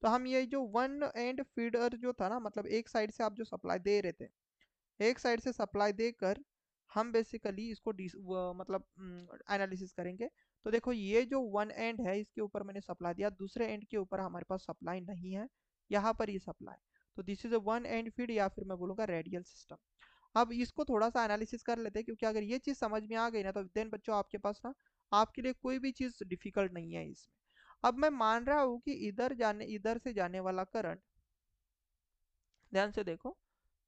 तो हम ये जो वन एंड फीडर जो था ना, मतलब एक साइड से आप जो सप्लाई दे रहे थे, एक साइड से सप्लाई देकर हम बेसिकली इसको मतलब एनालिसिस करेंगे। तो देखो ये जो वन एंड है इसके ऊपर मैंने सप्लाई दिया, दूसरे एंड के ऊपर हमारे पास सप्लाई नहीं है, यहाँ पर ये सप्लाई, तो this is a one and feed, या फिर मैं बोलूँगा रेडियल सिस्टम। अब इसको थोड़ा सा एनालिसिस कर लेते हैं, क्योंकि अगर ये चीज़ समझ में आ गई ना, तो देन बच्चों आपके पास ना, आपके लिए कोई भी चीज़ डिफिकल्ट नहीं है इसमें। अब मैं मान रहा हूँ कि इधर से जाने वाला करंट, ध्यान से देखो,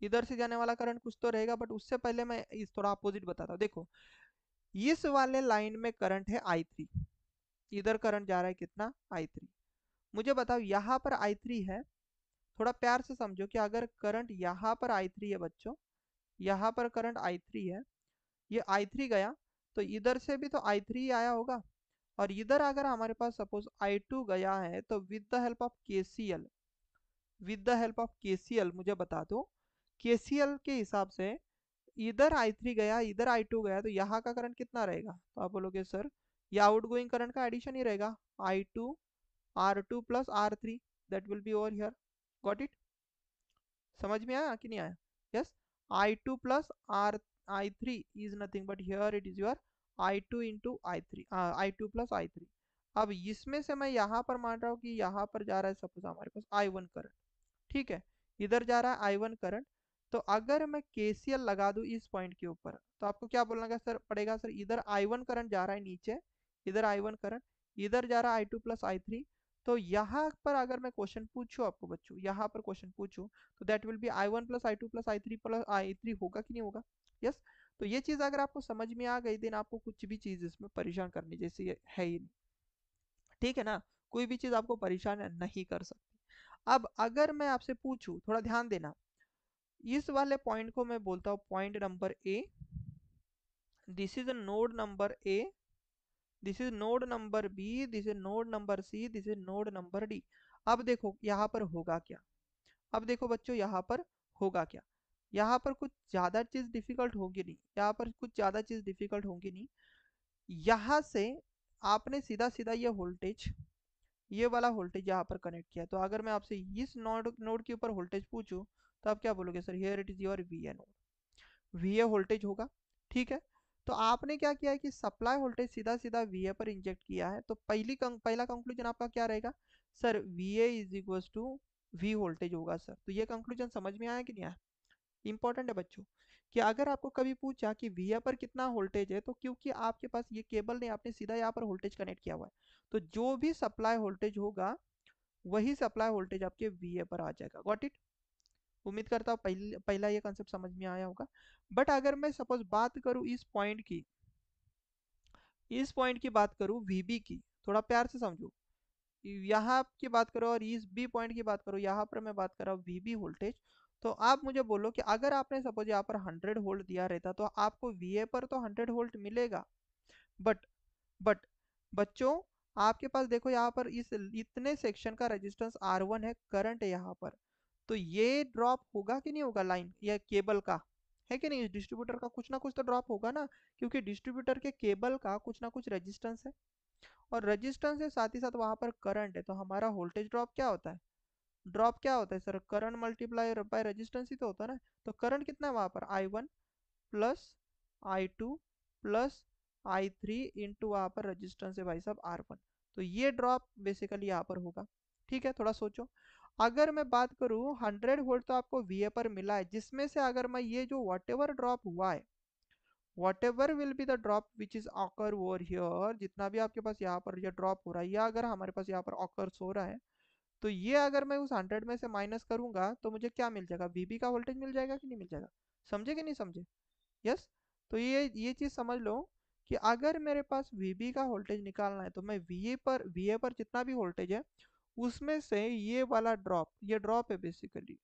इधर से जाने वाला करंट कुछ तो रहेगा, बट उससे पहले मैं इस थोड़ा अपोजिट बताता हूँ। देखो इस वाले लाइन में करंट है I3, इधर करंट जा रहा है कितना, I3। मुझे बताओ यहाँ पर I3 है, थोड़ा प्यार से समझो कि अगर करंट यहाँ पर I3 है बच्चों, यहाँ पर करंट I3 है, ये I3 गया, तो इधर से भी तो I3 आया होगा। और इधर अगर हमारे पास सपोज I2 गया है, तो with the help of KCL, with the help of KCL मुझे बता दो, KCL के हिसाब से इधर I3 गया, इधर I2 गया, तो यहाँ का करंट कितना रहेगा, तो आप बोलोगे सर ये आउट गोइंग करंट का एडिशन ही रहेगा, I2 R2 plus R3, that will B over here. Got it? समझ में आया कि नहीं आया? यस, I2 प्लस I3 is nothing but here it is your I2 into I3, I2 प्लस I3। अब इसमें से मैं यहाँ पर मान रहा हूँ कि यहाँ पर जा रहा है सपोज हमारे पास I1 करंट, ठीक है, इधर जा रहा है I1 करंट। तो अगर मैं KCL लगा दूं इस पॉइंट के ऊपर, तो आपको क्या बोलना का सर पड़ेगा, सर इधर I1 करंट जा रहा है नीचे, इधर I1 करंट, इधर जा रहा है I2 प्लस I3। तो यहाँ पर अगर मैं क्वेश्चन पूछूं आपको बच्चों, यहाँ पर क्वेश्चन पूछूं, तो that will B I1 plus I2 प्लस I3 होगा कि नहीं होगा? यस। तो ये चीज अगर आपको समझ में आ गई, देन आपको कुछ भी चीज इसमें परेशान करने जैसी है ही नहीं, ठीक है ना? कोई भी चीज आपको परेशान नहीं कर सकती। अब अगर मैं आपसे पूछूं, थोड़ा ध्यान देना, इस वाले पॉइंट को मैं बोलता हूँ point number A, this is node number A, this is node number B, this is node number C, this is node number D. अब देखो यहाँ पर होगा क्या, अब देखो बच्चों यहाँ पर होगा क्या, यहाँ पर कुछ ज्यादा चीज डिफिकल्ट होगी नहीं, यहाँ पर कुछ ज्यादा चीज डिफिकल्ट होगी नहीं। यहाँ से आपने सीधा सीधा ये वोल्टेज, ये वाला वोल्टेज यहाँ पर कनेक्ट किया, तो अगर मैं आपसे इस नोड नोड के ऊपर वोल्टेज पूछूं, तो आप क्या बोलोगे, sir here it is your V A node, V A voltage होगा, ठीक है। तो आपने क्या किया है कि सप्लाई वोल्टेज सीधा सीधा वी ए पर इंजेक्ट किया है, तो पहला कंक्लूजन आपका क्या रहेगा, sir V A is equal to V voltage होगा सर। तो ये कंक्लूजन समझ में आया कि नहीं आया? इंपॉर्टेंट है बच्चों, कि अगर आपको कभी पूछा कि वी पर कितना वोल्टेज है, तो क्योंकि आपके पास ये केबल नहीं, आपने सीधा यहाँ पर वोल्टेज कनेक्ट किया हुआ है, तो जो भी सप्लाई वोल्टेज होगा वही सप्लाई वोल्टेज आपके वी पर आ जाएगा। Got it? उम्मीद करता हूँ पहला ये कंसेप्ट समझ में आया होगा। बट अगर मैं सपोज बात करूँ इस पॉइंट की, इस पॉइंट की बात करूँ वीबी की, थोड़ा प्यार से समझो, यहाँ की बात करो और इस बी पॉइंट की बात करो, यहाँ पर मैं बात कर रहा हूँ वीबी वोल्टेज। तो आप मुझे बोलो कि अगर आपने सपोज यहाँ पर 100 वोल्ट दिया रहता, तो आपको वीए पर तो 100 वोल्ट मिलेगा, बट बट बच्चों आपके पास देखो यहाँ पर इस इतने सेक्शन का रेजिस्टेंस R1 है, करंट है यहाँ पर, तो ये ड्रॉप होगा कि नहीं होगा लाइन या केबल का, है कि नहीं? इस डिस्ट्रीब्यूटर का कुछ ना कुछ तो ड्रॉप होगा ना, क्योंकि डिस्ट्रीब्यूटर के केबल का कुछ ना कुछ रेजिस्टेंस है, और रेजिस्टेंस के साथ ही साथ वहां पर करंट है, तो हमारा वोल्टेज ड्रॉप क्या होता है, ड्रॉप क्या होता है sir, current multiply by resistance ही तो होता है ना। तो करंट कितना है वहां पर, I1 प्लस I2 प्लस I3 इंटू वहां पर रेजिस्टेंस है भाई साहब R1। तो ये ड्रॉप बेसिकली यहाँ पर होगा, ठीक है। थोड़ा सोचो, अगर मैं बात करूँ 100 वोल्ट तो आपको वी पर मिला है, जिसमें से अगर मैं ये जो वॉट एवर ड्रॉप हुआ है, whatever will be the drop which is occur over here, जितना भी आपके पास यहाँ पर ये ड्रॉप हो रहा है, या अगर हमारे पास यहाँ पर ऑकर्स हो रहा है, तो ये अगर मैं उस 100 में से माइनस करूंगा, तो मुझे क्या मिल जाएगा, वीबी का वोल्टेज मिल जाएगा कि नहीं मिल जाएगा? समझे कि नहीं समझे? यस। तो ये चीज समझ लो कि अगर मेरे पास वीबी का वोल्टेज निकालना है, तो मैं वीए पर जितना भी वोल्टेज है, उसमें से ये वाला ड्रॉप, ये ड्रॉप है बेसिकली,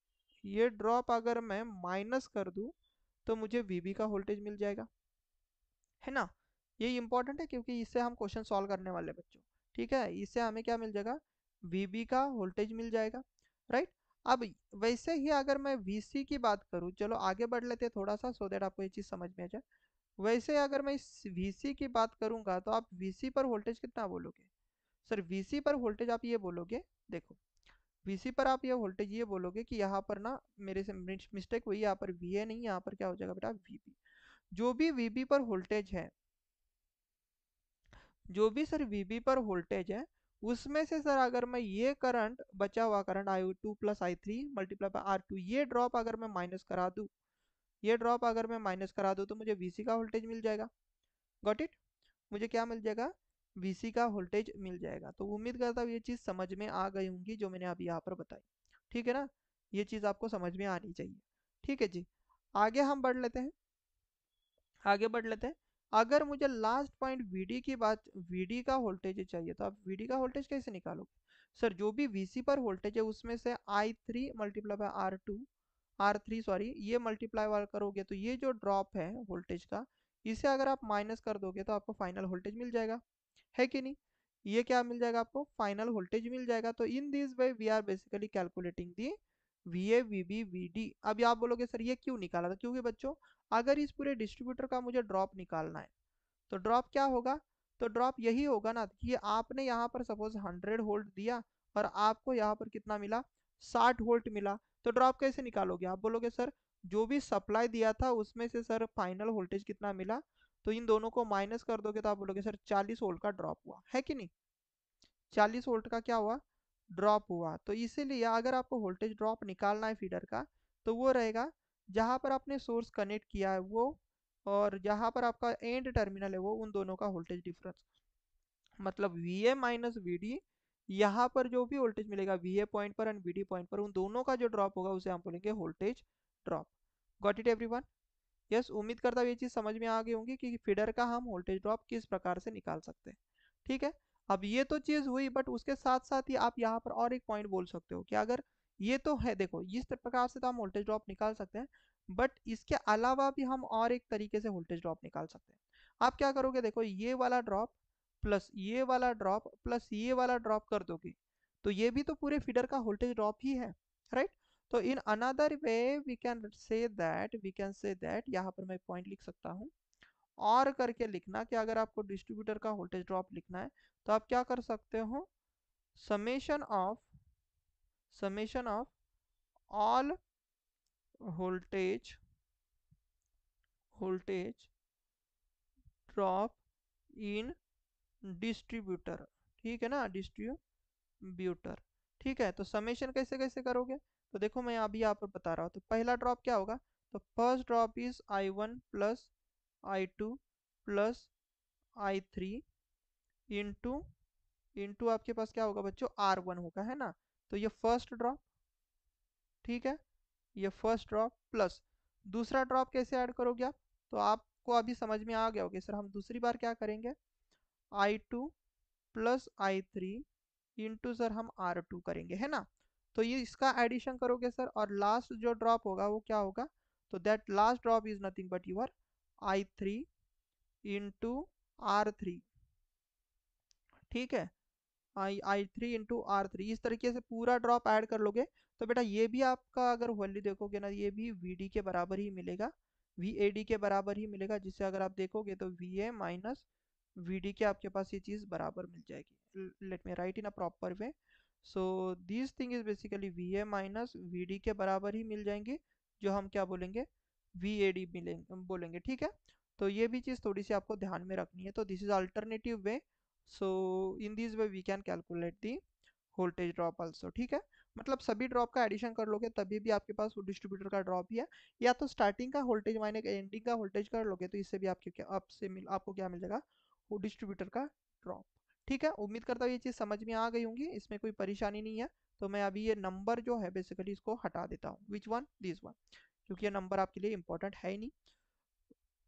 ये ड्रॉप अगर मैं माइनस कर दूं, तो मुझे वीबी का वोल्टेज मिल जाएगा, है ना? ये इंपॉर्टेंट है क्योंकि इससे हम क्वेश्चन सॉल्व करने वाले हैं बच्चों, ठीक है। इससे हमें क्या मिल जाएगा, वीबी का वोल्टेज मिल जाएगा, राइट। अब वैसे ही अगर मैं वीसी की बात करूँ, चलो आगे बढ़ लेते हैं थोड़ा सा, सो दैट आपको ये चीज़ समझ में आ जाए। वैसे अगर मैं इस वीसी की बात करूंगा, तो आप वीसी पर वोल्टेज कितना बोलोगे, सर वीसी पर वोल्टेज आप ये बोलोगे, देखो वीसी पर आप ये वोल्टेज ये बोलोगे कि यहाँ पर ना मेरे से मिस्टेक हुई, यहाँ पर वीए नहीं, यहाँ पर क्या हो जाएगा बेटा, वीबी। जो भी वीबी पर वोल्टेज है, जो भी सर वीबी पर वोल्टेज है, उसमें से सर अगर मैं ये करंट, बचा हुआ करंट I2 प्लस I3 मल्टीप्लाई बाय R2, ये ड्रॉप अगर मैं माइनस करा दूं, ये ड्रॉप अगर मैं माइनस करा दूं, तो मुझे वीसी का वोल्टेज मिल जाएगा। Got it? मुझे क्या मिल जाएगा, वीसी का वोल्टेज मिल जाएगा। तो उम्मीद करता हूँ ये चीज़ समझ में आ गई होंगी जो मैंने अभी यहाँ पर बताई, ठीक है ना? ये चीज़ आपको समझ में आनी चाहिए, ठीक है जी। आगे हम बढ़ लेते हैं, आगे बढ़ लेते हैं। अगर मुझे लास्ट पॉइंट वीडी की बात, वीडी का वोल्टेज चाहिए, तो आप वीडी का वोल्टेज कैसे निकालोगे, सर जो भी वीसी पर वोल्टेज है उसमें से I3 multiply by R3 sorry, ये मल्टीप्लाई वाल करोगे, तो ये जो ड्रॉप है वोल्टेज का, इसे अगर आप माइनस कर दोगे, तो आपको फाइनल वोल्टेज मिल जाएगा, है कि नहीं? ये क्या मिल जाएगा आपको, फाइनल वोल्टेज मिल जाएगा। तो in this way we are basically calculating the V A V B V D. अब आप बोलोगे सर ये क्यों निकाला था, क्योंकि बच्चों अगर इस पूरे डिस्ट्रीब्यूटर का मुझे ड्रॉप निकालना है, तो ड्रॉप क्या होगा, तो ड्रॉप यही होगा ना कि आपने यहाँ पर सपोज 100 वोल्ट दिया और आपको यहाँ पर कितना मिला, 60 वोल्ट मिला। तो ड्रॉप कैसे निकालोगे, आप बोलोगे सर जो भी सप्लाई दिया था उसमें से सर फाइनल वोल्टेज कितना मिला, तो इन दोनों को माइनस कर दोगे तो आप बोलोगे सर 40 वोल्ट का ड्रॉप हुआ है कि नहीं, 40 वोल्ट का क्या हुआ, ड्रॉप हुआ। तो इसीलिए अगर आपको वोल्टेज ड्रॉप निकालना है फीडर का, तो वो रहेगा जहाँ पर आपने सोर्स कनेक्ट किया है वो, और जहाँ पर आपका एंड टर्मिनल है वो, उन दोनों का वोल्टेज डिफरेंस, मतलब V A minus V D. यहाँ पर जो भी वोल्टेज मिलेगा वी ए पॉइंट पर एंड वी डी पॉइंट पर, उन दोनों का जो ड्रॉप होगा उसे हम बोलेंगे voltage drop. Got it everyone? Yes, उम्मीद करता हूँ ये चीज़ समझ में आ गई होंगी कि फीडर का हम वोल्टेज ड्रॉप किस प्रकार से निकाल सकते हैं। ठीक है, अब ये तो चीज़ हुई, बट उसके साथ साथ ही आप यहाँ पर और एक पॉइंट बोल सकते हो कि अगर ये तो है, देखो इस प्रकार से तो हम वोल्टेज ड्रॉप निकाल सकते हैं, बट इसके अलावा भी हम और एक तरीके से वोल्टेज ड्रॉप निकाल सकते हैं। आप क्या करोगे, देखो ये वाला ड्रॉप प्लस ये वाला ड्रॉप प्लस ये वाला ड्रॉप कर दोगे, तो ये भी तो पूरे फीडर का वोल्टेज ड्रॉप ही है, राइट? तो in another way we can say that यहाँ पर मैं पॉइंट लिख सकता हूँ, और करके लिखना कि अगर आपको डिस्ट्रीब्यूटर का वोल्टेज ड्रॉप लिखना है तो आप क्या कर सकते हो, summation of all voltage voltage drop in distributor. ठीक है ना, डिस्ट्रीब्यूटर। ठीक है, तो समेशन कैसे कैसे करोगे, तो देखो मैं अभी यहाँ पर बता रहा हूँ। तो पहला ड्रॉप क्या होगा, तो first drop is I1 plus I2 प्लस I3 इंटू इंटू आपके पास क्या होगा बच्चों, R1 होगा, है ना। तो ये फर्स्ट ड्रॉप, ठीक है, ये फर्स्ट ड्रॉप प्लस दूसरा ड्रॉप कैसे ऐड करोगे आप, तो आपको अभी समझ में आ गया होगा सर हम दूसरी बार क्या करेंगे, I2 प्लस I3 इंटू सर हम R2 करेंगे, है ना। तो ये इसका एडिशन करोगे सर, और लास्ट जो ड्रॉप होगा वो क्या होगा, तो that last drop is nothing but your I3 into R3। ठीक है, I3 इंटू R3, इस तरीके से पूरा ड्रॉप ऐड कर लोगे। तो बेटा ये भी आपका अगर वैल्यू देखोगे ना, ये भी VD के बराबर ही मिलेगा, VAD के बराबर ही मिलेगा, जिससे अगर आप देखोगे तो VA माइनस VD के आपके पास ये चीज़ बराबर मिल जाएगी। Let me right in a proper way. So this thing is basically VA minus VD के बराबर ही मिल जाएंगे, जो हम क्या बोलेंगे, VAD मिलेंगे बोलेंगे। ठीक है, तो ये भी चीज़ थोड़ी सी आपको ध्यान में रखनी है। तो this is alternative way, so in this way we can calculate the voltage drop also. ठीक है, मतलब सभी ड्रॉप का एडिशन कर लोगे तभी भी आपके पास वो डिस्ट्रीब्यूटर का ड्रॉप ही है, या तो स्टार्टिंग का वोल्टेज माइनस एंडिंग का वोल्टेज कर लोगे, तो इससे भी आपको क्या मिल जाएगा, वो डिस्ट्रीब्यूटर का ड्रॉप। ठीक है, उम्मीद करता हूँ ये चीज़ समझ में आ गई होंगी, इसमें कोई परेशानी नहीं है। तो मैं अभी ये नंबर जो है बेसिकली इसको हटा देता हूँ, विच वन, दिस वन, क्योंकि ये नंबर आपके लिए इंपॉर्टेंट है ही नहीं।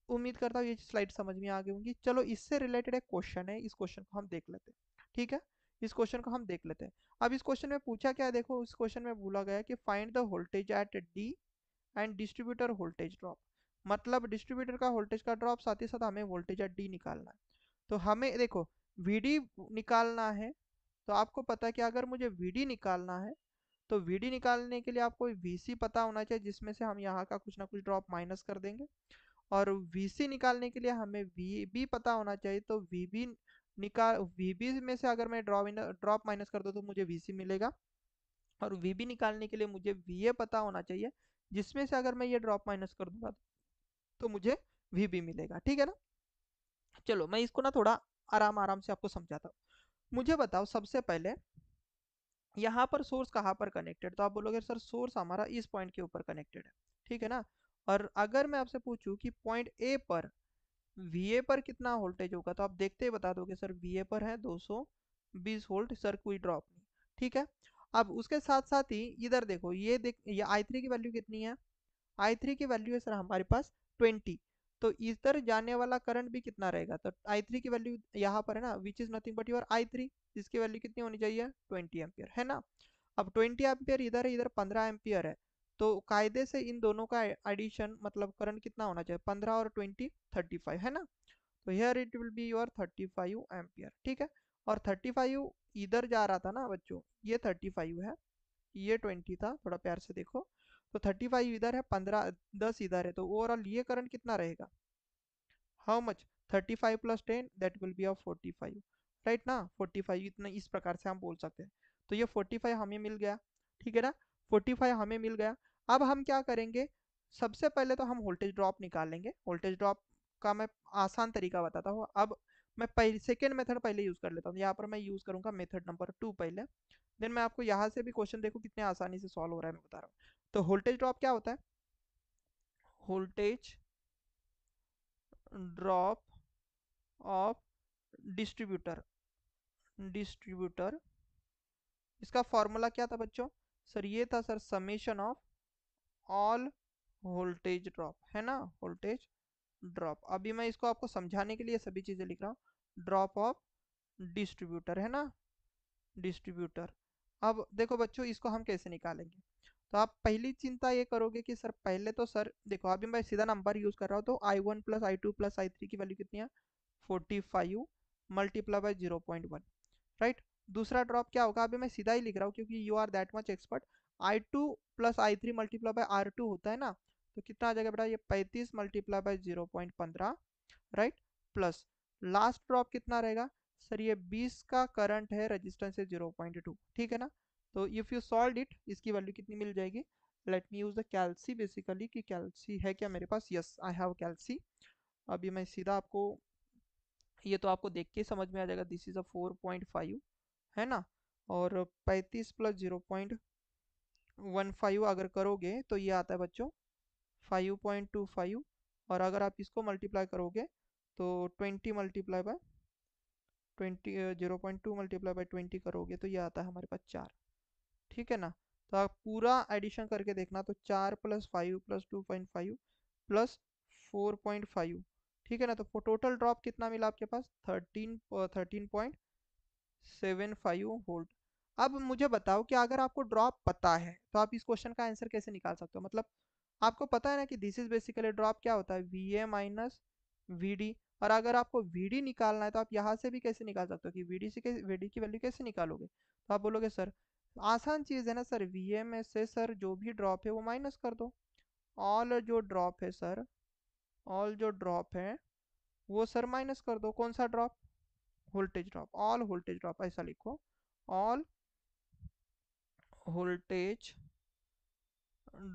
उम्मीद करता हूँ ये स्लाइड समझ में आ गई होंगी। चलो इससे रिलेटेड एक क्वेश्चन है, इस क्वेश्चन को हम देख लेते हैं। ठीक है, इस क्वेश्चन को हम देख लेते हैं। अब इस क्वेश्चन में पूछा क्या है, देखो इस क्वेश्चन में बोला गया है कि find the voltage eight D and distributor voltage drop, मतलब डिस्ट्रीब्यूटर का वोल्टेज का ड्रॉप, साथ ही साथ हमें वोल्टेज एट डी निकालना है। तो हमें देखो वीडी निकालना है, तो आपको पता है कि अगर मुझे वीडी निकालना है तो वीडी निकालने के लिए आपको वीसी पता होना चाहिए, जिसमें से हम यहाँ का कुछ ना कुछ ड्रॉप माइनस कर देंगे। और वीसी निकालने के लिए हमें वीबी पता होना चाहिए, तो वीबी में से अगर मैं ड्रॉप माइनस कर दूँ तो मुझे वीसी मिलेगा। और वीबी निकालने के लिए मुझे वीए पता होना चाहिए, जिसमें से अगर मैं ये ड्रॉप माइनस कर दूंगा तो मुझे वीबी मिलेगा। ठीक है ना, चलो मैं इसको ना थोड़ा आराम आराम से आपको समझाता हूँ। मुझे बताओ सबसे पहले यहाँ पर सोर्स कहाँ पर कनेक्टेड, तो आप बोलोगे सर सोर्स हमारा इस पॉइंट के ऊपर कनेक्टेड है। ठीक है ना, और अगर मैं आपसे पूछूं कि पॉइंट ए पर VA पर कितना वोल्टेज होगा, तो आप देखते ही बता दोगे सर VA पर है 220 वोल्ट, सर कोई ड्रॉप नहीं। ठीक है, अब उसके साथ साथ ही इधर देखो, ये I3 की वैल्यू कितनी है, I3 की वैल्यू है सर हमारे पास 20। तो इधर जाने वाला करंट भी कितना रहेगा, तो I3 की वैल्यू यहाँ पर है ना, which is nothing but your I3, जिसकी वैल्यू कितनी होनी चाहिए, 20 एम्पियर, है ना। अब 20 एम्पियर इधर है, इधर 15 एम्पियर है, तो कायदे से इन दोनों का एडिशन मतलब करंट कितना होना चाहिए, 15 और 20 35, है ना। तो here it will be your 35 ampere. ठीक है, और 35 इधर जा रहा था ना बच्चों, ये 35 है, ये 20 था, थोड़ा प्यार से देखो। तो 35 इधर है, 10 इधर है, तो ओवरऑल ये करंट कितना रहेगा, how much, 35 plus 10 that will B of 45, right ना। 45 इतना इस प्रकार से हम बोल सकते हैं। तो ये 45 हमें मिल गया, ठीक है ना। 45 हमें मिल गया। अब हम क्या करेंगे, सबसे पहले तो हम वोल्टेज ड्रॉप निकाल लेंगे। वोल्टेज ड्रॉप का मैं आसान तरीका बताता हूँ। अब मैं पहले सेकेंड मेथड पहले यूज़ कर लेता हूँ। यहाँ पर मैं यूज़ करूँगा मेथड नंबर 2 पहले, देन मैं आपको यहाँ से भी क्वेश्चन देखो कितने आसानी से सॉल्व हो रहा है मैं बता रहा हूँ। तो वोल्टेज ड्रॉप क्या होता है, voltage drop of distributor, distributor इसका फॉर्मूला क्या था बच्चों, सर ये था sir summation of all voltage drop, है ना, वोल्टेज ड्रॉप। अभी मैं इसको आपको समझाने के लिए सभी चीज़ें लिख रहा हूँ, ड्रॉप ऑफ डिस्ट्रीब्यूटर, है ना, डिस्ट्रीब्यूटर। अब देखो बच्चों इसको हम कैसे निकालेंगे। तो आप पहली चिंता ये करोगे कि सर पहले तो सर देखो अभी मैं सीधा नंबर यूज़ कर रहा हूँ, तो I1 प्लस I2 प्लस I3 की वैल्यू कितनी है 45 मल्टीप्लाई बाई 0.1, राइट। दूसरा ड्रॉप क्या होगा, अभी मैं सीधा ही लिख रहा हूँ क्योंकि you are that much expert. I2 प्लस I3 मल्टीप्लाई बाई R2 होता है ना, तो कितना आ जाएगा बेटा ये 35 multiply by 0.15, right. Plus last drop कितना रहेगा सर, ये 20 का करंट है, रेजिस्टेंस है 0.2, ठीक है ना। तो इफ यू सॉल्व इट इसकी वैल्यू कितनी मिल जाएगी, let me use the calci basically, कि कैल्सी है क्या मेरे पास, यस आई हैव कैल्सी। अभी मैं सीधा आपको, ये तो आपको देख के समझ में आ जाएगा, दिस इज अ 4.5, है ना। और 35 प्लस 0.15 अगर करोगे तो ये आता है बच्चों 5.25, और अगर आप इसको मल्टीप्लाई करोगे तो 20 मल्टीप्लाई बाय 20, 0.2 मल्टीप्लाई बाई 20 करोगे तो ये आता है हमारे पास 4, ठीक है ना। तो आप पूरा एडिशन करके देखना, तो 4 प्लस 5 प्लस 2.5 प्लस 4.5, ठीक है ना। तो टोटल ड्रॉप कितना मिला आपके पास 13.75 वोल्ट। अब मुझे बताओ कि अगर आपको ड्रॉप पता है तो आप इस क्वेश्चन का आंसर कैसे निकाल सकते हो, मतलब आपको पता है ना कि दिस इज बेसिकली ड्रॉप क्या होता है V A minus V D. और अगर आपको वी डी निकालना है तो आप यहाँ से भी कैसे निकाल सकते हो कि वी डी से वी डी की वैल्यू कैसे निकालोगे, तो आप बोलोगे सर आसान चीज़ है ना सर, वी ए में से सर जो भी ड्रॉप है वो माइनस कर दो। ऑल जो ड्रॉप है सर, ऑल जो ड्रॉप है वो सर माइनस कर दो। कौन सा drop, voltage drop, all voltage drop ऐसा लिखो, all voltage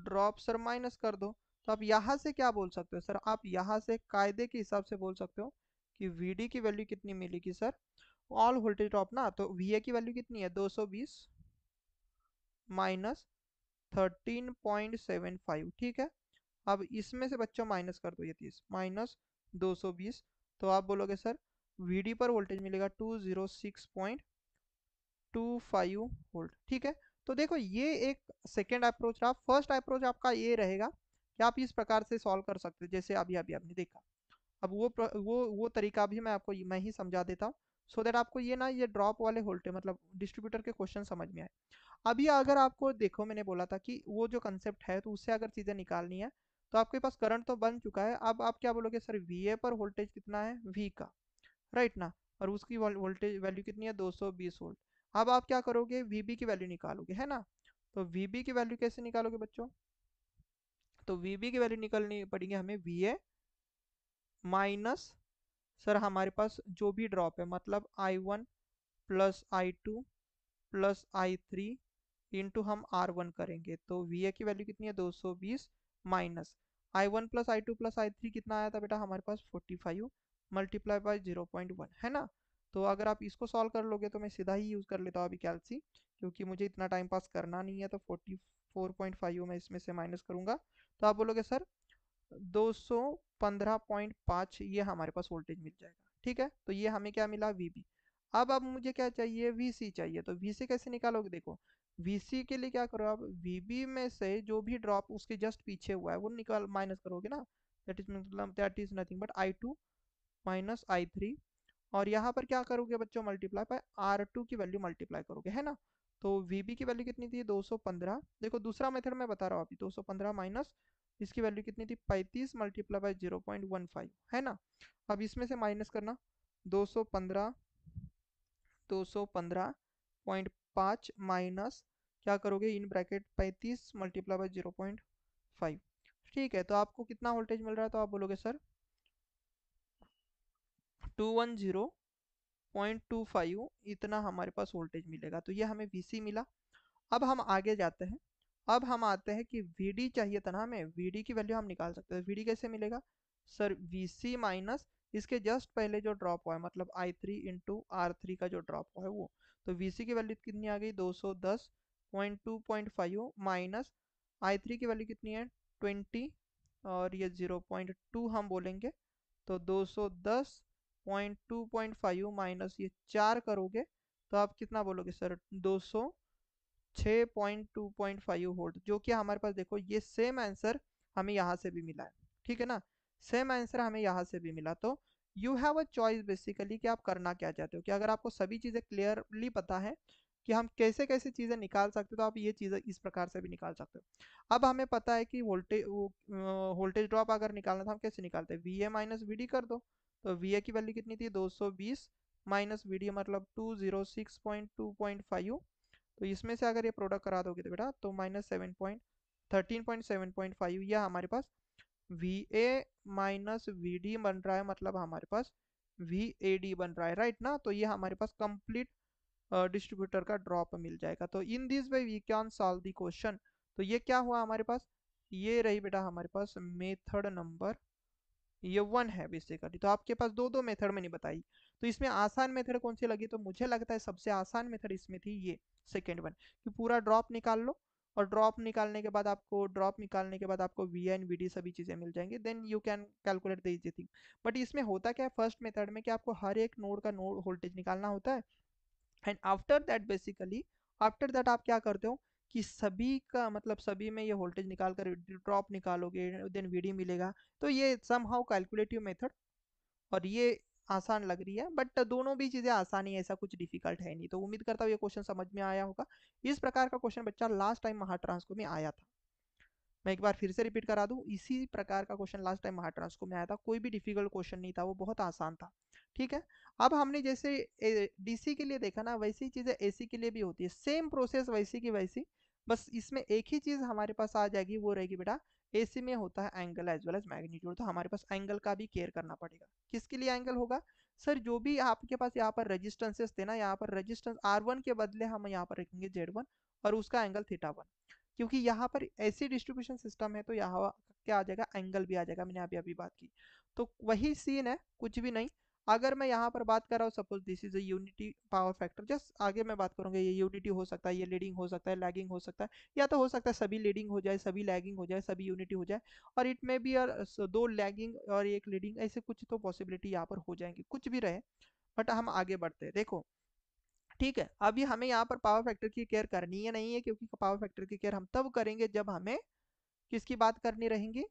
drop sir minus कर दो। तो आप यहाँ से क्या बोल सकते हो सर, आप यहाँ से कायदे के हिसाब से बोल सकते हो कि वी की वैल्यू कितनी मिलेगी सर, ऑल वोल्टेज ड्रॉप ना, तो वी की वैल्यू कितनी है 220 माइनस 13.75, ठीक है। अब इसमें से बच्चों माइनस कर दो ये 30 माइनस 220, तो आप बोलोगे सर वी पर वोल्टेज मिलेगा 206.25 वोल्ट, ठीक है। तो देखो ये एक सेकेंड अप्रोच रहा। फर्स्ट अप्रोच आपका ये रहेगा कि आप इस प्रकार से सॉल्व कर सकते हैं जैसे अभी अभी आपने देखा। अब वो तरीका भी मैं आपको मैं ही समझा देता हूँ, सो दैट आपको ये ना ये ड्रॉप वाले वोल्टेज मतलब डिस्ट्रीब्यूटर के क्वेश्चन समझ में आए। अभी अगर आपको देखो मैंने बोला था कि वो जो कंसेप्ट है तो उससे अगर चीज़ें निकालनी है, तो आपके पास करंट तो बन चुका है। अब आप क्या बोलोगे सर वी ए पर वोल्टेज कितना है वी का, राइट ना, और उसकी वोल्टेज वैल्यू कितनी है 220 वोल्ट। अब आप क्या करोगे वीबी की वैल्यू निकालोगे, है ना। तो वीबी की वैल्यू कैसे निकालोगे बच्चों, तो वीबी की वैल्यू निकालनी पड़ेगी हमें वी ए माइनस सर हमारे पास जो भी ड्रॉप है, मतलब I1 प्लस I2 प्लस I3 इंटू हम R1 करेंगे, तो वी ए की वैल्यू कितनी है 220 माइनस I1 प्लस I2 प्लस I3 कितना आया था बेटा हमारे पास 45 मल्टीप्लाई बाय 0.1, है ना। तो अगर आप इसको सॉल्व कर लोगे तो मैं सीधा ही यूज़ कर लेता हूँ अभी कैलसी, क्योंकि मुझे इतना टाइम पास करना नहीं है। तो 44.5 मैं इसमें से माइनस करूँगा, तो आप बोलोगे सर 215.5 ये हमारे पास वोल्टेज मिल जाएगा, ठीक है। तो ये हमें क्या मिला वीबी। अब मुझे क्या चाहिए वीसी चाहिए, तो वीसी कैसे निकालोगे, देखो वीसी के लिए क्या करो आप वीबी में से जो भी ड्रॉप उसके जस्ट पीछे हुआ है वो निकाल माइनस करोगे ना, दैट इज मतलब that is nothing but I2 minus I3। और यहाँ पर क्या करोगे बच्चों मल्टीप्लाई बाय R2 की वैल्यू मल्टीप्लाई करोगे, है ना। तो वीबी की वैल्यू कितनी थी 215, देखो दूसरा मेथड मैं बता रहा हूँ अभी, 215 माइनस इसकी वैल्यू कितनी थी 35 मल्टीप्लाई बाय 0.15, है ना। अब इसमें से माइनस करना 215 215.5 माइनस क्या करोगे इन ब्रैकेट 35 मल्टीप्लाई बाय 0.5, ठीक है। तो आपको कितना वोल्टेज मिल रहा है, तो आप बोलोगे सर 210.25 इतना हमारे पास वोल्टेज मिलेगा। तो ये हमें VC मिला। अब हम आगे जाते हैं। अब हम आते हैं कि VD चाहिए था ना हमें, VD की वैल्यू हम निकाल सकते हैं। VD कैसे मिलेगा सर? VC माइनस इसके जस्ट पहले जो ड्रॉप हुआ है, मतलब I3 इंटू R3 का जो ड्रॉप हुआ है वो। तो VC की वैल्यू कितनी आ गई? 210.2.5 माइनस I3 की वैल्यू कितनी है? 20, और ये 0.2 हम बोलेंगे। तो 210.2.5 माइनस ये 4 करोगे तो आप कितना बोलोगे सर? 206.2.5 वोल्ट, जो कि हमारे पास देखो ये सेम आंसर हमें यहाँ से भी मिला है। ठीक है ना, सेम आंसर हमें यहाँ से भी मिला। तो you have a choice basically कि आप करना क्या चाहते हो। कि अगर आपको सभी चीज़ें क्लियरली पता है कि हम कैसे कैसे चीज़ें निकाल सकते हो, तो आप ये चीज़ें इस प्रकार से भी निकाल सकते हो। अब हमें पता है कि वोल्टेज ड्रॉप अगर निकालना था, हम कैसे निकालते हैं? VA माइनस VD कर दो। तो VA की वैल्यू कितनी थी? 220 माइनस VD मतलब 206.2.5। तो इसमें से अगर ये प्रोडक्ट करा दोगे तो बेटा तो -13.7.5 यह हमारे पास VA माइनस VD बन रहा है, मतलब हमारे पास VAD बन रहा है, राइट ना। तो ये हमारे पास कंप्लीट डिस्ट्रीब्यूटर का ड्रॉप मिल जाएगा। तो in this way we can solve the question. तो ये क्या हुआ हमारे पास? ये रही बेटा हमारे पास मेथड नंबर ये 1 है बेसिकली। तो आपके पास दो दो मेथड में नहीं बताई, तो इसमें आसान मेथड कौन सी लगी? तो मुझे लगता है सबसे आसान मेथड इसमें थी ये सेकेंड वन, कि पूरा ड्रॉप निकाल लो, और ड्रॉप निकालने के बाद आपको वी एन वी डी सभी चीज़ें मिल जाएंगी, then you can calculate the easy thing. But इसमें होता क्या है फर्स्ट मेथड में कि आपको हर एक नोड का नोड वोल्टेज निकालना होता है। And after that basically, after that आप क्या करते हो कि सभी का मतलब सभी में ये वोल्टेज निकाल कर ड्रॉप निकालोगे, देन वीडी मिलेगा। तो ये समहाउ कैलकुलेटिव मेथड, और ये आसान लग रही है, बट दोनों भी चीज़ें आसान ही है, ऐसा कुछ डिफिकल्ट है नहीं। तो उम्मीद करता हूँ ये क्वेश्चन समझ में आया होगा। इस प्रकार का क्वेश्चन बच्चा लास्ट टाइम महाट्रांसको में आया था। मैं एक बार फिर से रिपीट करा दूं, इसी प्रकार का क्वेश्चन लास्ट टाइम महाट्रांसको में आया था। कोई भी डिफिकल्ट क्वेश्चन नहीं था, वो बहुत आसान था। ठीक है, अब हमने जैसे डीसी के लिए देखा ना, वैसी चीज़ें एसी के लिए भी होती है, सेम प्रोसेस वैसी की वैसी। बस इसमें एक ही चीज़ हमारे पास आ जाएगी, वो रहेगी बेटा एसी में होता है angle as well as magnitude. तो हमारे पास एंगल का भी केयर करना पड़ेगा। किसके लिए एंगल होगा सर? जो भी आपके पास यहाँ पर रेजिस्टेंसेस थे ना, यहाँ पर रेजिस्टेंस R1 के बदले हम यहाँ पर रखेंगे Z1, और उसका एंगल θ1। क्योंकि यहाँ पर ऐसी डिस्ट्रीब्यूशन सिस्टम है, तो यहाँ क्या आ जाएगा? एंगल भी आ जाएगा। मैंने अभी अभी बात की, तो वही सीन है, कुछ भी नहीं। अगर मैं यहाँ पर बात कर रहा हूँ, suppose this is a unity power factor, just आगे मैं बात करूँगा, ये यूनिटी हो सकता है, ये लीडिंग हो सकता है, लैगिंग हो सकता है, या तो हो सकता है सभी लीडिंग हो जाए, सभी लैगिंग हो जाए, सभी यूनिटी हो जाए, और इट में भी दो लैगिंग और एक लीडिंग, ऐसे कुछ तो पॉसिबिलिटी यहाँ पर हो जाएंगी, कुछ भी रहे। बट हम आगे बढ़ते हैं, देखो ठीक है। अभी हमें यहाँ पर पावर फैक्टर की केयर करनी है नहीं है, क्योंकि पावर फैक्टर की केयर हम तब करेंगे जब हमें किसकी बात करनी रहेंगी?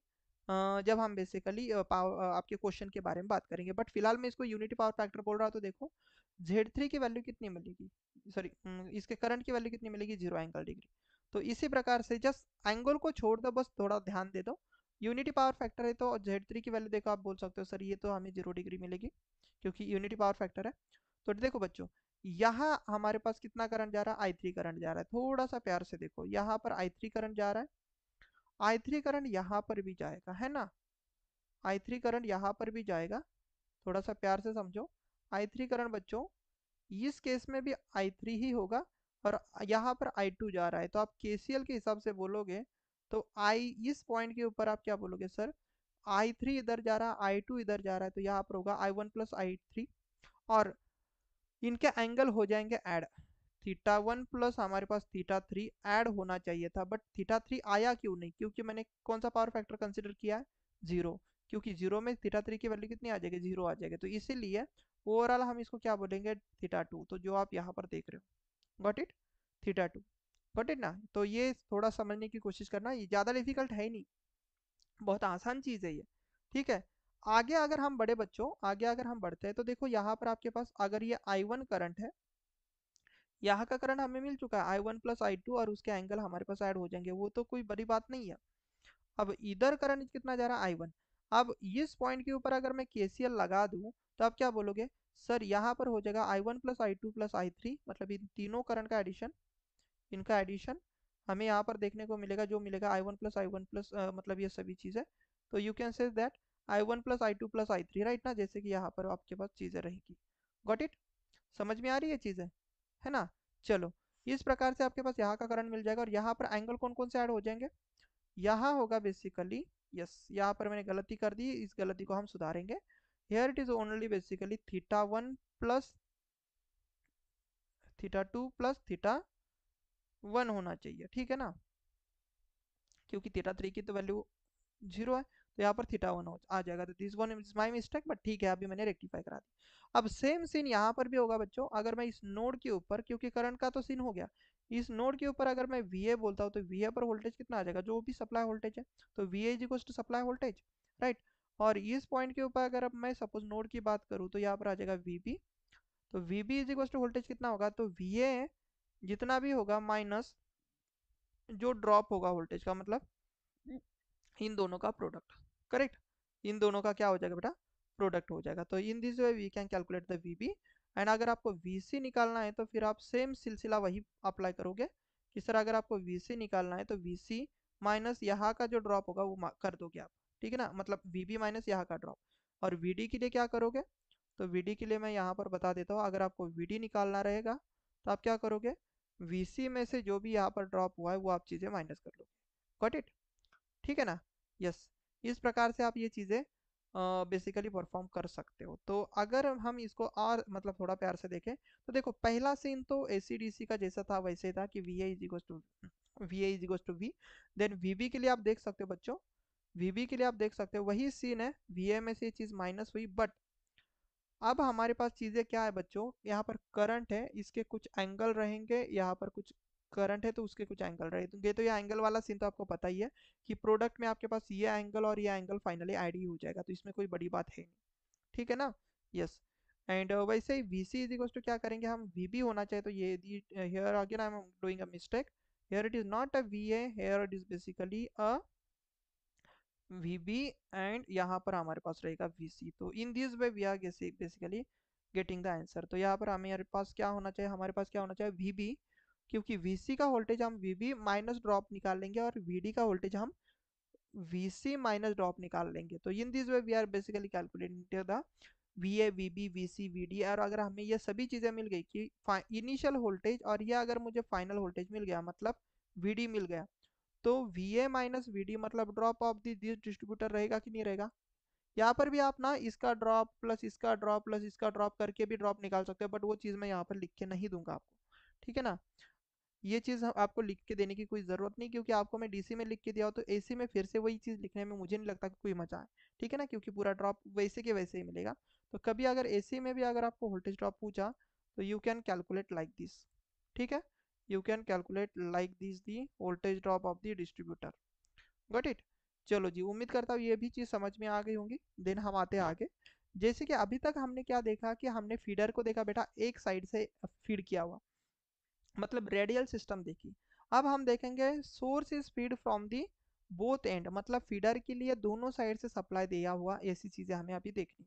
जब हम बेसिकली आपके क्वेश्चन के बारे में बात करेंगे। बट फिलहाल मैं इसको यूनिटी पावर फैक्टर बोल रहा हूँ। तो देखो Z3 की वैल्यू कितनी मिलेगी, सॉरी इसके करंट की वैल्यू कितनी मिलेगी? 0 एंगल डिग्री। तो इसी प्रकार से जस्ट एंगल को छोड़ दो, बस थोड़ा ध्यान दे दो। यूनिटी पावर फैक्टर है तो Z3 की वैल्यू देखो, आप बोल सकते हो सर ये तो हमें 0 डिग्री मिलेगी, क्योंकि यूनिटी पावर फैक्टर है। तो देखो बच्चों, यहाँ हमारे पास कितना करंट जा रहा है? I3 करंट जा रहा है। थोड़ा सा प्यार से देखो, यहाँ पर I3 करंट जा रहा है, I3 करंट यहाँ पर भी जाएगा, है ना। I3 करंट यहाँ पर भी जाएगा, थोड़ा सा प्यार से समझो। I3 करंट बच्चों इस केस में भी I3 ही होगा, और यहाँ पर I2 जा रहा है। तो आप KCL के हिसाब से बोलोगे तो इस पॉइंट के ऊपर आप क्या बोलोगे सर? I3 इधर जा रहा है, I2 इधर जा रहा है, तो यहाँ पर होगा I1 प्लस I3, और इनके एंगल हो जाएंगे ऐड। θ1 प्लस हमारे पास θ3 ऐड होना चाहिए था, बट θ3 आया क्यों नहीं? क्योंकि मैंने कौन सा पावर फैक्टर कंसिडर किया है? 0। क्योंकि 0 में θ3 की वैल्यू कितनी आ जाएगी? 0 आ जाएगी। तो इसीलिए ओवरऑल हम इसको क्या बोलेंगे? θ2। तो जो आप यहाँ पर देख रहे हो, गॉट इट? θ2, गॉट इट ना। तो ये थोड़ा समझने की कोशिश करना, ये ज़्यादा डिफिकल्ट है ही नहीं, बहुत आसान चीज़ है ये। ठीक है, आगे अगर हम बढ़े बच्चों, आगे अगर हम बढ़ते हैं, तो देखो यहाँ पर आपके पास अगर ये I1 करंट है, यहाँ का करंट हमें मिल चुका है I1 प्लस I2, और उसके एंगल हमारे पास ऐड हो जाएंगे, वो तो कोई बड़ी बात नहीं है। अब इधर करंट कितना जा रहा है? I1। अब इस पॉइंट के ऊपर अगर मैं KCL लगा दूं, तो आप क्या बोलोगे सर? यहाँ पर हो जाएगा I1 प्लस I2 प्लस I3, मतलब इन तीनों करंट का एडिशन, इनका एडिशन हमें यहाँ पर देखने को मिलेगा, जो मिलेगा I1 प्लस मतलब ये सभी चीज़ें। तो you can say that I1 plus I2 प्लस I3, राइट ना, जैसे कि यहाँ पर आपके पास चीज़ें रहेगी। Got it? समझ में आ रही है चीज़ें, है ना? चलो, इस प्रकार से आपके पास यहाँ का करंट मिल जाएगा और यहाँ पर एंगल कौन कौन से ऐड हो जाएंगे? यहाँ होगा बेसिकली, यस, यहाँ पर मैंने गलती कर दी, इस गलती को हम सुधारेंगे। Here it is only basically θ1 plus θ2 plus θ1 होना चाहिए, ठीक है ना, क्योंकि θ3 की तो वैल्यू 0 है, तो यहाँ पर θ1 आ जाएगा। तो this one is my mistake, but ठीक है, अभी मैंने रेक्टिफाई करा दी। अब सेम सीन यहाँ पर भी होगा बच्चों, अगर मैं इस नोड के ऊपर, क्योंकि करंट का तो सीन हो गया, इस नोड के ऊपर अगर मैं VA बोलता हूँ तो VA पर वोल्टेज कितना आ जाएगा, जो भी सप्लाई वोल्टेज है, तो VA is equal to supply voltage, right. और इस पॉइंट के ऊपर अगर अब मैं सपोज नोड की बात करूँ तो यहाँ पर आ जाएगा VB, तो VB is equal to voltage कितना होगा, तो VA जितना भी होगा माइनस जो ड्रॉप होगा वोल्टेज का, मतलब इन दोनों का प्रोडक्ट, करेक्ट, इन दोनों का क्या हो जाएगा बेटा, प्रोडक्ट हो जाएगा। तो in this way we can calculate the VB। And अगर आपको VC निकालना है तो फिर आप सेम सिलसिला वही अप्लाई करोगे कि सर अगर आपको VC निकालना है तो VC माइनस यहाँ का जो ड्रॉप होगा वो कर दोगे आप, ठीक है ना, मतलब VB माइनस यहाँ का ड्रॉप। और VD के लिए क्या करोगे, तो VD के लिए मैं यहाँ पर बता देता हूँ, अगर आपको VD निकालना रहेगा तो आप क्या करोगे, VC में से जो भी यहाँ पर ड्रॉप हुआ है वो आप चीज़ें माइनस कर लोगे। Got it? ठीक है ना? यस, इस प्रकार से आप ये चीज़ें बेसिकली परफॉर्म कर सकते हो। तो अगर हम इसको और मतलब थोड़ा प्यार से देखें तो देखो, पहला सीन तो AC/DC का जैसा था वैसे था कि VA is equal to V, then VB के लिए आप देख सकते हो बच्चों, VB के लिए आप देख सकते हो वही सीन है, VA में से ये चीज़ माइनस हुई, बट अब हमारे पास चीज़ें क्या है बच्चों, यहाँ पर करंट है, इसके कुछ एंगल रहेंगे, यहाँ पर कुछ करंट है तो उसके कुछ एंगल रहेंगे। तो ये एंगल वाला सीन तो आपको पता ही है कि प्रोडक्ट में आपके पास ये एंगल और ये एंगल फाइनली ऐड ही हो जाएगा, तो इसमें कोई बड़ी बात है नहीं, ठीक है ना? यस। एंड वैसे ही VC इज इक्वल टू क्या करेंगे हम, VB होना चाहिए, तो ये here again I am doing a mistake, here it is not a VA, here it is basically a VB, and यहाँ पर हमारे पास रहेगा VC। तो in this way we are basically getting the answer. तो यहाँ पर हमारे पास क्या होना चाहिए, हमारे पास क्या होना चाहिए, VB, क्योंकि VC का वोल्टेज हम VB माइनस ड्रॉप निकाल लेंगे और VD का वोल्टेज हम VC माइनस ड्रॉप निकाल लेंगे। तो in this way we are basically calculating the VA, VB, VC, VD। और अगर हमें ये सभी चीज़ें मिल गई कि इनिशियल वोल्टेज और ये अगर मुझे फाइनल वोल्टेज मिल गया, मतलब VD मिल गया, तो VA माइनस VD मतलब ड्रॉप ऑफ दिस डिस्ट्रीब्यूटर रहेगा कि नहीं रहेगा। यहाँ पर भी आप ना इसका ड्रॉप प्लस इसका ड्रॉप प्लस इसका ड्रॉप करके भी ड्रॉप निकाल सकते हो, बट वो चीज़ मैं यहाँ पर लिख के नहीं दूंगा आपको, ठीक है ना। ये चीज़ आपको लिख के देने की कोई ज़रूरत नहीं, क्योंकि आपको मैं DC में लिख के दिया हो तो AC में फिर से वही चीज़ लिखने में मुझे नहीं लगता कि कोई मजा है, ठीक है ना, क्योंकि पूरा ड्रॉप वैसे के वैसे ही मिलेगा। तो कभी अगर AC में भी अगर आपको वोल्टेज ड्रॉप पूछा तो you can calculate like this, ठीक है, you can calculate like this the voltage drop of the distributor. Got it? चलो जी, उम्मीद करता हूँ ये भी चीज़ समझ में आ गई होंगी। देन हम आते हैं आगे। जैसे कि अभी तक हमने क्या देखा कि हमने फीडर को देखा बेटा एक साइड से फीड किया हुआ, मतलब रेडियल सिस्टम देखी। अब हम देखेंगे source is feed from the both end, मतलब फीडर के लिए दोनों साइड से सप्लाई दिया हुआ, ऐसी चीज़ें हमें अभी देखनी।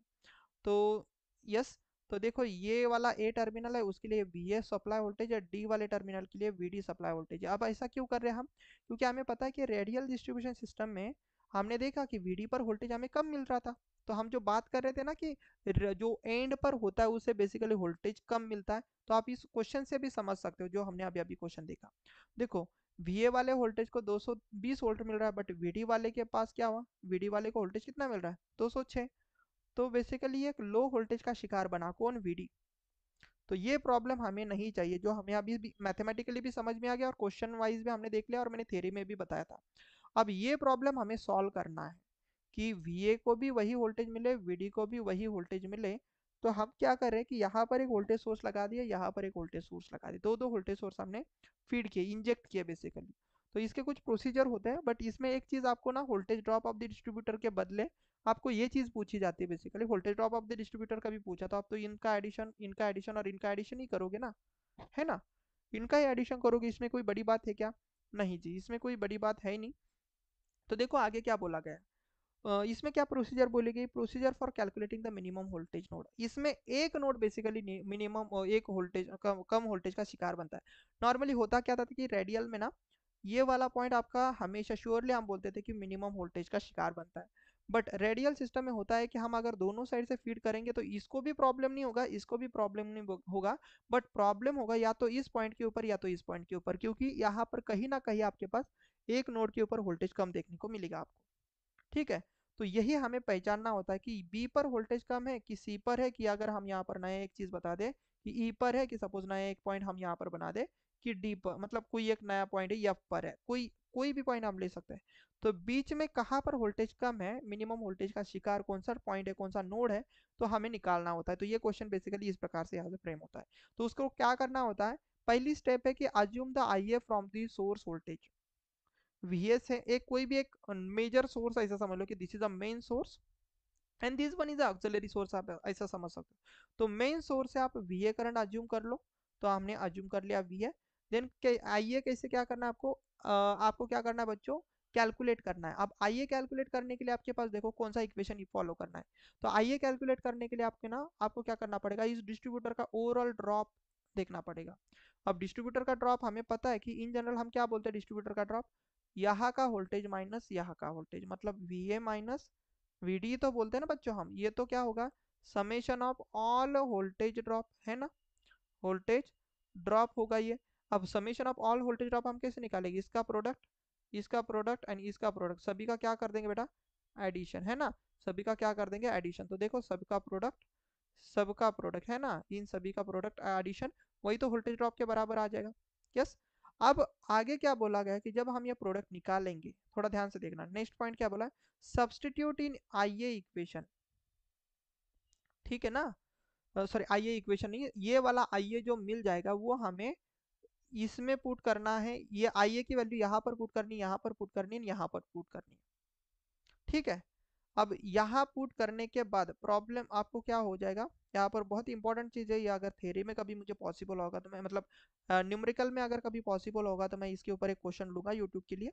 तो यस, तो देखो ये वाला ए टर्मिनल है, उसके लिए वी ए सप्लाई वोल्टेज है, डी वाले टर्मिनल के लिए वी डी सप्लाई वोल्टेज है। अब ऐसा क्यों कर रहे हैं हम, क्योंकि हमें पता है कि रेडियल डिस्ट्रीब्यूशन सिस्टम में हमने देखा कि वी डी पर वोल्टेज हमें कम मिल रहा था। तो हम जो बात कर रहे थे ना कि जो एंड पर होता है उसे बेसिकली वोल्टेज कम मिलता है, तो आप इस क्वेश्चन से भी समझ सकते हो जो हमने अभी अभी क्वेश्चन देखा। देखो, VA वाले वोल्टेज को 220 वोल्ट मिल रहा है, बट VD वाले के पास क्या हुआ, VD वाले को वोल्टेज कितना मिल रहा है, 206। तो बेसिकली एक लो वोल्टेज का शिकार बना कौन, VD। तो ये प्रॉब्लम हमें नहीं चाहिए, जो हमें अभी भी मैथमेटिकली भी समझ में आ गया और क्वेश्चन वाइज भी हमने देख लिया और मैंने थ्योरी में भी बताया था। अब ये प्रॉब्लम हमें सॉल्व करना है कि VA को भी वही वोल्टेज मिले, VD को भी वही वोल्टेज मिले। तो हम क्या कर रहे हैं कि यहाँ पर एक वोल्टेज सोर्स लगा दिया, यहाँ पर एक वोल्टेज सोर्स लगा दिया, दो दो वोल्टेज सोर्स हमने फीड किए, इंजेक्ट किए बेसिकली। तो इसके कुछ प्रोसीजर होते हैं, बट इसमें एक चीज़ आपको ना voltage drop of the distributor के बदले आपको ये चीज़ पूछी जाती है basically, voltage drop of the distributor का भी पूछा तो आप तो इनका एडिशन और इनका एडिशन ही करोगे ना, है ना, इनका ही एडिशन करोगे, इसमें कोई बड़ी बात है क्या, नहीं जी, इसमें कोई बड़ी बात है ही नहीं। तो देखो आगे क्या बोला गया है। इसमें क्या प्रोसीजर बोली गई, procedure for calculating the minimum voltage node. इसमें एक नोड बेसिकली मिनिमम एक वोल्टेज कम वोल्टेज का शिकार बनता है। नॉर्मली होता क्या था कि रेडियल में ना ये वाला पॉइंट आपका हमेशा श्योरली हम बोलते थे कि मिनिमम वोल्टेज का शिकार बनता है, बट रेडियल सिस्टम में होता है कि हम अगर दोनों साइड से फीड करेंगे तो इसको भी प्रॉब्लम नहीं होगा, इसको भी प्रॉब्लम नहीं होगा, बट प्रॉब्लम होगा या तो इस पॉइंट के ऊपर या तो इस पॉइंट के ऊपर, क्योंकि यहाँ पर कहीं ना कहीं आपके पास एक नोड के ऊपर वोल्टेज कम देखने को मिलेगा आपको। ठीक है, तो यही हमें पहचानना होता है कि बी पर वोल्टेज कम है कि सी पर है, कि अगर हम यहाँ पर नया एक चीज बता दें कि ई पर है, कि सपोज नया एक पॉइंट हम यहाँ पर बना दे कि डी पर, मतलब कोई एक नया पॉइंट है एफ पर है, कोई कोई भी पॉइंट हम ले सकते हैं। तो बीच में कहाँ पर वोल्टेज कम है, मिनिमम वोल्टेज का शिकार कौन सा पॉइंट है, कौन सा नोड है, तो हमें निकालना होता है। तो ये क्वेश्चन बेसिकली इस प्रकार से यहाँ से फ्रेम होता है। तो उसको क्या करना होता है, पहली स्टेप है कि assume the I A from the source voltage. VS है एक, कोई भी एक मेजर सोर्स ऐसा समझ लो कि this is a main source and this one is auxiliary source, आप ऐसा समझ सकते हो। तो मेन सोर्स से आप वी ए करंट अज्यूम कर लो, तो हमने अज्यूम कर लिया वी ए। देन आई ए कैसे क्या करना है आपको, आपको क्या करना है बच्चों, कैलकुलेट करना है। अब आई ए कैलकुलेट करने के लिए आपके पास देखो कौन सा इक्वेशन फॉलो करना है। तो आई ए कैलकुलेट करने के लिए आपके ना आपको क्या करना पड़ेगा, इस डिस्ट्रीब्यूटर का ओवरऑल ड्रॉप देखना पड़ेगा। अब डिस्ट्रीब्यूटर का ड्रॉप हमें पता है कि इन जनरल हम क्या बोलते हैं, डिस्ट्रीब्यूटर का ड्रॉप यहाँ का वोल्टेज माइनस यहाँ का वोल्टेज, मतलब वी ए माइनस वीडी तो बोलते हैं ना बच्चों हम, ये तो क्या होगा, summation of all voltage drop है ना, वोल्टेज ड्रॉप होगा ये। अब summation of all voltage drop हम कैसे निकालेंगे, इसका प्रोडक्ट एंड इसका प्रोडक्ट, सभी का क्या कर देंगे बेटा, एडिशन है ना, सभी का क्या कर देंगे एडिशन। तो देखो सबका प्रोडक्ट है ना, इन सभी का प्रोडक्ट एडिशन, वही तो वोल्टेज ड्रॉप के बराबर आ जाएगा। यस। अब आगे क्या बोला गया है कि जब हम ये प्रोडक्ट निकालेंगे, थोड़ा ध्यान से देखना, नेक्स्ट पॉइंट क्या बोला है, सब्सटीट्यूट इन आई ए इक्वेशन। ठीक है ना, सॉरी आई ए इक्वेशन नहीं है, ये वाला आई ए जो मिल जाएगा वो हमें इसमें पुट करना है, ये आई ए की वैल्यू यहाँ पर पुट करनी, यहाँ पर पुट करनी, यहाँ पर पुट करनी। ठीक है, अब यहाँ पुट करने के बाद प्रॉब्लम आपको क्या हो जाएगा, यहाँ पर बहुत इंपॉर्टेंट चीज़ है ये, अगर थ्योरी में कभी मुझे पॉसिबल होगा तो मैं, मतलब न्यूमेरिकल में अगर कभी पॉसिबल होगा तो मैं इसके ऊपर एक क्वेश्चन लूंगा यूट्यूब के लिए।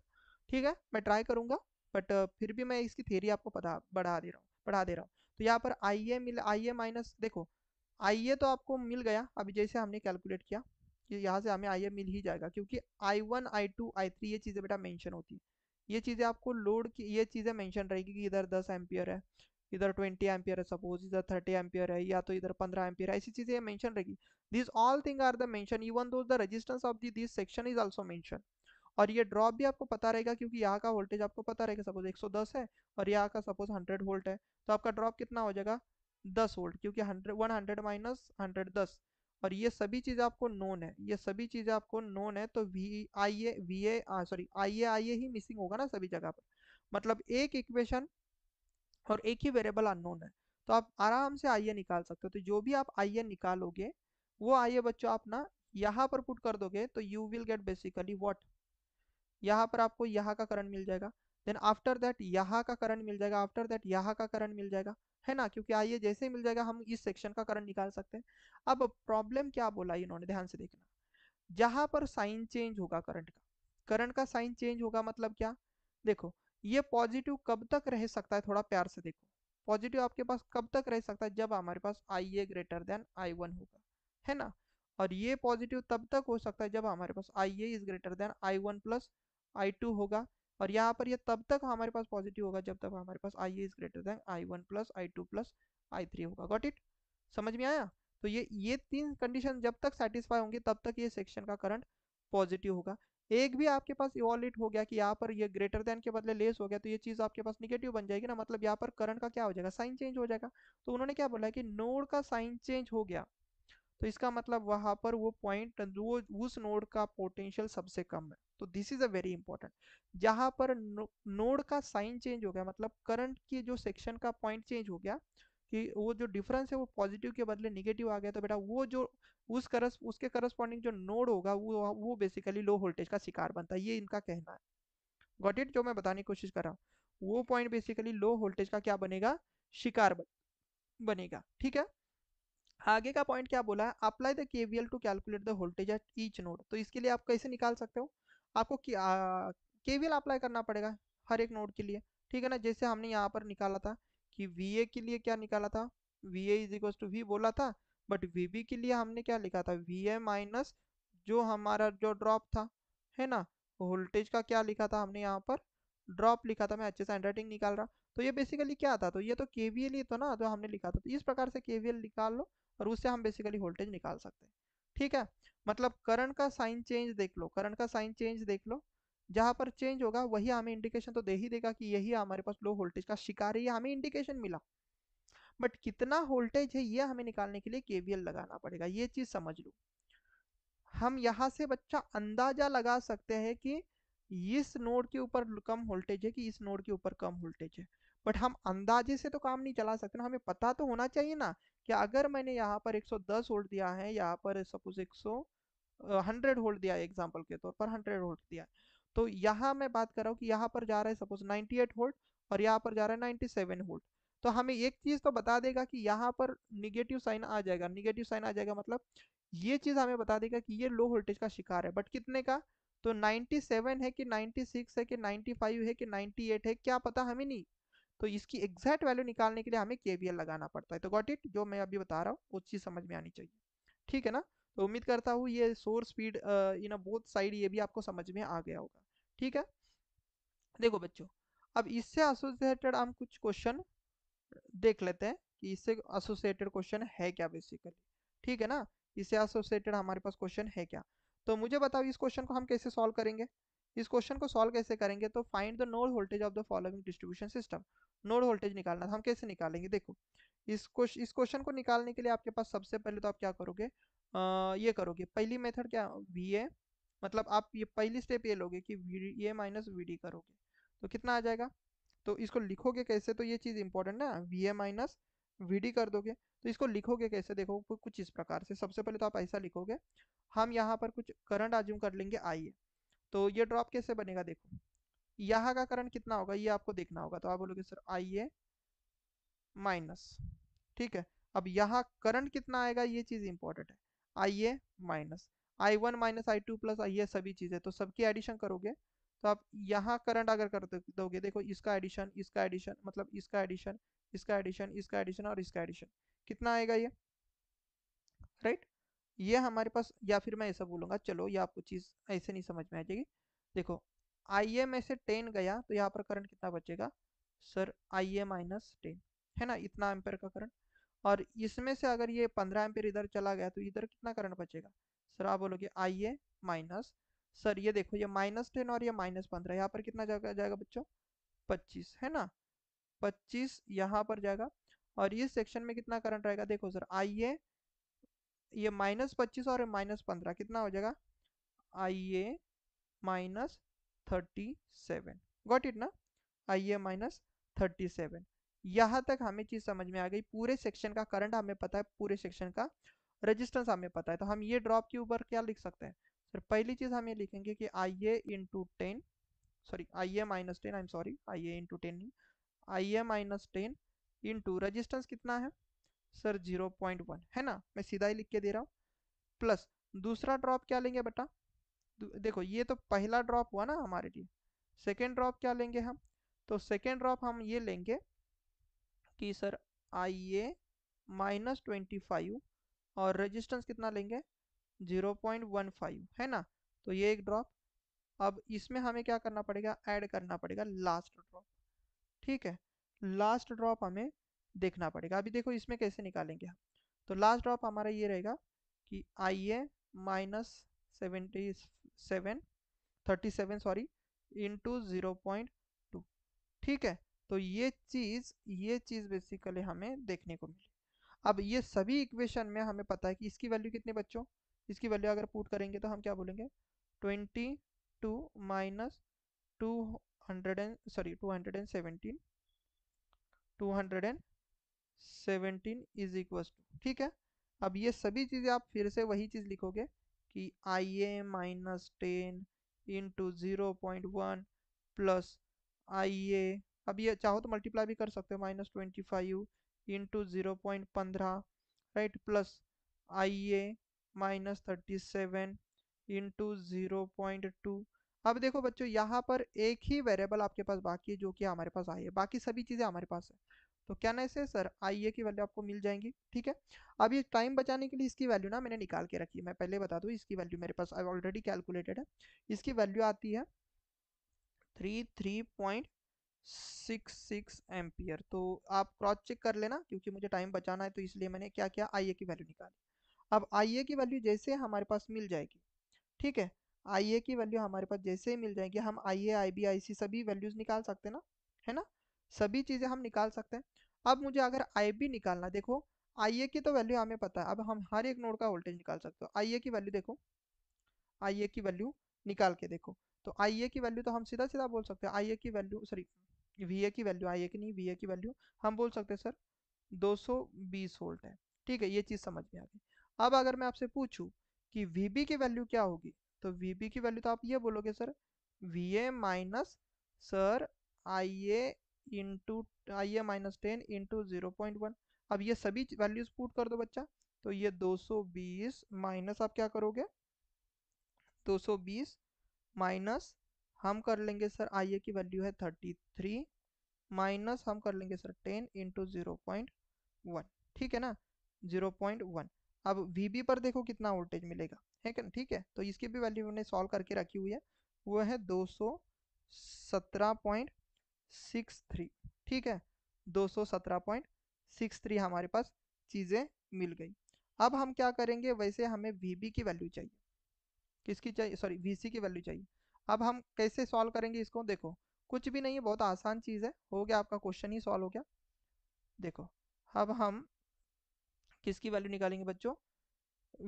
ठीक है, मैं ट्राई करूंगा, बट फिर भी मैं इसकी थ्योरी आपको बढ़ा दे रहा हूँ। तो यहाँ पर आई ए माइनस, देखो आई ए तो आपको मिल गया, अभी जैसे हमने कैलकुलेट किया कि यहाँ से हमें आई ए मिल ही जाएगा, क्योंकि I one I two I three ये चीज़ें बेटा मेंशन होती है, ये चीज़ें आपको लोड की ये चीज़ें मेंशन रहेगी कि इधर 10 एम्पियर है, इधर 20 एम्पियर है, सपोज इधर 30 एम्पियर है, या तो इधर 15 एम्पियर है, ऐसी चीज़ें मेंशन रहेगी। This all thing are the mention, even though the resistance of this section is also mention. और ये ड्रॉप भी आपको पता रहेगा क्योंकि यहाँ का वोल्टेज आपको पता रहेगा, सपोज 110 है और यहाँ का सपोज 100 वोल्ट है, तो आपका ड्रॉप कितना हो जाएगा, 10 वोल्ट, क्योंकि 100 माइनस 100 10। और ये सभी चीज़ आपको नोन है, ये सभी चीज़ें आपको नोन है, तो V A sorry I A he missing होगा ना सभी जगह पर, मतलब एक इक्वेशन और एक ही वेरिएबल अननोन है। तो आप आराम से आई ए निकाल सकते हो। तो जो भी आप आई ए निकालोगे वो आई ए बच्चों आप ना यहाँ पर पुट कर दोगे, तो you will get basically what, यहाँ पर आपको यहाँ का करंट मिल जाएगा, देन आफ्टर दैट यहाँ का करंट मिल जाएगा, आफ्टर दैट यहाँ का करंट मिल जाएगा, है ना, क्योंकि आइए जैसे ही मिल जाएगा हम इस सेक्शन का करंट निकाल सकते हैं। अब प्रॉब्लम क्या बोला इन्होंने, ध्यान से देखना, जहां पर साइन चेंज होगा करंट का साइन चेंज होगा, मतलब क्या, देखो ये पॉजिटिव कब तक रह सकता है, थोड़ा प्यार से देखो, पॉजिटिव आपके पास कब तक रह सकता है, जब हमारे पास I A greater than I one होगा, है ना। और ये पॉजिटिव तब तक हो सकता है जब हमारे पास I A is greater than I one plus I two होगा। और यहाँ पर ये तब तक हमारे पास पॉजिटिव होगा जब तक हमारे पास I A is greater than I one plus I two plus I three होगा। गॉट इट, समझ में आया। तो ये तीन कंडीशन जब तक सेटिस्फाई होंगी तब तक ये सेक्शन का करंट पॉजिटिव होगा। एक भी आपके पास इवॉल्यूट हो गया कि यहाँ पर ये ग्रेटर देन के बदले लेस हो गया, तो ये चीज आपके पास निगेटिव बन जाएगी ना, मतलब यहाँ पर करंट का क्या हो जाएगा, साइन चेंज हो जाएगा। तो उन्होंने क्या बोला है कि नोड का साइन चेंज हो गया, तो इसका मतलब वहां पर वो पॉइंट वो उस नोड का पोटेंशियल सबसे कम है। तो this is a very important, जहां पर नोड का साइन चेंज हो गया, मतलब करंट की जो सेक्शन का पॉइंट चेंज हो गया, कि वो जो डिफरेंस है वो पॉजिटिव के बदले निगेटिव आ गया, तो बेटा वो जो उसके करस्पॉन्डिंग जो नोड होगा वो बेसिकली लो वोल्टेज का शिकार बनता है, ये इनका कहना है। गॉट इट, जो मैं बताने की कोशिश कर रहा हूँ, वो पॉइंट बेसिकली लो वोल्टेज का क्या बनेगा, शिकार बनेगा। ठीक है, आगे का पॉइंट क्या बोला है, apply the KVL to calculate the voltage at each node. तो इसके लिए आप कैसे निकाल सकते हो, आपको केवीएल अप्लाई करना पड़ेगा हर एक नोड के लिए। ठीक है ना, जैसे हमने यहाँ पर निकाला था कि वीए के लिए क्या निकाला था, V A is equal to V बोला था, बट वीबी के लिए हमने क्या लिखा था, वीए माइनस जो हमारा जो ड्रॉप था, है ना, वोल्टेज का क्या लिखा था हमने यहाँ पर, ड्रॉप लिखा था, मैं अच्छे से हैंडराइटिंग निकाल रहा। तो ये बेसिकली क्या था, तो ये तो केवीएल ही तो ना जो हमने लिखा था, तो इस प्रकार से केवीएल निकाल लो और उससे हम बेसिकली वोल्टेज निकाल सकते हैं। ठीक है, मतलब करंट का साइन चेंज देख लो, करंट का साइन चेंज देख लो, जहां पर चेंज होगा वही हमें इंडिकेशन तो दे ही देगा कि यही हमारे पास लो वोल्टेज का शिकार है, ये हमें इंडिकेशन मिला। बट कितना वोल्टेज है ये हमें निकालने के लिए केवीएल लगाना पड़ेगा, ये चीज समझ लो। हम यहाँ से बच्चा अंदाजा लगा सकते हैं कि इस नोड के ऊपर कम वोल्टेज है कि इस नोड के ऊपर कम वोल्टेज है, बट हम अंदाजे से तो काम नहीं चला सकते ना, हमें पता तो होना चाहिए ना कि अगर मैंने यहाँ पर 110 वोल्ट दिया है, यहाँ पर सपोज 100 वोल्ट दिया है, एग्जाम्पल के तौर पर 100 वोल्ट दिया है, तो यहाँ मैं बात कर रहा हूँ कि यहाँ पर जा रहा है सपोज 98 वोल्ट और यहाँ पर जा रहा है 97 वोल्ट। तो हमें एक चीज तो बता देगा कि यहाँ पर निगेटिव साइन आ जाएगा, निगेटिव साइन आ जाएगा मतलब ये चीज हमें बता देगा कि ये लो वोल्टेज का शिकार है, बट कितने का, तो 97 है कि 96 है कि 95 है कि 98 है, क्या पता हमें नहीं। तो इसकी एग्जैक्ट वैल्यू निकालने के लिए हमें केवीएल लगाना पड़ता है। तो गॉट इट, जो मैं अभी बता रहा हूँ वो चीज समझ में आनी चाहिए। ठीक है ना, तो उम्मीद करता हूँ ये source speed in both side ये भी आपको समझ में आ गया होगा। ठीक है, देखो बच्चों, अब इससे एसोसिएटेड हम कुछ क्वेश्चन देख लेते हैं कि इससे एसोसिएटेड क्वेश्चन है क्या बेसिकली। ठीक है ना, इससे एसोसिएटेड हमारे पास क्वेश्चन है क्या। तो मुझे बताओ इस क्वेश्चन को हम कैसे सॉल्व करेंगे। इस क्वेश्चन को सॉल्व कैसे करेंगे, तो find the node voltage of the following distribution system. Node voltage निकालना था, हम कैसे निकालेंगे, देखो इस क्वेश्चन को निकालने के लिए आपके पास सबसे पहले तो आप क्या करोगे, ये करोगे, पहली मेथड क्या, वी ए, मतलब आप ये पहली स्टेप ये लोगे कि V A minus V D करोगे, तो कितना आ जाएगा। तो इसको लिखोगे कैसे, तो ये चीज़ इंपॉर्टेंट ना, V A minus V D कर दोगे, तो इसको लिखोगे कैसे, देखो कुछ इस प्रकार से, सबसे पहले तो आप ऐसा लिखोगे, हम यहाँ पर कुछ करंट आज्यूम कर लेंगे आई ए। तो ये ड्रॉप कैसे बनेगा, देखो यहाँ का करंट कितना होगा ये आपको देखना होगा, तो आप बोलोगे सर आई ए माइनस, ठीक है, अब यहाँ करंट कितना आएगा ये चीज़ इंपॉर्टेंट है, आई A minus I1 minus I two plus आई ए, सभी चीज़ें तो सबकी एडिशन करोगे, तो आप यहाँ करंट अगर कर दोगे, देखो इसका एडिशन, इसका एडिशन, मतलब इसका एडिशन, इसका एडिशन, इसका एडिशन और इसका एडिशन, कितना आएगा ये, राइट। ये हमारे पास, या फिर मैं ऐसा बोलूंगा, चलो ये आपको चीज़ ऐसे नहीं समझ में आ जाएगी, देखो आई ए में से 10 गया तो यहाँ पर करंट कितना बचेगा, सर आई ए माइनस 10, है ना, इतना एम्पेयर का करंट। और इसमें से अगर ये 15 एम्पेयर इधर चला गया तो इधर कितना करंट बचेगा, सर आप बोलोगे आई ए माइनस, सर ये देखो ये -10 और ये -15, यहाँ पर कितना जाएगा जाएगा बच्चों, 25, है ना, 25 यहाँ पर जाएगा। और इस सेक्शन में कितना करंट रहेगा, देखो सर आई ए, ये -25 और -15 कितना हो जाएगा, आई ए -37, गॉट इट ना, आई ए -37। यहाँ तक हमें चीज़ समझ में आ गई, पूरे सेक्शन का करंट हमें पता है, पूरे सेक्शन का रेजिस्टेंस हमें पता है, तो हम ये ड्रॉप के ऊपर क्या लिख सकते हैं, सर पहली चीज़ हम ये लिखेंगे कि I A into 10, sorry I A minus 10, I am sorry, I A into 10 नहीं, आई ए -10 इंटू रजिस्टेंस कितना है, सर 0.1, है ना, मैं सीधा ही लिख के दे रहा हूँ, प्लस दूसरा ड्रॉप क्या लेंगे बेटा, देखो ये तो पहला ड्रॉप हुआ ना हमारे लिए, सेकेंड ड्रॉप क्या लेंगे हम, तो सेकेंड ड्रॉप हम ये लेंगे कि सर आई ए -25 और रेजिस्टेंस कितना लेंगे, 0.15, है ना, तो ये एक ड्रॉप। अब इसमें हमें क्या करना पड़ेगा, ऐड करना पड़ेगा लास्ट ड्रॉप, ठीक है, लास्ट ड्रॉप हमें देखना पड़ेगा। अभी देखो इसमें कैसे निकालेंगे हम, तो लास्ट ड्रॉप हमारा ये रहेगा कि आई ए -77 37 सॉरी इंटू 0.2, ठीक है। तो ये चीज़ बेसिकली हमें देखने को मिली। अब ये सभी इक्वेशन में हमें पता है कि इसकी वैल्यू कितनी बच्चों, इसकी वैल्यू अगर पुट करेंगे तो हम क्या बोलेंगे, 22 माइनस 217 इज इक्वल्स टू, ठीक है। अब ये सभी चीज़ें आप फिर से वही चीज़ लिखोगे कि आई ए -10 इंटू 0.1 प्लस आई ए, अब ये चाहो तो मल्टीप्लाई भी कर सकते हो, -25 इंटू 0.15, राइट, प्लस आई ए -37 इंटू 0.2। अब देखो बच्चों यहाँ पर एक ही वेरिएबल आपके पास बाकी है जो कि हमारे पास आई है, बाकी सभी चीज़ें हमारे पास है, तो क्या ना ऐसे सर आई ए की वैल्यू आपको मिल जाएंगी, ठीक है। अब ये टाइम बचाने के लिए इसकी वैल्यू ना मैंने निकाल के रखी है, मैं पहले बता दूँ इसकी वैल्यू मेरे पास ऑलरेडी कैलकुलेटेड है, इसकी वैल्यू आती है 33.0 एम्पियर। तो आप क्रॉस चेक कर लेना, क्योंकि मुझे टाइम बचाना है, तो इसलिए मैंने क्या किया, आई ए की वैल्यू निकाली। अब आई ए की वैल्यू जैसे हमारे पास मिल जाएगी, ठीक है, आई ए की वैल्यू हमारे पास जैसे ही मिल जाएगी, हम आई ए आई बी आई सी सभी वैल्यूज निकाल सकते हैं ना, है ना, सभी चीजें हम निकाल सकते हैं। अब मुझे अगर आई बी निकालना, देखो आई ए की तो वैल्यू हमें पता है, अब हम हर एक नोड का वोल्टेज निकाल सकते हो। आई ए की वैल्यू देखो, आई ए की वैल्यू निकाल के देखो, तो आई ए की वैल्यू तो हम सीधा सीधा बोल सकते हैं, आई ए की वैल्यू सॉरी वी ए की वैल्यू, आई ए की नहीं वी ए की वैल्यू हम बोल सकते हैं सर 220 वोल्ट है। ठीक है, ये चीज़ समझ में आ गई। अब अगर मैं आपसे पूछूं कि वीबी की वैल्यू क्या होगी, तो वीबी की वैल्यू तो आप ये बोलोगे sir V A minus sir I A into I A minus 10 into 0.1। अब ये सभी वैल्यूज पुट कर दो बच्चा, तो ये 220 माइनस आप क्या करोगे, 220 माइनस हम कर लेंगे सर आई ए की वैल्यू है 33, माइनस हम कर लेंगे सर 10 इंटू 0.1, ठीक है ना, 0.1। अब वीबी पर देखो कितना वोल्टेज मिलेगा, है क्या, ठीक है, तो इसकी भी वैल्यू मैंने सॉल्व करके रखी हुई है, वो है 217.63, ठीक है, 217.63 हमारे पास चीज़ें मिल गई। अब हम क्या करेंगे, वैसे हमें वीबी की वैल्यू चाहिए, किसकी चाहिए, सॉरी वीसी की वैल्यू चाहिए। अब हम कैसे सॉल्व करेंगे इसको, देखो कुछ भी नहीं है, बहुत आसान चीज़ है, हो गया आपका क्वेश्चन ही सॉल्व हो गया। देखो अब हम किसकी वैल्यू निकालेंगे बच्चों,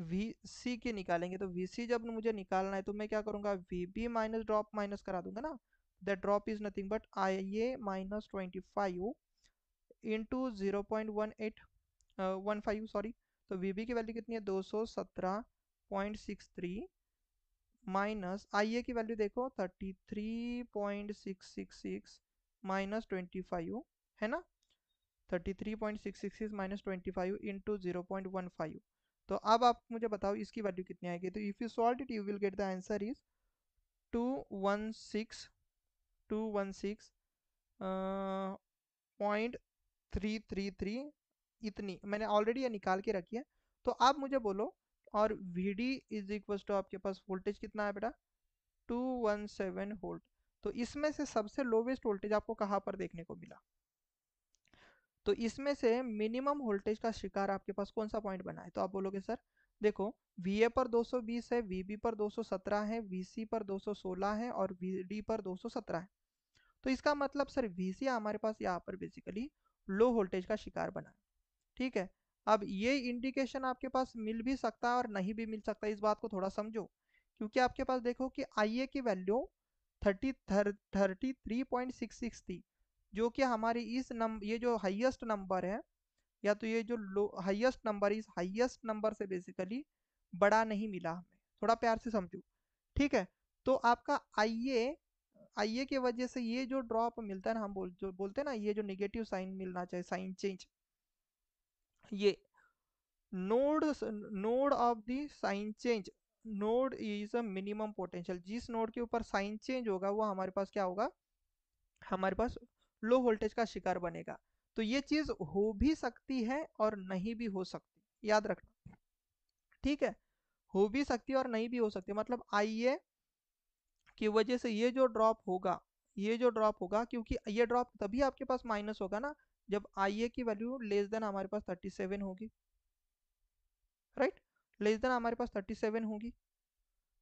वी सी की निकालेंगे। तो वी सी जब मुझे निकालना है, तो मैं क्या करूँगा, V B minus drop minus करा दूंगा ना, that drop is nothing but I A minus 25 into 0.1815 sorry. तो वी बी की वैल्यू कितनी है, 217.63 माइनस आई ए की वैल्यू देखो 33.666 माइनस 25, है ना, 33.666 माइनस 25 इंटू 0.15। तो अब आप मुझे बताओ इसकी वैल्यू कितनी आएगी, तो if you solve it you will get the answer is 216 point 333, इतनी मैंने ऑलरेडी ये निकाल के रखी है। तो आप मुझे बोलो, और V D is equal to आपके पास वोल्टेज कितना है बेटा, 217 वोल्ट। तो इसमें से सबसे लोवेस्ट वोल्टेज आपको कहाँ पर देखने को मिला, तो इसमें से मिनिमम वोल्टेज का शिकार आपके पास कौन सा पॉइंट बना है, तो आप बोलोगे सर देखो वी ए पर 220 है, वी बी पर 217 है, वी सी पर 216 है और वी डी पर 217 है। तो इसका मतलब सर वी सी हमारे पास यहाँ पर बेसिकली लो वोल्टेज का शिकार बना है, ठीक है। अब ये इंडिकेशन आपके पास मिल भी सकता है और नहीं भी मिल सकता, इस बात को थोड़ा समझो, क्योंकि आपके पास देखो कि आई ए की वैल्यू 33.66 थी, जो कि हमारी इस नंबर, ये जो हाईएस्ट नंबर है, या तो ये जो लो हाईएस्ट नंबर, इस हाईएस्ट नंबर से बेसिकली बड़ा नहीं मिला हमें, थोड़ा प्यार से समझो, ठीक है। तो आपका आई ए की वजह से ये जो ड्रॉप मिलता है ना, हम जो बोलते हैं ना, ये जो निगेटिव साइन मिलना चाहिए, साइन चेंज, ये node node of the sign change, node is a minimum potential, जिस नोड के ऊपर साइन चेंज होगा वो हमारे पास क्या होगा, हमारे पास लो वोल्टेज का शिकार बनेगा। तो ये चीज हो भी सकती है और नहीं भी हो सकती, याद रखना, ठीक है, हो भी सकती है और नहीं भी हो सकती, मतलब आई ए की वजह से ये जो ड्रॉप होगा, ये जो ड्रॉप होगा, क्योंकि ये ड्रॉप तभी आपके पास माइनस होगा ना, जब आई ए की वैल्यू लेस देन हमारे पास 37 होगी, राइट, लेस देन हमारे पास 37 होगी,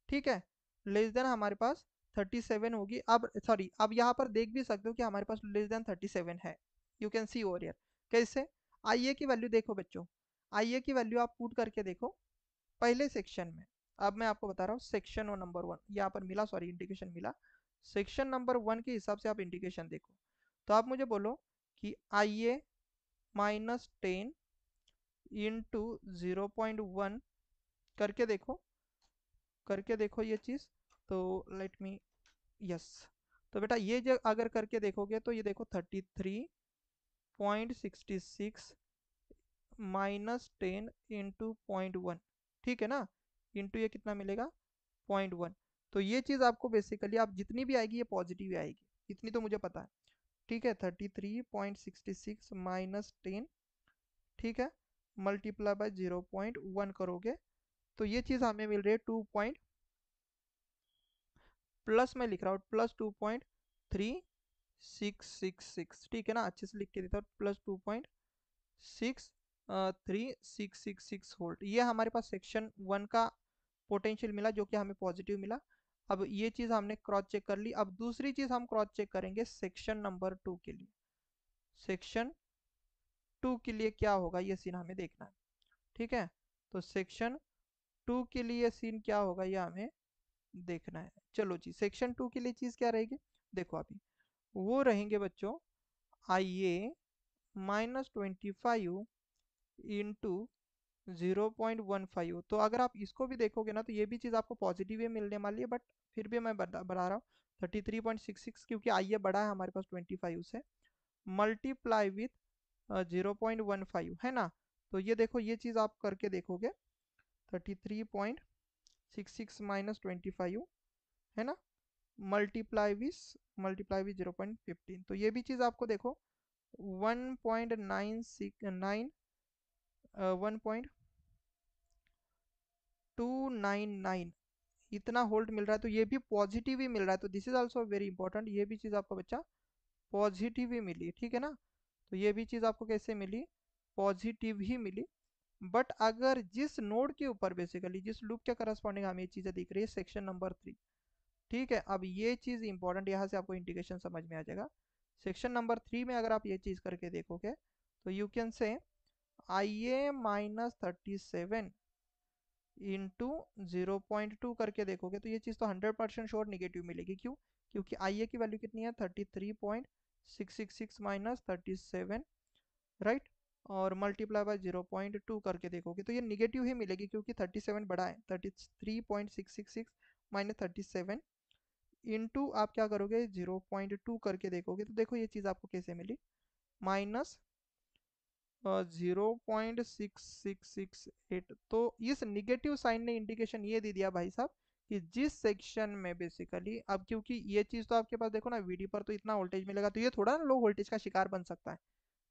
ठीक है, लेस देन हमारे पास 37 होगी। अब सॉरी, अब यहाँ पर देख भी सकते हो कि हमारे पास लेस देन 37 है, you can see over here, कैसे, आई ए की वैल्यू देखो बच्चों, आई ए की वैल्यू आप पुट करके देखो पहले सेक्शन में। अब मैं आपको बता रहा हूँ सेक्शन नंबर 1 यहाँ पर मिला, सॉरी इंडिकेशन मिला, सेक्शन नंबर 1 के हिसाब से आप इंडिकेशन देखो। तो आप मुझे बोलो कि आई ए माइनस 10 इंटू 0.1 करके देखो, करके देखो ये चीज़, तो लेट मी, यस, तो बेटा ये जो अगर करके देखोगे, तो ये देखो 33.66 माइनस 10 इंटू 0.1, ठीक है ना, इंटू ये कितना मिलेगा 0.1। तो ये चीज़ आपको बेसिकली आप जितनी भी आएगी ये पॉजिटिव आएगी, इतनी तो मुझे पता है, ठीक है, 33.66 माइनस 10, ठीक है, मल्टीप्लाई बाय 0.1 करोगे, तो ये चीज़ हमें मिल रही है 2 प्लस मैं लिख रहा हूँ प्लस 2.36 666, ठीक है ना, अच्छे से लिख के देता हूँ, प्लस 2.63666 वोल्ट। ये हमारे पास सेक्शन 1 का पोटेंशियल मिला जो कि हमें पॉजिटिव मिला। अब ये चीज़ हमने क्रॉस चेक कर ली। अब दूसरी चीज़ हम क्रॉस चेक करेंगे सेक्शन नंबर 2 के लिए। सेक्शन 2 के लिए क्या होगा ये सीन हमें देखना है, ठीक है। तो सेक्शन 2 के लिए सीन क्या होगा ये हमें देखना है। चलो जी, सेक्शन 2 के लिए चीज़ क्या रहेगी, देखो अभी वो रहेंगे बच्चों, IA -25 इंटू 0.15। तो अगर आप इसको भी देखोगे ना तो ये भी चीज़ आपको पॉजिटिव ही मिलने वाली है, बट फिर भी मैं बढ़ा रहा हूँ 33.66, क्योंकि आई ए बड़ा है हमारे पास 25 से, मल्टीप्लाई विथ 0.15, है ना। तो ये देखो, ये चीज़ आप करके देखोगे 33.66 माइनस 25, है ना, मल्टीप्लाई विथ 0.15। तो ये भी चीज़ आपको देखो 1.969 1.299 इतना होल्ट मिल रहा है, तो ये भी पॉजिटिव ही मिल रहा है। तो this is also very important, ये भी चीज़ आपको बच्चा पॉजिटिव ही मिली, ठीक है ना। तो ये भी चीज़ आपको कैसे मिली, पॉजिटिव ही मिली। बट अगर जिस नोड के ऊपर बेसिकली जिस लूप के करस्पॉन्डिंग हमें ये चीज़ें दिख रही है, सेक्शन नंबर 3, ठीक है। अब ये चीज़ इंपॉर्टेंट, यहाँ से आपको इंडिकेशन समझ में आ जाएगा। सेक्शन नंबर 3 में अगर आप ये चीज़ करके देखोगे तो यू कैन से IA -37 इंटू 0.2 करके देखोगे तो ये चीज़ तो 100% श्योर निगेटिव मिलेगी। क्यों, क्योंकि IA की वैल्यू कितनी है, 33.666 माइनस 37, राइट। और मल्टीप्लाई बाय 0.2 करके देखोगे तो ये निगेटिव ही मिलेगी, क्योंकि 37 बड़ा है, 33.666 माइनस 37 इंटू आप क्या करोगे 0.2 करके देखोगे तो देखो ये चीज़ आपको कैसे मिली, माइनस 0.6668। तो इस निगेटिव साइन ने इंडिकेशन ये दे दिया भाई साहब कि जिस सेक्शन में बेसिकली, अब क्योंकि ये चीज़ तो आपके पास देखो ना वीडी पर तो इतना वोल्टेज मिलेगा, तो ये थोड़ा ना लो वोल्टेज का शिकार बन सकता है।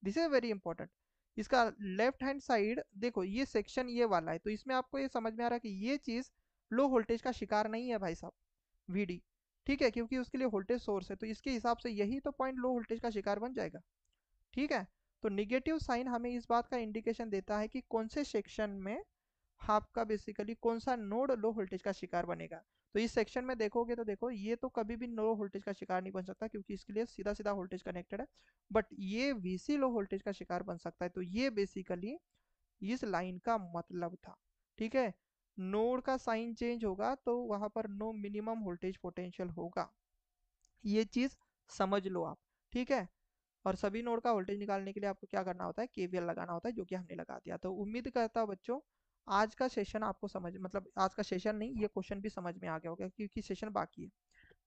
This is very important. इसका लेफ्ट हैंड साइड देखो, ये सेक्शन ये वाला है, तो इसमें आपको ये समझ में आ रहा है कि ये चीज़ लो वोल्टेज का शिकार नहीं है भाई साहब, वीडी, ठीक है, क्योंकि उसके लिए वोल्टेज सोर्स है, तो इसके हिसाब से यही तो पॉइंट लो वोल्टेज का शिकार बन जाएगा, ठीक है। तो निगेटिव साइन हमें इस बात का इंडिकेशन देता है कि कौन से सेक्शन में आपका बेसिकली कौन सा नोड लो वोल्टेज का शिकार बनेगा। तो इस सेक्शन में देखोगे तो देखो ये तो कभी भी लो वोल्टेज का शिकार नहीं बन सकता, क्योंकि इसके लिए सीधा सीधा वोल्टेज कनेक्टेड है। बट ये VC लो वोल्टेज का शिकार बन सकता है। तो ये बेसिकली इस लाइन का मतलब था, ठीक है। नोड का साइन चेंज होगा तो वहां पर नो मिनिमम वोल्टेज पोटेंशियल होगा, ये चीज समझ लो आप, ठीक है। और सभी नोड का वोल्टेज निकालने के लिए आपको क्या करना होता है, KVL लगाना होता है, जो कि हमने लगा दिया। तो उम्मीद करता हूँ बच्चों आज का सेशन आपको समझ, मतलब आज का सेशन नहीं, ये क्वेश्चन भी समझ में आ गया होगा, क्योंकि सेशन बाकी है,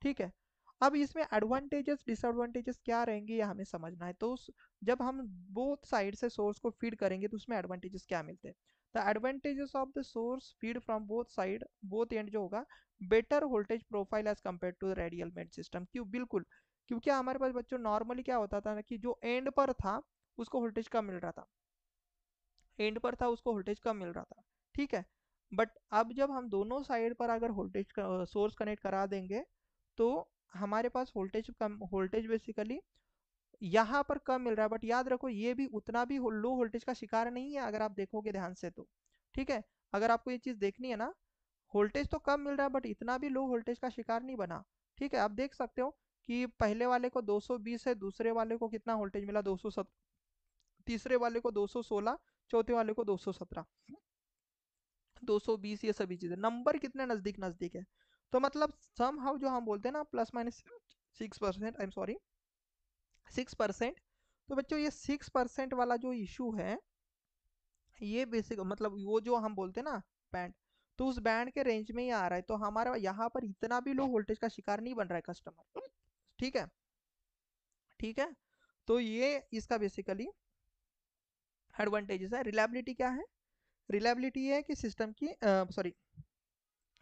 ठीक है। अब इसमें एडवांटेजेस डिसएडवांटेजेस क्या रहेंगे ये हमें समझना है। तो जब हम बोथ साइड से सोर्स को फीड करेंगे तो उसमें एडवांटेजेस क्या मिलते हैं। The advantages of the source feed from both side, both end जो होगा, better voltage profile as compare to radial made system. क्यों, बिल्कुल, क्योंकि हमारे पास बच्चों नॉर्मली क्या होता था ना कि जो एंड पर था उसको वोल्टेज कम मिल रहा था, एंड पर था उसको वोल्टेज कम मिल रहा था, ठीक है। बट अब जब हम दोनों साइड पर अगर वोल्टेज सोर्स कनेक्ट करा देंगे तो हमारे पास वोल्टेज कम, वोल्टेज बेसिकली यहाँ पर कम मिल रहा है, बट याद रखो ये भी उतना भी लो वोल्टेज का शिकार नहीं है, अगर आप देखोगे ध्यान से तो, ठीक है। अगर आपको ये चीज़ देखनी है ना, वोल्टेज तो कम मिल रहा है बट इतना भी लो वोल्टेज का शिकार नहीं बना, ठीक है। आप देख सकते हो कि पहले वाले को 220 है, दूसरे वाले को कितना वोल्टेज मिला, 207, तीसरे वाले को 216, चौथे वाले को 217, 220, ये सभी चीजें नंबर कितने नजदीक नजदीक है। तो मतलब सम हाउ जो हम बोलते हैं ना plus minus 6%, I am sorry 6%। तो बच्चों ये 6% वाला जो इशू है, ये बेसिक मतलब वो जो हम बोलते हैं ना बैंड, तो उस बैंड के रेंज में ही आ रहा है। तो हमारा यहाँ पर इतना भी लो वोल्टेज का शिकार नहीं बन रहा है कस्टमर, ठीक है, ठीक है। तो ये इसका बेसिकली एडवांटेजेस है। रिलायबिलिटी क्या है, रिलायबिलिटी है कि सिस्टम की सॉरी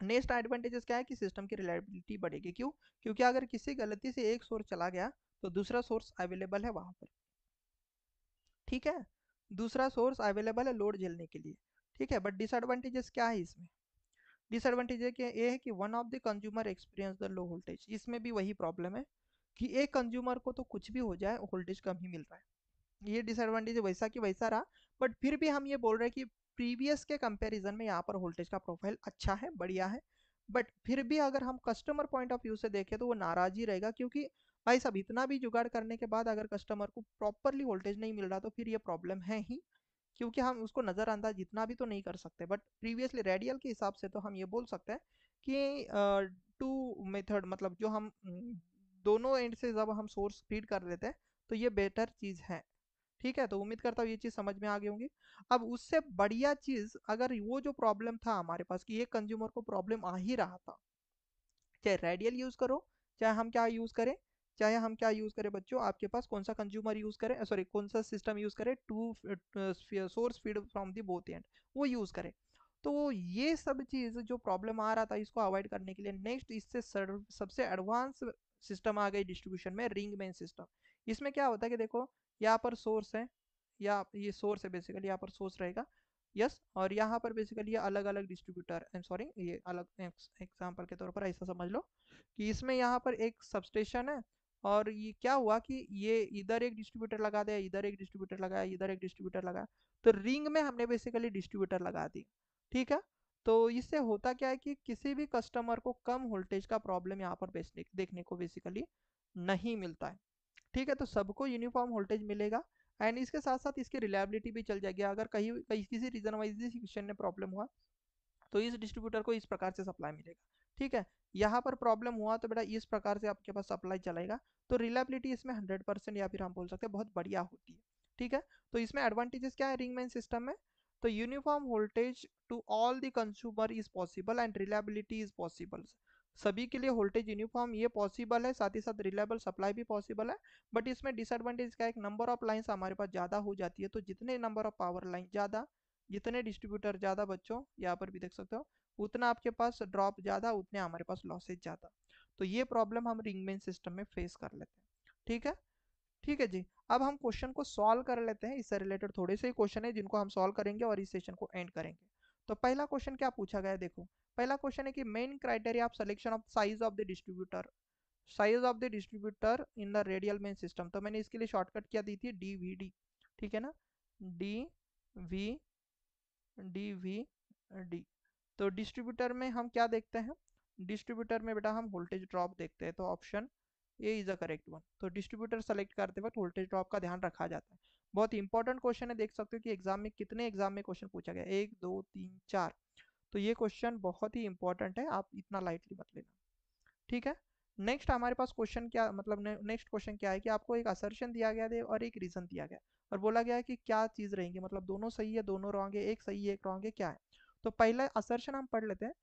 नेक्स्ट एडवांटेजेस क्या है कि सिस्टम की रिलायबिलिटी बढ़ेगी। क्यों, क्योंकि अगर किसी गलती से एक सोर्स चला गया तो दूसरा सोर्स अवेलेबल है वहां पर, ठीक है, दूसरा सोर्स अवेलेबल है लोड झेलने के लिए, ठीक है। बट डिसएडवांटेजेस क्या है इसमें, डिसएडवांटेज ये है कि one of the consumer experience the low voltage, इसमें भी वही प्रॉब्लम है कि एक कंज्यूमर को तो कुछ भी हो जाए वोल्टेज कम ही मिल रहा है। ये डिसएडवांटेज वैसा कि वैसा रहा, बट फिर भी हम ये बोल रहे हैं कि प्रीवियस के कंपैरिजन में यहाँ पर वोल्टेज का प्रोफाइल अच्छा है, बढ़िया है। बट फिर भी अगर हम कस्टमर पॉइंट ऑफ व्यू से देखें तो वो नाराज ही रहेगा, क्योंकि भाई साहब इतना भी जुगाड़ करने के बाद अगर कस्टमर को प्रॉपरली वोल्टेज नहीं मिल रहा तो फिर ये प्रॉब्लम है ही। क्योंकि हम उसको नज़रअंदाज जितना भी तो नहीं कर सकते, बट प्रीवियसली रेडियल के हिसाब से तो हम ये बोल सकते हैं कि टू मेथड मतलब जो हम दोनों एंड से जब हम सोर्स फीड कर लेते हैं तो ये बेटर चीज़ है। ठीक है, तो उम्मीद करता हूँ ये चीज़ समझ में आ गई होंगी। अब उससे बढ़िया चीज़, अगर वो जो प्रॉब्लम था हमारे पास कि एक कंज्यूमर को प्रॉब्लम आ ही रहा था, चाहे रेडियल यूज़ करो, चाहे हम क्या यूज़ करें, चाहे हम क्या यूज़ करें बच्चों, आपके पास कौन सा कंज्यूमर यूज़ करें, सॉरी कौन सा सिस्टम यूज़ करें, two source feed from the both end, वो यूज़ करें। तो ये सब चीज़ जो प्रॉब्लम आ रहा था इसको अवॉइड करने के लिए नेक्स्ट इससे सबसे एडवांस सिस्टम आ गई डिस्ट्रीब्यूशन में, रिंग मेन सिस्टम। इसमें क्या होता है कि देखो यहाँ पर सोर्स है, या ये सोर्स है बेसिकली, यहाँ पर सोर्स रहेगा, यस, और यहाँ पर बेसिकली ये अलग अलग डिस्ट्रीब्यूटर, आई एम सॉरी ये अलग एग्जांपल के तौर पर ऐसा समझ लो कि इसमें यहाँ पर एक सबस्टेशन है, और ये क्या हुआ कि ये इधर एक डिस्ट्रीब्यूटर लगा दिया, इधर एक डिस्ट्रीब्यूटर लगाया, इधर एक डिस्ट्रीब्यूटर लगाया, तो रिंग में हमने बेसिकली डिस्ट्रीब्यूटर लगा दी। ठीक है, तो इससे होता क्या है कि किसी भी कस्टमर को कम वोल्टेज का प्रॉब्लम यहाँ पर देखने को बेसिकली नहीं मिलता है। ठीक है, तो सबको यूनिफॉर्म वोल्टेज मिलेगा, एंड इसके साथ साथ इसकी रिलायबिलिटी भी चल जाएगी। अगर कहीं कहीं किसी रीजन वाइज सिचुएशन में प्रॉब्लम हुआ तो इस डिस्ट्रीब्यूटर को इस प्रकार से सप्लाई मिलेगा। ठीक है, यहाँ पर प्रॉब्लम हुआ तो बेटा इस प्रकार से आपके पास सप्लाई चलेगा। तो रिलायबिलिटी इसमें 100% या फिर हम बोल सकते हैं बहुत बढ़िया होती है। ठीक है, तो इसमें एडवांटेजेस क्या है रिंग मेन सिस्टम में, तो uniform voltage to all the consumer is possible and reliability is possible. सभी के लिए वोल्टेज यूनिफॉर्म ये पॉसिबल है, साथ ही साथ रिलायबल सप्लाई भी पॉसिबल है। बट इसमें डिसएडवांटेज क्या है, एक नंबर ऑफ लाइन्स हमारे पास ज़्यादा हो जाती है, तो जितने नंबर ऑफ पावर लाइन ज़्यादा, जितने डिस्ट्रीब्यूटर ज़्यादा बच्चों, यहाँ पर भी देख सकते हो, उतना आपके पास ड्रॉप ज़्यादा, उतने हमारे पास लॉसेज ज़्यादा। तो ये प्रॉब्लम हम रिंग मेन सिस्टम में फेस कर लेते हैं। ठीक है, ठीक है जी। अब हम क्वेश्चन को सॉल्व कर लेते हैं, इससे रिलेटेड थोड़े से ही क्वेश्चन है जिनको हम सॉल्व करेंगे और इस सेशन को एंड करेंगे। तो पहला क्वेश्चन क्या पूछा गया है, देखो पहला क्वेश्चन है कि main criteria of selection of size of the distributor, size of the distributor in the radial main system. तो मैंने इसके लिए शॉर्टकट क्या दी थी, डीवीडी। ठीक है ना, D V D V D. तो डिस्ट्रीब्यूटर में हम क्या देखते हैं, डिस्ट्रीब्यूटर में बेटा हम वोल्टेज ड्रॉप देखते हैं, तो option A is the correct one. तो डिस्ट्रीब्यूटर सेलेक्ट करते वक्त वोल्टेज ड्रॉप का ध्यान रखा जाता है। बहुत इंपॉर्टेंट क्वेश्चन है, देख सकते हो कि एग्जाम में कितने एग्जाम में क्वेश्चन पूछा गया, 1 2 3 4। तो ये क्वेश्चन बहुत ही इंपॉर्टेंट है, आप इतना लाइटली मत लेना। ठीक है, नेक्स्ट हमारे पास क्वेश्चन क्या मतलब नेक्स्ट क्वेश्चन क्या है कि आपको एक असर्शन दिया गया है और एक रीजन दिया गया है, और बोला गया है कि क्या चीज रहेंगे, मतलब दोनों सही है दोनों रॉन्ग है, एक सही है एक रॉन्ग है, क्या है। तो पहला असर्शन हम पढ़ लेते हैं,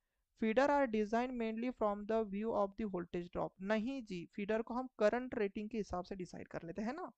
feeder are design mainly from the view of the voltage drop. नहीं जी, फीडर को हम करंट रेटिंग के हिसाब से डिसाइड कर लेते हैं ना,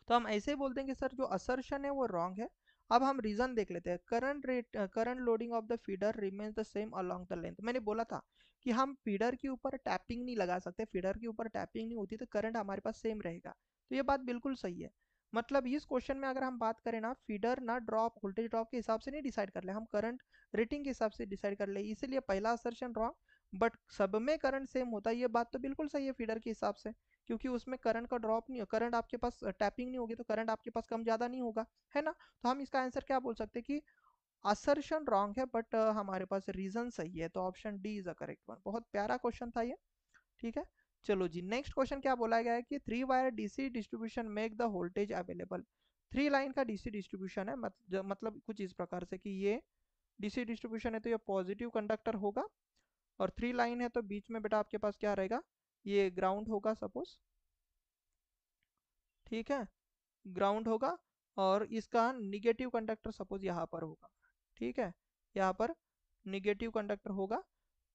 तो हम ऐसे ही बोल देंगे सर जो असर्शन है वो रॉन्ग है। अब हम रीजन देख लेते हैं, current loading of the feeder remains the same along the length. मैंने बोला था कि हम फीडर के ऊपर टैपिंग नहीं लगा सकते, फीडर के ऊपर टैपिंग नहीं होती तो करंट हमारे पास सेम रहेगा। तो ये बात बिल्कुल सही है। मतलब इस क्वेश्चन में अगर हम बात करें ना, फीडर ना ड्रॉप वोल्टेज ड्रॉप के हिसाब से नहीं डिसाइड कर ले, हम करंट रेटिंग के हिसाब से डिसाइड कर ले, इसलिए पहला असर्शन रॉन्ग। बट सब में करंट सेम होता है, ये बात तो बिल्कुल सही है फीडर के हिसाब से, क्योंकि उसमें करंट का ड्रॉप नहीं हो, करंट आपके पास टैपिंग नहीं होगी तो करंट आपके पास कम ज़्यादा नहीं होगा, है ना। तो हम इसका आंसर क्या बोल सकते हैं कि असर्शन रॉन्ग है, बट हमारे पास रीजन सही है, तो option D is a correct one. बहुत प्यारा क्वेश्चन था ये। ठीक है, चलो जी नेक्स्ट क्वेश्चन क्या बोला गया है कि 3 wire DC distribution make the voltage available. 3 line का डीसी डिस्ट्रीब्यूशन है, मतलब कुछ इस प्रकार से कि ये डीसी डिस्ट्रीब्यूशन है तो ये पॉजिटिव कंडक्टर होगा, और 3 लाइन है तो बीच में बेटा आपके पास क्या रहेगा, ये ग्राउंड होगा सपोज। ठीक है, ग्राउंड होगा, और इसका निगेटिव कंडक्टर सपोज यहाँ पर होगा। ठीक है, यहाँ पर निगेटिव कंडक्टर होगा।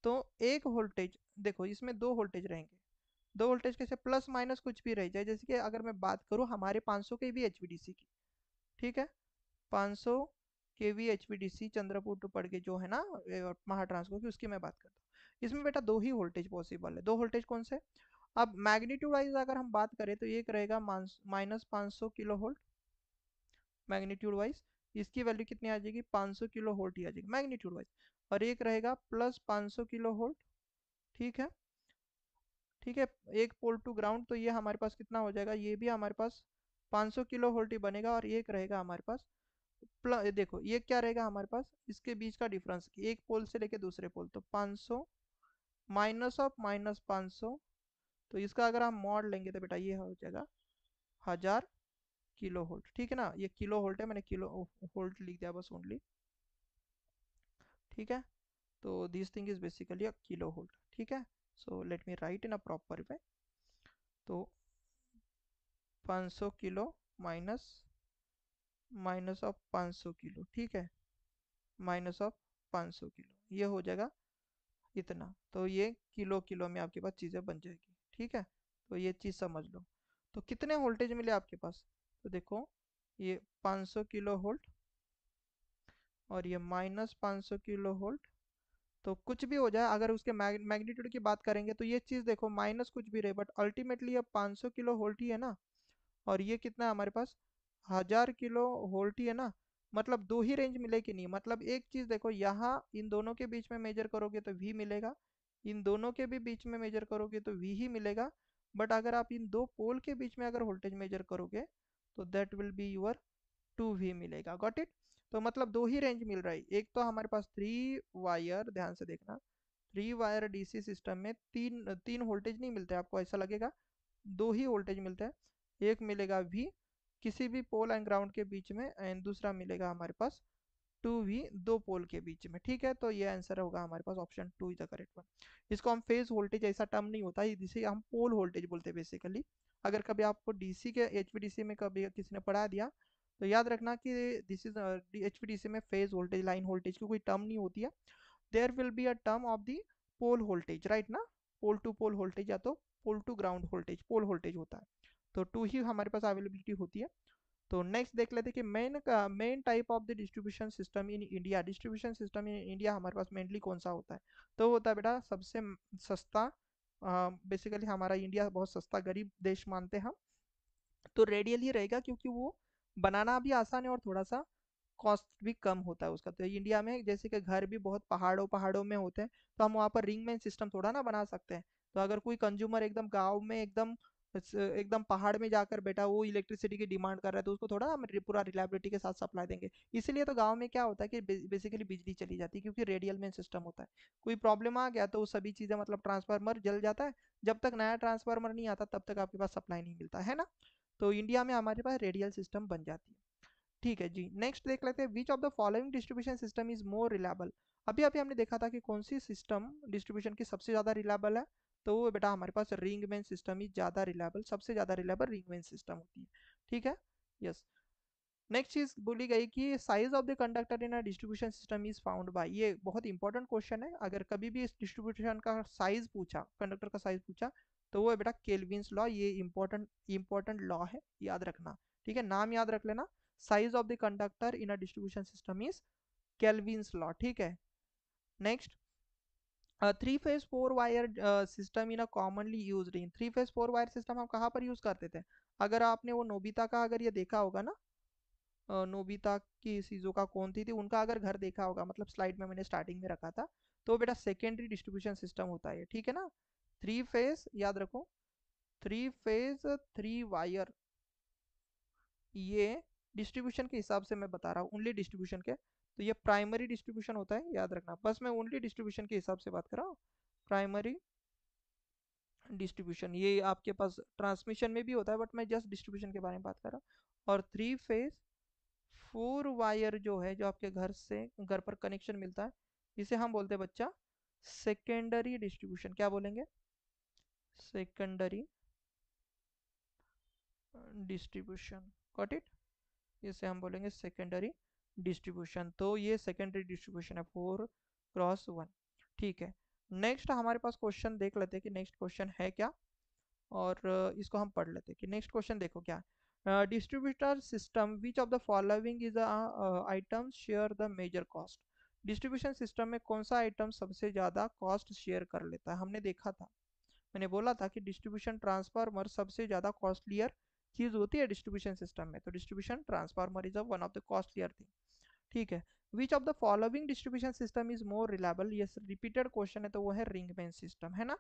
तो एक वोल्टेज, देखो इसमें 2 वोल्टेज रहेंगे, 2 वोल्टेज कैसे, प्लस माइनस कुछ भी रह जाए, जैसे कि अगर मैं बात करूँ हमारे 500 के वी एचवीडीसी की। ठीक है, 500 के वी एचवीडीसी चंद्रपुर टू पड़ के जो है ना महाट्रांसको की, उसकी मैं बात करता हूँ। इसमें बेटा 2 ही वोल्टेज पॉसिबल है, 2 वोल्टेज कौन से। अब मैग्नीट्यूड वाइज अगर हम बात करें तो एक रहेगा -500 किलो वोल्ट मैग्नीट्यूड वाइज, इसकी वैल्यू कितनी आ जाएगी, 500 किलो वोल्ट ही आ जाएगी मैग्नीट्यूड वाइज। और एक रहेगा +500 किलो वोल्ट। ठीक है, ठीक है, एक पोल टू ग्राउंड, तो ये हमारे पास कितना हो जाएगा, ये भी हमारे पास 500 किलो वोल्ट ही बनेगा। और एक रहेगा हमारे पास देखो ये क्या रहेगा हमारे पास, इसके बीच का डिफरेंस एक पोल से लेके दूसरे पोल, तो 500 माइनस ऑफ माइनस 500, तो इसका अगर हम मॉड लेंगे तो बेटा ये हो जाएगा 1000 किलो वोल्ट। ठीक है ना, ये किलो वोल्ट है, मैंने किलो वोल्ट लिख दिया बस ओनली। ठीक है, तो this thing is basically a kilo volt. ठीक है, सो let me right in a proper way. तो 500 kilo minus minus of 500 kilo, ठीक है, माइनस ऑफ 500 किलो, ये हो जाएगा इतना। तो ये किलो किलो में आपके पास चीज़ें बन जाएगी। ठीक है, तो ये चीज़ समझ लो। तो कितने वोल्टेज मिले आपके पास, तो देखो ये 500 किलो वोल्ट और ये माइनस 500 किलो वोल्ट। तो कुछ भी हो जाए, अगर उसके मैग्नीट्यूड की बात करेंगे तो ये चीज़ देखो माइनस कुछ भी रहे, बट अल्टीमेटली ये 500 किलो वोल्ट ही है ना। और ये कितना है हमारे पास, 1000 किलो वोल्ट ही है ना। मतलब दो ही रेंज मिलेगी नहीं, मतलब एक चीज़ देखो, यहाँ इन दोनों के बीच में मेजर करोगे तो वी मिलेगा, इन दोनों के भी बीच में मेजर करोगे तो वी ही मिलेगा। बट अगर आप इन दो पोल के बीच में अगर वोल्टेज मेजर करोगे तो that will be your 2V मिलेगा। Got it. तो मतलब दो ही रेंज मिल रहा है, एक तो हमारे पास 3 वायर, ध्यान से देखना, 3 वायर डीसी सिस्टम में तीन तीन वोल्टेज नहीं मिलते, आपको ऐसा लगेगा दो ही वोल्टेज मिलता है। एक मिलेगा V किसी भी पोल एंड ग्राउंड के बीच में, एंड दूसरा मिलेगा हमारे पास 2V दो पोल के बीच में। ठीक है, तो ये आंसर होगा हमारे पास option 2 is the correct one. इसको हम फेज वोल्टेज ऐसा टर्म नहीं होता है, जिसे हम पोल वोल्टेज बोलते हैं बेसिकली। अगर कभी आपको डीसी के एचवीडीसी में कभी किसी ने पढ़ा दिया तो याद रखना कि दिस इज एचवीडीसी में फेज वोल्टेज लाइन वोल्टेज की कोई टर्म नहीं होती है। There will be a term of the pole voltage, right ना, पोल टू पोल वोल्टेज या तो pole to ground voltage, pole voltage होता है। तो टू ही हमारे पास अवेलेबिलिटी होती है। तो नेक्स्ट देख लेते हैं कि main type of the distribution system in India, distribution system in India हमारे पास मेनली कौन सा होता है, तो होता है बेटा सबसे सस्ता। बेसिकली हमारा इंडिया बहुत सस्ता गरीब देश मानते हैं हम, तो रेडियल ही रहेगा, क्योंकि वो बनाना भी आसान है और थोड़ा सा कॉस्ट भी कम होता है उसका। तो इंडिया में जैसे कि घर भी बहुत पहाड़ों पहाड़ों में होते हैं, तो हम वहाँ पर रिंग मैन सिस्टम थोड़ा ना बना सकते हैं। तो अगर कोई कंज्यूमर एकदम गांव में एकदम पहाड़ में जाकर बेटा वो इलेक्ट्रिसिटी की डिमांड कर रहा है, तो उसको थोड़ा हम पूरा रिलायबिलिटी के साथ सप्लाई देंगे। इसलिए तो गांव में क्या होता है कि बेसिकली बिजली चली जाती है, क्योंकि रेडियल मैन सिस्टम होता है। कोई प्रॉब्लम आ गया तो वो सभी चीज़ें, मतलब ट्रांसफार्मर जल जाता है, जब तक नया ट्रांसफार्मर नहीं आता तब तक आपके पास सप्लाई नहीं मिलता है ना। तो इंडिया में हमारे पास रेडियल सिस्टम बन जाती है। ठीक है जी, नेक्स्ट देख लेते हैं, विच of the following distribution system is more reliable. अभी अभी हमने देखा था कि कौन सी सिस्टम डिस्ट्रीब्यूशन की सबसे ज़्यादा रिलायबल है, तो वो बेटा हमारे पास रिंग मेन सिस्टम ही ज़्यादा रिलायबल, सबसे ज़्यादा रिलायबल रिंग मेन सिस्टम होती है। ठीक है, यस। नेक्स्ट चीज बोली गई कि size of the conductor in a distribution system is found by, ये बहुत इंपॉर्टेंट क्वेश्चन है। अगर कभी भी इस डिस्ट्रीब्यूशन का साइज पूछा, कंडक्टर का साइज पूछा, तो वो है बेटा केल्विन्स लॉ, ये इंपॉर्टेंट लॉ है, याद रखना। ठीक है, नाम याद रख लेना, size of the conductor in a distribution system is Kelvin's law. ठीक है, next, three phase four wire system in a commonly used in, three phase four wire system हम कहाँ पर यूज करते थे। अगर आपने वो नोबिता का अगर ये देखा होगा ना, नोबिता की शिजुका कौन थी उनका अगर घर देखा होगा, मतलब स्लाइड में मैंने स्टार्टिंग में रखा था, तो बेटा सेकेंडरी डिस्ट्रीब्यूशन सिस्टम होता है। ठीक है ना, थ्री फेज याद रखो, थ्री फेज थ्री वायर, ये डिस्ट्रीब्यूशन के हिसाब से मैं बता रहा हूँ, ओनली डिस्ट्रीब्यूशन के, तो ये प्राइमरी डिस्ट्रीब्यूशन होता है, याद रखना। बस मैं ओनली डिस्ट्रीब्यूशन के हिसाब से बात कर रहा हूँ, प्राइमरी डिस्ट्रीब्यूशन। ये आपके पास ट्रांसमिशन में भी होता है, बट मैं जस्ट डिस्ट्रीब्यूशन के बारे में बात कर रहा हूँ। और थ्री फेज फोर वायर जो है, जो आपके घर से घर पर कनेक्शन मिलता है, इसे हम बोलते हैं बच्चा सेकेंडरी डिस्ट्रीब्यूशन। क्या बोलेंगे, सेकेंडरी डिस्ट्रीब्यूशन। गॉट इट, इसे हम बोलेंगे सेकेंडरी डिस्ट्रीब्यूशन। तो ये सेकेंडरी डिस्ट्रीब्यूशन है 4x1। ठीक है, नेक्स्ट हमारे पास क्वेश्चन देख लेते हैं कि नेक्स्ट क्वेश्चन है क्या, और इसको हम पढ़ लेते हैं कि नेक्स्ट क्वेश्चन देखो क्या। Distributor system which of the following is item share the major cost, distribution system में कौन सा आइटम सबसे ज़्यादा कॉस्ट शेयर कर लेता है। हमने देखा था, मैंने बोला था कि डिस्ट्रीब्यूशन ट्रांसफार्मर सबसे ज़्यादा कॉस्टलियर चीज़ होती है डिस्ट्रीब्यूशन सिस्टम में, तो distribution transformer is one of the costlier thing. ठीक है, विच of the following distribution system is more reliable, ये रिपीटेड क्वेश्चन है, तो वो है रिंग मेन सिस्टम, है ना।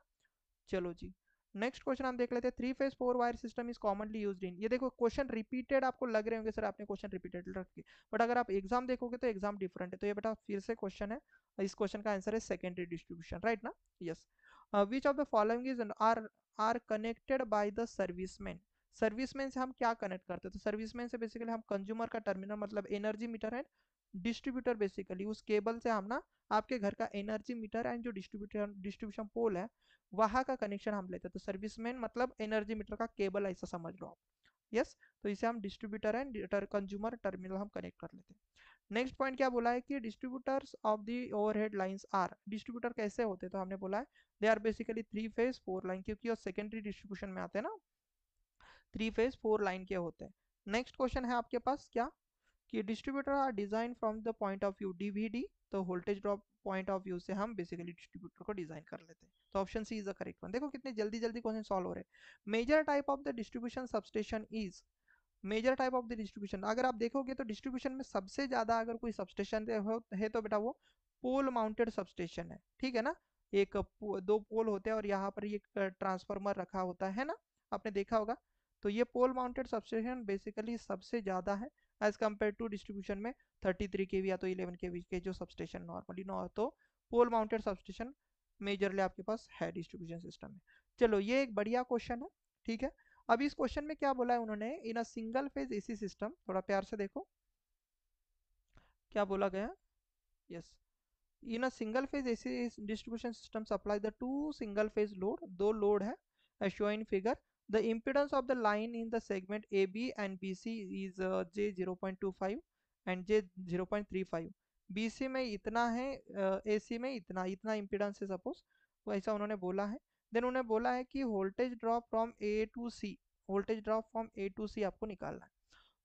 चलो जी, नेक्स्ट क्वेश्चन हम देख लेते हैं, 3 phase 4 wire system is commonly used इन। ये देखो क्वेश्चन रिपीटेड आपको लग रहे होंगे सर आपने क्वेश्चन रिपीटेड रखे, बट अगर आप एग्जाम देखोगे तो एग्जाम डिफरेंट है। तो ये बेटा फिर से क्वेश्चन है, इस क्वेश्चन का आंसर है सेकेंडरी डिस्ट्रीब्यूशन, राइट ना। Yes. Which of the following is are connected by the serviceman. Serviceman से हम क्या कनेक्ट करते हैं, तो सर्विसमैन से बेसिकली हम कंज्यूमर का टर्मिनल मतलब energy meter and distributor, basically उस केबल से हम ना आपके घर का एनर्जी मीटर एंड जो डिस्ट्रीब्यूशन पोल है वहां का कनेक्शन हम लेते हैं। तो सर्विसमैन मतलब एनर्जी मीटर का केबल ऐसा समझ लो आप। यस। तो इसे हम डिस्ट्रीब्यूटर एंड कंज्यूमर टर्मिनल हम कनेक्ट कर लेते हैं। नेक्स्ट पॉइंट क्या बोला है कि distributors of the overhead lines are, distributor कैसे होते हैं, तो हमने बोला है they are basically 3 phase 4 line, क्योंकि वो सेकेंडरी डिस्ट्रीब्यूशन में आते हैं ना, 3 फेज 4 लाइन के होते हैं। नेक्स्ट क्वेश्चन है आपके पास क्या, कि distributor are design from the point of view DVD, तो voltage drop point of view से हम बेसिकली डिस्ट्रीब्यूटर को डिजाइन कर लेते हैं। तो option C is the correct one. देखो कितने जल्दी जल्दी क्वेश्चन सॉल्व हो रहे हैं। Major type of the distribution substation is, major type of the distribution अगर आप देखोगे तो डिस्ट्रीब्यूशन में सबसे ज्यादा अगर कोई सबस्टेशन है तो बेटा वो पोल माउंटेड सबस्टेशन है, ठीक है ना। एक दो पोल होते हैं और यहाँ पर ये ट्रांसफार्मर रखा होता है ना, आपने देखा होगा। तो ये पोल माउंटेड सबस्टेशन बेसिकली सबसे ज्यादा है एज कम्पेयर टू डिस्ट्रीब्यूशन में 33 केवी या तो 11 केवी के जो सबस्टेशन नॉर्मली ना हो, तो पोल माउंटेड सबस्टेशन मेजरली आपके पास है डिस्ट्रीब्यूशन सिस्टम में। चलो ये एक बढ़िया क्वेश्चन है, ठीक है। अब इस क्वेश्चन में क्या बोला है उन्होंने, in a single phase AC system, थोड़ा प्यार से देखो क्या बोला गया। Yes. In a single phase AC distribution system supply the two single phase load, दो लोड है as shown in figure. The impedance of the line in the segment AB and BC is J 0.25 and J 0.35। BC में इतना है, AC में इतना इतना impedance है suppose, वैसा उन्होंने बोला है। देन उन्होंने बोला है कि voltage drop from A to C, voltage drop from A to C आपको निकालना है।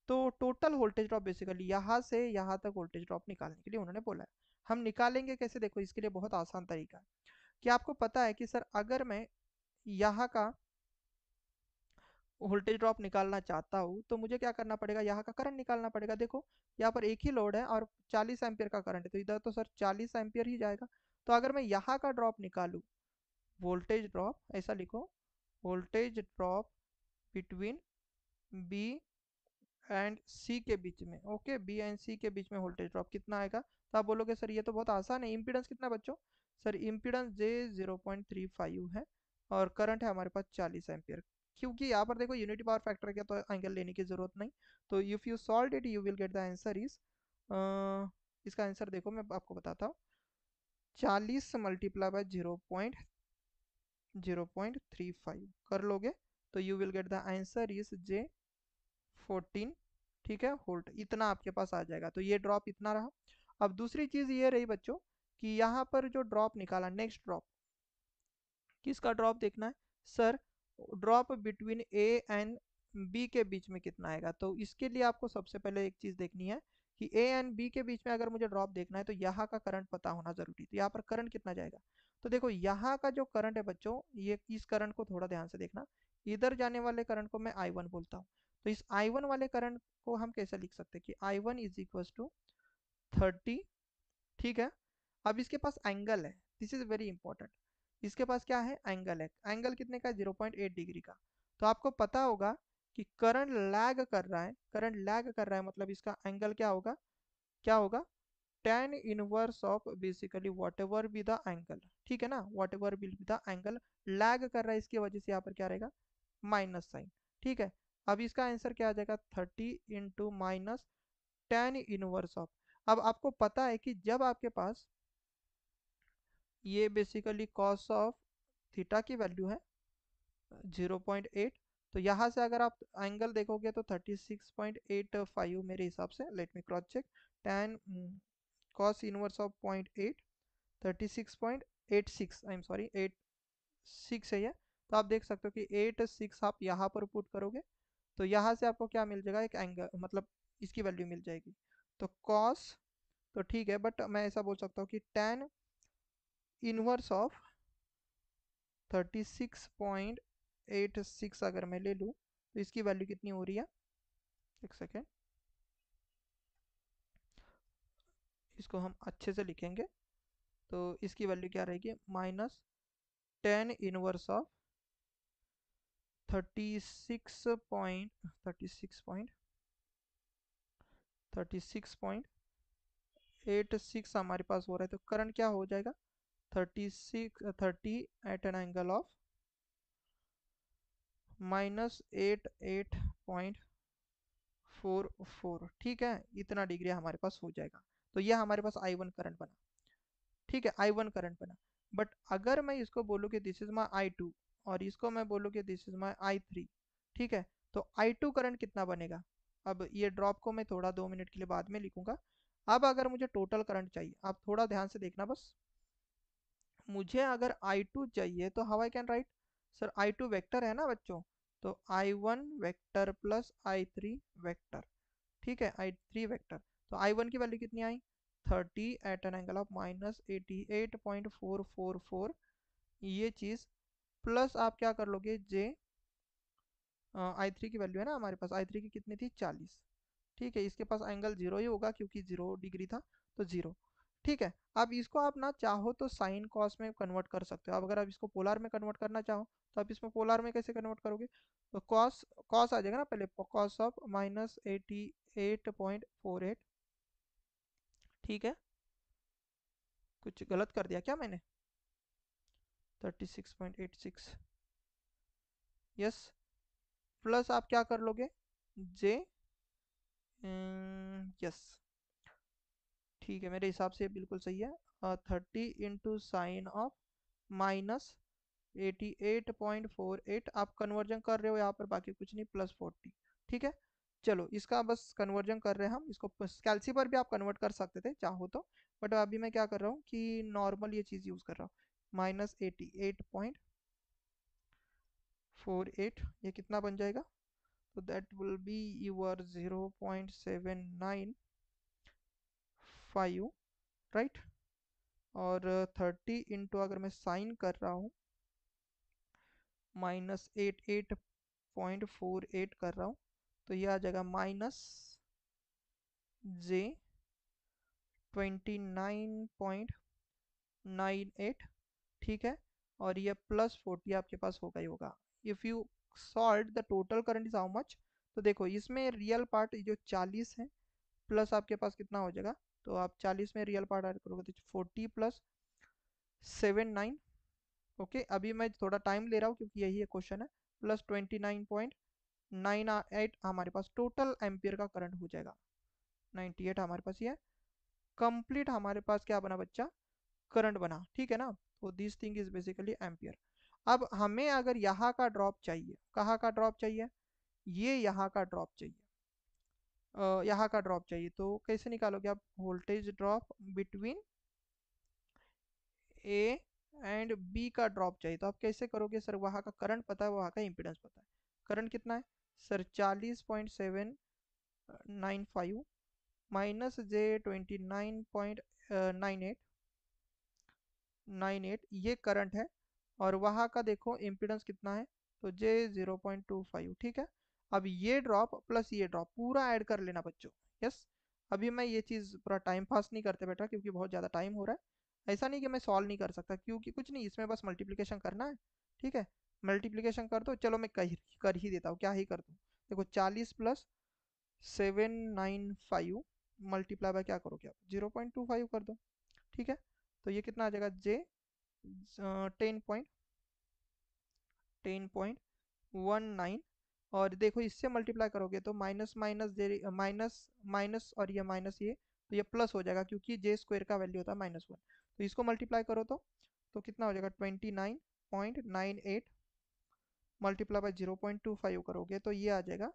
तो टोटल वोल्टेज ड्रॉप बेसिकली यहाँ से यहाँ तक वोल्टेज ड्रॉप निकालने के लिए उन्होंने बोला है। हम निकालेंगे कैसे, देखो इसके लिए बहुत आसान तरीका है। कि आपको पता है कि सर अगर मैं यहाँ का वोल्टेज ड्रॉप निकालना चाहता हूँ तो मुझे क्या करना पड़ेगा, यहाँ का करंट निकालना पड़ेगा। देखो यहाँ पर एक ही लोड है और 40 एम्पियर का करंट है, तो इधर तो सर 40 एम्पियर ही जाएगा। तो अगर मैं यहाँ का ड्रॉप निकालूँ, वोल्टेज ड्रॉप ऐसा लिखो, voltage drop between B and C के बीच में, ओके बी एंड सी के बीच में वोल्टेज ड्रॉप कितना आएगा, तो आप बोलोगे सर ये तो बहुत आसान है, इम्पीडेंस कितना बच्चों, सर इम्पीडेंस जे 0.35 है और करंट है हमारे पास 40 एम्पियर। क्योंकि यहाँ पर देखो यूनिटी पावर फैक्टर का तो एंगल लेने की जरूरत नहीं। तो if you solve it you will get the answer is, इसका आंसर देखो मैं आपको बताता हूँ, 40 मल्टीप्लाई बाय 0.35 कर लोगे तो you will get the answer is J 14, ठीक है, वोल्ट इतना आपके पास आ जाएगा। तो ये ड्रॉप इतना रहा। अब दूसरी चीज ये रही बच्चों कि यहाँ पर जो ड्रॉप निकाला, नेक्स्ट ड्रॉप किसका ड्रॉप देखना है, sir drop between A and B के बीच में कितना आएगा। तो इसके लिए आपको सबसे पहले एक चीज देखनी है कि ए एंड बी के बीच में अगर मुझे ड्रॉप देखना है तो यहाँ का करंट पता होना जरूरी है। तो यहाँ पर करंट कितना जाएगा, तो देखो यहाँ का जो करंट है बच्चों, ये इस करंट को थोड़ा ध्यान से देखना, इधर जाने वाले करंट को मैं I1 बोलता हूँ। तो इस I1 वाले करंट को हम कैसे लिख सकते हैं कि I1 इज इक्वल टू 30, ठीक है। अब इसके पास एंगल है, दिस इज वेरी इंपॉर्टेंट, इसके पास क्या है, एंगल है। एंगल कितने का, 0.8 डिग्री का। तो आपको पता होगा कि करंट लैग कर रहा है, करंट लैग कर रहा है मतलब इसका एंगल क्या होगा, क्या होगा, tan inverse of basically what ever be the angle, ठीक है ना, what ever be the angle lag कर रहा है, इसकी वजह से यहाँ पर क्या रहेगा, माइनस साइन, ठीक है। अब इसका आंसर क्या आ जाएगा, 30 into minus tan inverse of. अब आपको पता है कि जब आपके पास ये बेसिकली कॉस ऑफ थीटा की वैल्यू है 0.8, तो यहाँ से अगर आप एंगल देखोगे तो 36.85 मेरे हिसाब से, let me cross check, tan cos inverse of 0.8 36.86, I am sorry 86 है ये। तो आप देख सकते हो कि 86 आप यहाँ पर पुट करोगे तो यहाँ से आपको क्या मिल जाएगा, एक एंगल मतलब इसकी वैल्यू मिल जाएगी। तो कॉस, तो ठीक है, बट मैं ऐसा बोल सकता हूँ कि tan इनवर्स ऑफ 36.86 अगर मैं ले लूँ तो इसकी वैल्यू कितनी हो रही है, एक सेकेंड, इसको हम अच्छे से लिखेंगे। तो इसकी वैल्यू क्या रहेगी, माइनस tan इनवर्स ऑफ 36.86 हमारे पास हो रहा है, तो करंट क्या हो जाएगा 30 एट एन एंगल ऑफ -88.44। ठीक है, इतना डिग्री हमारे पास हो जाएगा। तो यह हमारे पास I1 करंट बना। ठीक है, I1 करंट बना। बट अगर मैं इसको बोलूँ कि दिस इज माई I2 और इसको मैं बोलूँ कि दिस इज माई I3, ठीक है, तो I2 करंट कितना बनेगा। अब ये ड्रॉप को मैं थोड़ा 2 मिनट के लिए बाद में लिखूंगा। अब अगर मुझे टोटल करंट चाहिए, आप थोड़ा ध्यान से देखना बस। मुझे अगर I2 चाहिए तो how I can write, sir I2 vector है ना बच्चों, तो I1 vector plus I3 vector. ठीक है, I3 वेक्टर, तो I1 की वैल्यू कितनी आई 30 एट एन एंगल ऑफ -88.444, ये चीज़ प्लस आप क्या कर लोगे जे I3 की वैल्यू है ना हमारे पास, I3 की कितनी थी 40। ठीक है, इसके पास एंगल जीरो ही होगा क्योंकि 0 डिग्री था, तो 0। ठीक है, अब इसको आप ना चाहो तो साइन कॉस में कन्वर्ट कर सकते हो। अब अगर आप इसको पोलर में कन्वर्ट करना चाहो तो आप इसमें पोलर में कैसे कन्वर्ट करोगे, तो कॉस कॉस आ जाएगा ना पहले, कॉस ऑफ -88.48। ठीक है, कुछ गलत कर दिया क्या मैंने, 36.86, यस, प्लस आप क्या कर लोगे जे, यस, ठीक है, मेरे हिसाब से बिल्कुल सही है। 30 × sin ऑफ -88.48 आप कन्वर्जन कर रहे हो यहाँ पर, बाकी कुछ नहीं, +40। ठीक है, चलो इसका बस कन्वर्जन कर रहे हैं हम, इसको कैलसी पर भी आप कन्वर्ट कर सकते थे चाहो तो, बट अभी मैं क्या कर रहा हूँ कि नॉर्मल ये चीज़ यूज़ कर रहा हूँ। -88.48 ये कितना बन जाएगा, तो that will be your 0.795, right. और 30 अगर मैं साइन कर रहा हूँ -88.48 कर रहा हूँ, तो ये आ जाएगा -j29.98। ठीक है, और ये +40 आपके पास होगा ही होगा। If you solve the total current is how much, तो देखो इसमें रियल पार्ट जो 40 है प्लस आपके पास कितना हो जाएगा, तो आप 40 में रियल पार्ट ऐड करोगे तो 40 + 79। ओके, अभी मैं थोड़ा टाइम ले रहा हूँ क्योंकि यही है क्वेश्चन है, +29.98 हमारे पास टोटल एम्पियर का करंट हो जाएगा। 98 हमारे पास ये कंप्लीट हमारे पास क्या बना बच्चा, करंट बना। ठीक है ना, तो this thing is basically ampere. अब हमें अगर यहाँ का ड्रॉप चाहिए, कहाँ का ड्रॉप चाहिए, ये यहाँ का ड्रॉप चाहिए, यहाँ का ड्रॉप चाहिए, तो कैसे निकालोगे आप, voltage drop between A and B का ड्रॉप चाहिए, तो आप कैसे करोगे, सर वहाँ का करंट पता है, वहाँ का इम्पीडेंस पता है, करंट कितना है सर 40.795 -j29.98 ये करंट है, और वहाँ का देखो इम्पीडेंस कितना है, तो जे 0.25। ठीक है, अब ये ड्रॉप प्लस ये ड्रॉप पूरा ऐड कर लेना बच्चों। यस, अभी मैं ये चीज़ पूरा टाइम पास नहीं करते बेटा क्योंकि बहुत ज़्यादा टाइम हो रहा है, ऐसा नहीं कि मैं सॉल्व नहीं कर सकता, क्योंकि कुछ नहीं, इसमें बस मल्टीप्लिकेशन करना है। ठीक है, मल्टीप्लिकेशन कर दो, चलो मैं कर ही देता हूँ, क्या ही कर दूँ। देखो 40 + 795 मल्टीप्लाई बाय क्या करोगे आप 0.25 कर दो। ठीक है, तो ये कितना आ जाएगा जे 10.19, और देखो इससे मल्टीप्लाई करोगे तो माइनस माइनस जे माइनस माइनस और ये माइनस ये, तो ये प्लस हो जाएगा क्योंकि जे स्क्वायर का वैल्यू होता है -1, तो इसको मल्टीप्लाई करो तो कितना हो जाएगा 29.98 मल्टीप्लाई बाय 0.25 करोगे तो ये आ जाएगा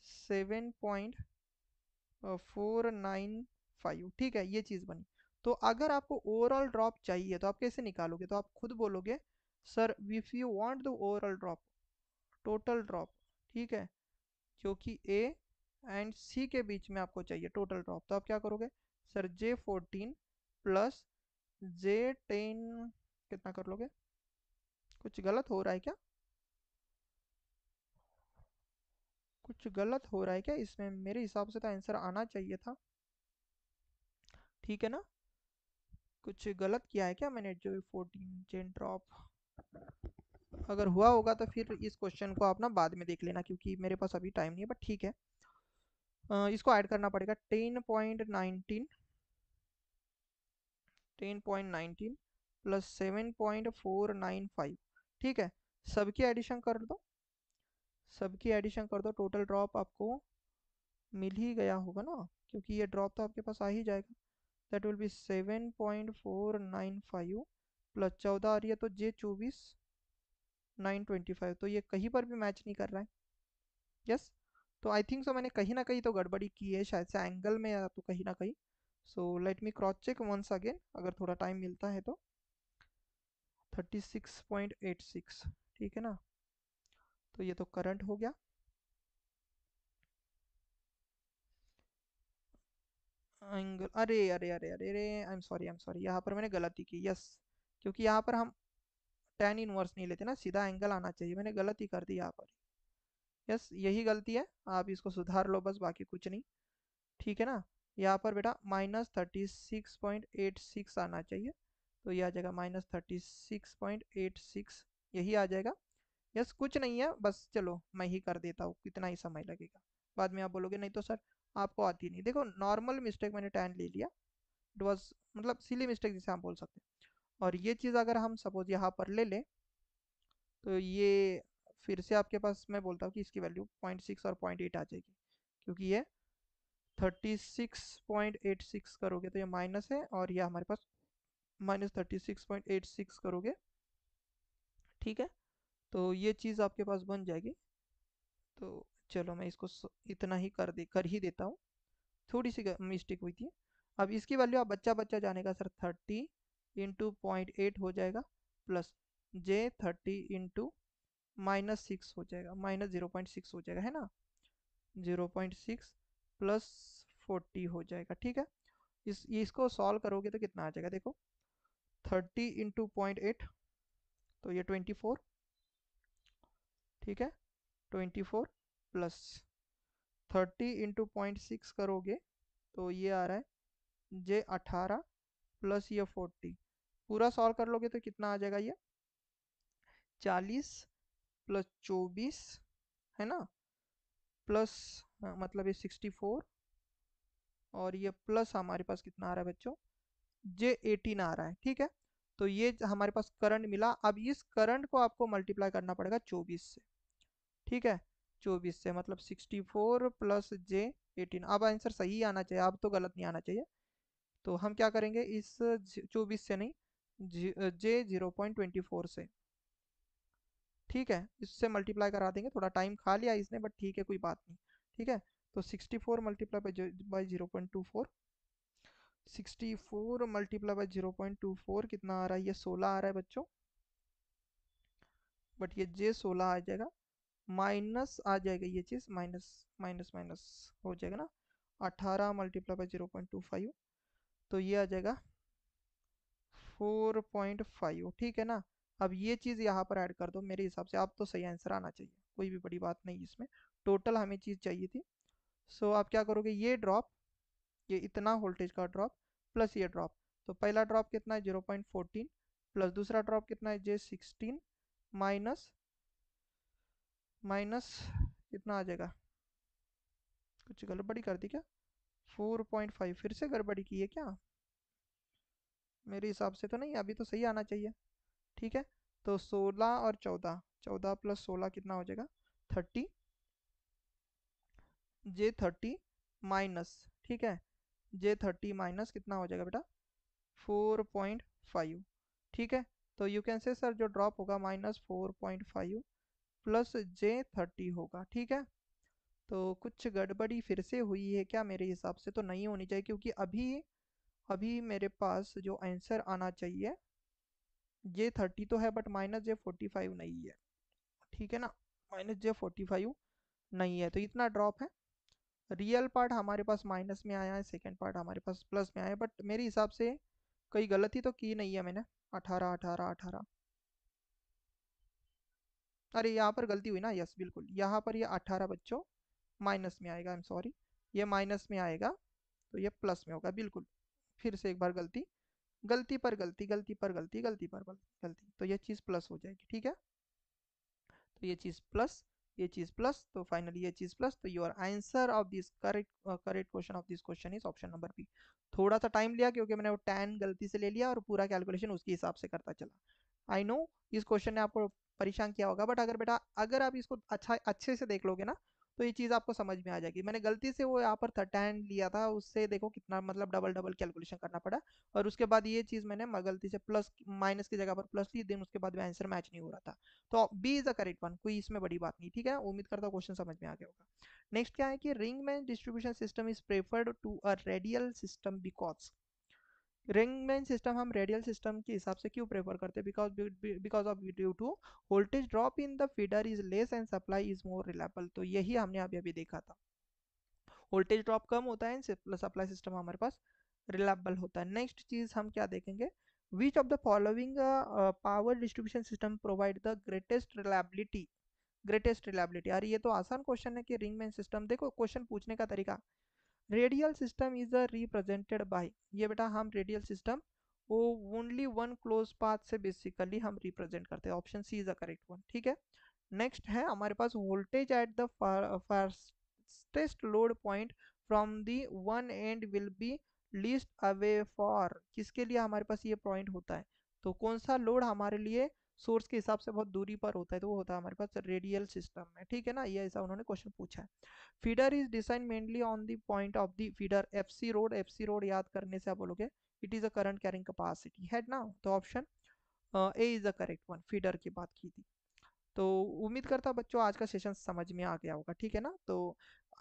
7.495। ठीक है, ये चीज़ बनी। तो अगर आपको ओवरऑल ड्रॉप चाहिए तो आप कैसे निकालोगे, तो आप खुद बोलोगे sir if you want the overall drop, total drop, ठीक है, क्योंकि ए एंड सी के बीच में आपको चाहिए टोटल ड्रॉप, तो आप क्या करोगे सर J14 + J10, कितना कर लोगे, कुछ गलत हो रहा है क्या, कुछ गलत हो रहा है क्या इसमें, मेरे हिसाब से तो आंसर आना चाहिए था। ठीक है ना, कुछ गलत किया है क्या मैंने, J14 चेन ड्रॉप, अगर हुआ होगा तो फिर इस क्वेश्चन को आप ना बाद में देख लेना, क्योंकि मेरे पास अभी टाइम नहीं है, बट ठीक है। इसको ऐड करना पड़ेगा 10.19, 10.19 प्लस 7.495। ठीक है, सबकी एडिशन कर दो, सबकी एडिशन कर दो, टोटल ड्रॉप आपको मिल ही गया होगा ना, क्योंकि ये ड्रॉप तो आपके पास आ ही जाएगा। दैट विल बी 7.495 प्लस 14 आ रही है, तो J24 925, तो ये कहीं पर भी मैच नहीं कर रहा है। यस, तो आई थिंक सो मैंने कहीं ना कहीं तो गड़बड़ी की है, शायद से एंगल में या तो कहीं ना कहीं। So let me cross check once again, अगर थोड़ा टाइम मिलता है तो। 36.86, ठीक है ना। तो ये तो करंट हो गया। एंगल, अरे अरे अरे अरे अरे, आई एम सॉरी, यहाँ पर मैंने गलती की। यस, क्योंकि यहाँ पर हम टेन इनवर्स नहीं लेते ना, सीधा एंगल आना चाहिए, मैंने गलती कर दी यहाँ पर। यस, यही गलती है, आप इसको सुधार लो बस, बाकी कुछ नहीं। ठीक है ना। यहाँ पर बेटा -36.86 आना चाहिए, तो ये आ जाएगा -36.86, यही आ जाएगा। यस, कुछ नहीं है, बस चलो मैं ही कर देता हूँ, कितना ही समय लगेगा। बाद में आप बोलोगे नहीं तो सर आपको आती नहीं। देखो, नॉर्मल मिस्टेक मैंने टैन ले लिया, इट वॉज मतलब सिली मिस्टेक जिसे हम बोल सकते हैं। और ये चीज़ अगर हम सपोज यहाँ पर ले लें, तो ये फिर से आपके पास मैं बोलता हूँ कि इसकी वैल्यू 0.6 और 0.8 आ जाएगी, क्योंकि ये 36.86 करोगे तो ये माइनस है, और ये हमारे पास -36.86 करोगे। ठीक है, तो ये चीज़ आपके पास बन जाएगी। तो चलो मैं इसको इतना ही कर ही देता हूँ, थोड़ी सी मिस्टेक हुई थी। अब इसकी वैल्यू आप बच्चा बच्चा जानेगा सर, 30 × 0.8 हो जाएगा, प्लस J30 इंटू -6 हो जाएगा, -0.6 हो जाएगा, है ना। 0.6 प्लस 40 हो जाएगा। ठीक है, इसको सॉल्व करोगे तो कितना आ जाएगा, देखो 30 × 0.8, तो ये 24। ठीक है, 24 प्लस 30 × 0.6 करोगे तो ये आ रहा है J18 प्लस ये 40। पूरा सॉल्व कर लोगे तो कितना आ जाएगा, ये 40 प्लस 24, है ना, प्लस मतलब ये 64, और ये प्लस हमारे पास कितना आ रहा है बच्चों, J18 आ रहा है। ठीक है, तो ये हमारे पास करंट मिला। अब इस करंट को आपको मल्टीप्लाई करना पड़ेगा 24 से। ठीक है, 24 से मतलब 64 प्लस J18। अब आंसर सही आना चाहिए, अब तो गलत नहीं आना चाहिए। तो हम क्या करेंगे, इस 24 से नहीं, J0.24 से। ठीक है, इससे मल्टीप्लाई करा देंगे, थोड़ा टाइम खा लिया इसने, बट ठीक है, कोई बात नहीं। ठीक है, तो 64 मल्टीप्लाई बाई 0.24, 64 मल्टीप्लाई बाई 0.24 कितना आ रहा है, ये 16 आ रहा है बच्चों, बट ये J16 आ जाएगा, माइनस आ जाएगा ये चीज़, माइनस माइनस माइनस हो जाएगा ना। 18 मल्टीप्लाई बाई 0.25, तो ये आ जाएगा 4.5। ठीक है ना। अब ये चीज़ यहाँ पर ऐड कर दो, मेरे हिसाब से अब तो सही आंसर आना चाहिए, कोई भी बड़ी बात नहीं इसमें, टोटल हमें चीज़ चाहिए थी। सो आप क्या करोगे, ये ड्रॉप, ये इतना वोल्टेज का ड्रॉप प्लस ये ड्रॉप, तो पहला ड्रॉप कितना है 0.14, प्लस दूसरा ड्रॉप कितना है J16, माइनस माइनस कितना आ जाएगा, कुछ गड़बड़ी कर दी क्या, 4.5, फिर से गड़बड़ी की है क्या, मेरे हिसाब से तो नहीं, अभी तो सही आना चाहिए। ठीक है, तो 16 और 14, 14 प्लस 16 कितना हो जाएगा, 30, J30 माइनस, ठीक है, J30 माइनस कितना हो जाएगा बेटा, 4.5। ठीक है, तो यू कैन से सर जो ड्रॉप होगा -4.5 प्लस J30 होगा। ठीक है, तो कुछ गड़बड़ी फिर से हुई है क्या, मेरे हिसाब से तो नहीं होनी चाहिए, क्योंकि अभी अभी मेरे पास जो आंसर आना चाहिए J30 तो है, बट -J45 नहीं है। ठीक है ना, -J45 नहीं है, तो इतना ड्रॉप है। रियल पार्ट हमारे पास माइनस में आया है, सेकेंड पार्ट हमारे पास प्लस में आया है, बट मेरे हिसाब से कोई गलती तो की नहीं है मैंने। 18 18 18, अरे यहाँ पर गलती हुई ना, यस बिल्कुल, यहाँ पर ये 18 बच्चों माइनस में आएगा, आई एम सॉरी, ये माइनस में आएगा, तो ये प्लस में होगा, बिल्कुल। फिर से एक बार गलती, गलती पर गलती, गलती पर गलती, गलती पर गलती, तो ये चीज़ प्लस हो जाएगी। ठीक है, तो ये चीज़ प्लस, ये चीज़ प्लस, तो फाइनली ये चीज़ प्लस, तो your answer of this correct question of this question is option number B. थोड़ा सा टाइम लिया क्योंकि मैंने वो tan गलती से ले लिया और पूरा कैलकुलेशन उसके हिसाब से करता चला। आई नो इस क्वेश्चन ने आपको परेशान किया होगा, बट अगर बेटा अगर आप इसको अच्छे से देख लोगे ना तो ये चीज़ आपको समझ में आ जाएगी। मैंने गलती से वो यहाँ पर tan लिया था, उससे देखो कितना मतलब डबल डबल कैलकुलेशन करना पड़ा, और उसके बाद ये चीज़ मैंने गलती से प्लस माइनस की जगह पर प्लस ली, देन उसके बाद में आंसर मैच नहीं हो रहा था। तो B is the correct one, कोई इसमें बड़ी बात नहीं। ठीक है, उम्मीद करता हूँ क्वेश्चन समझ में आ गया होगा। नेक्स्ट क्या है कि ring main distribution system is preferred to a radial system because, ring main system हम रेडियल सिस्टम के हिसाब से क्यों प्रेफर करते हैं? Because of due to voltage drop in the feeder is less and supply is more reliable. तो यही हमने अभी अभी देखा था, वोल्टेज ड्रॉप कम होता है, सप्लाई सिस्टम हमारे पास रिलायबल होता है। नेक्स्ट चीज हम क्या देखेंगे, which of the following power distribution system provide the greatest reliability, greatest reliability. यार ये तो आसान क्वेश्चन है कि रिंग मैन सिस्टम, देखो क्वेश्चन पूछने का तरीका, radial system is represented by, ये बेटा हम रेडियल सिस्टम वो ओनली वन क्लोज पाथ से बेसिकली हम रिप्रेजेंट करते हैं, option C is the correct one. ठीक है, नेक्स्ट है हमारे पास voltage at the fastest load point from the one and will be least away for, किसके लिए हमारे पास ये पॉइंट होता है? तो कौन सा लोड हमारे लिए सोर्स के हिसाब से बहुत दूरी पर होता है? तो वो होता है हमारे पास रेडियल सिस्टम में। ठीक है ना, ये ऐसा उन्होंने क्वेश्चन पूछा है। Feeder is design mainly on the point of the feeder, FC road, FC road याद करने से आप बोलोगे it is a current carrying capacity है ना, तो option A is the correct one, feeder की बात की थी। तो उम्मीद करता हूँ बच्चों आज का सेशन समझ में आ गया होगा। ठीक है ना, तो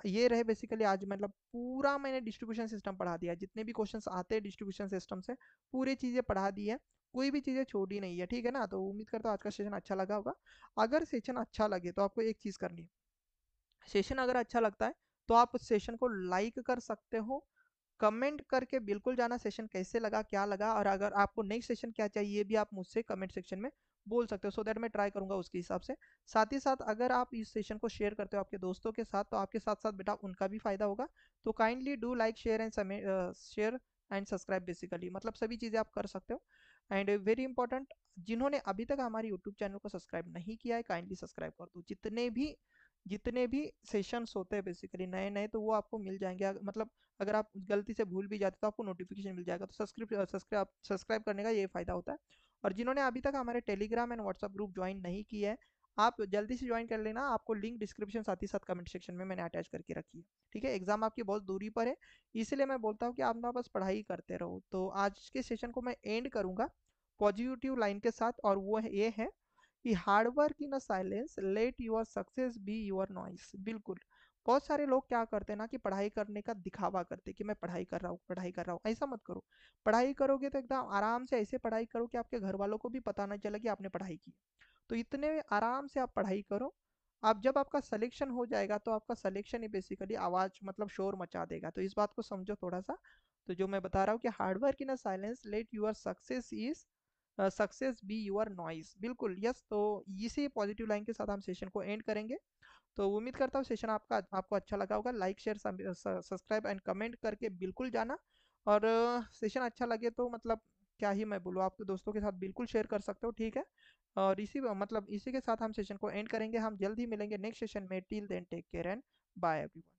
ये रहे बेसिकली आज, मतलब पूरा मैंने डिस्ट्रीब्यूशन सिस्टम पढ़ा दिया, जितने भी क्वेश्चंस आते हैं डिस्ट्रीब्यूशन सिस्टम से पूरी चीज़ें पढ़ा दी है, कोई भी चीज़ें छोड़ी नहीं है। ठीक है ना, तो उम्मीद करता हूँ आज का सेशन अच्छा लगा होगा। अगर सेशन अच्छा लगे तो आपको एक चीज़ करनी है, सेशन अगर अच्छा लगता है तो आप उस सेशन को लाइक कर सकते हो, कमेंट करके बिल्कुल जाना सेशन कैसे लगा, क्या लगा, और अगर आपको नेक्स्ट सेशन क्या चाहिए ये भी आप मुझसे कमेंट सेक्शन में बोल सकते हो, सो दैट मैं ट्राई करूंगा उसके हिसाब से। साथ ही साथ अगर आप इस सेशन को शेयर करते हो आपके दोस्तों के साथ तो आपके साथ साथ बेटा उनका भी फायदा होगा। तो kindly do like share and subscribe, basically मतलब सभी चीज़ें आप कर सकते हो। एंड वेरी इंपॉर्टेंट, जिन्होंने अभी तक हमारे यूट्यूब चैनल को सब्सक्राइब नहीं किया है काइंडली सब्सक्राइब कर दो। जितने भी सेशंस होते हैं बेसिकली नए नए, तो वो आपको मिल जाएंगे। मतलब अगर आप गलती से भूल भी जाते तो आपको नोटिफिकेशन मिल जाएगा। तो सब्सक्राइब करने का ये फायदा होता है। और जिन्होंने अभी तक हमारे Telegram and WhatsApp group join नहीं किया है, आप जल्दी से ज्वाइन कर लेना, आपको लिंक डिस्क्रिप्शन साथ ही साथ कमेंट सेक्शन में मैंने अटैच करके रखी है। ठीक है, एग्जाम आपकी बहुत दूरी पर है, इसलिए मैं बोलता हूँ कि आप ना बस पढ़ाई करते रहो। तो आज के सेशन को मैं एंड करूंगा पॉजिटिव लाइन के साथ, और वो ये है कि hard work in a silence, let your success be your noise. बिल्कुल, बहुत सारे लोग क्या करते हैं ना कि पढ़ाई करने का दिखावा करते हैं कि मैं पढ़ाई कर रहा हूँ, पढ़ाई कर रहा हूँ। ऐसा मत करो, पढ़ाई करोगे तो एकदम आराम से ऐसे पढ़ाई करो कि आपके घर वालों को भी पता ना चले कि आपने पढ़ाई की। तो इतने आराम से आप पढ़ाई करो, आप जब आपका सिलेक्शन हो जाएगा तो आपका सिलेक्शन ही बेसिकली आवाज मतलब शोर मचा देगा। तो इस बात को समझो थोड़ा सा। तो जो मैं बता रहा हूँ कि hard work in a silence, let your success be your noise. बिल्कुल यस, तो इसी पॉजिटिव लाइन के साथ हम सेशन को एंड करेंगे। तो उम्मीद करता हूँ सेशन आपको अच्छा लगा होगा। Like share subscribe and comment करके बिल्कुल जाना। और सेशन अच्छा लगे तो मतलब क्या ही मैं बोलूँ, आपके दोस्तों के साथ बिल्कुल शेयर कर सकते हो। ठीक है, और इसी के साथ हम सेशन को एंड करेंगे। हम जल्द ही मिलेंगे नेक्स्ट सेशन में। Till then take care and bye everyone.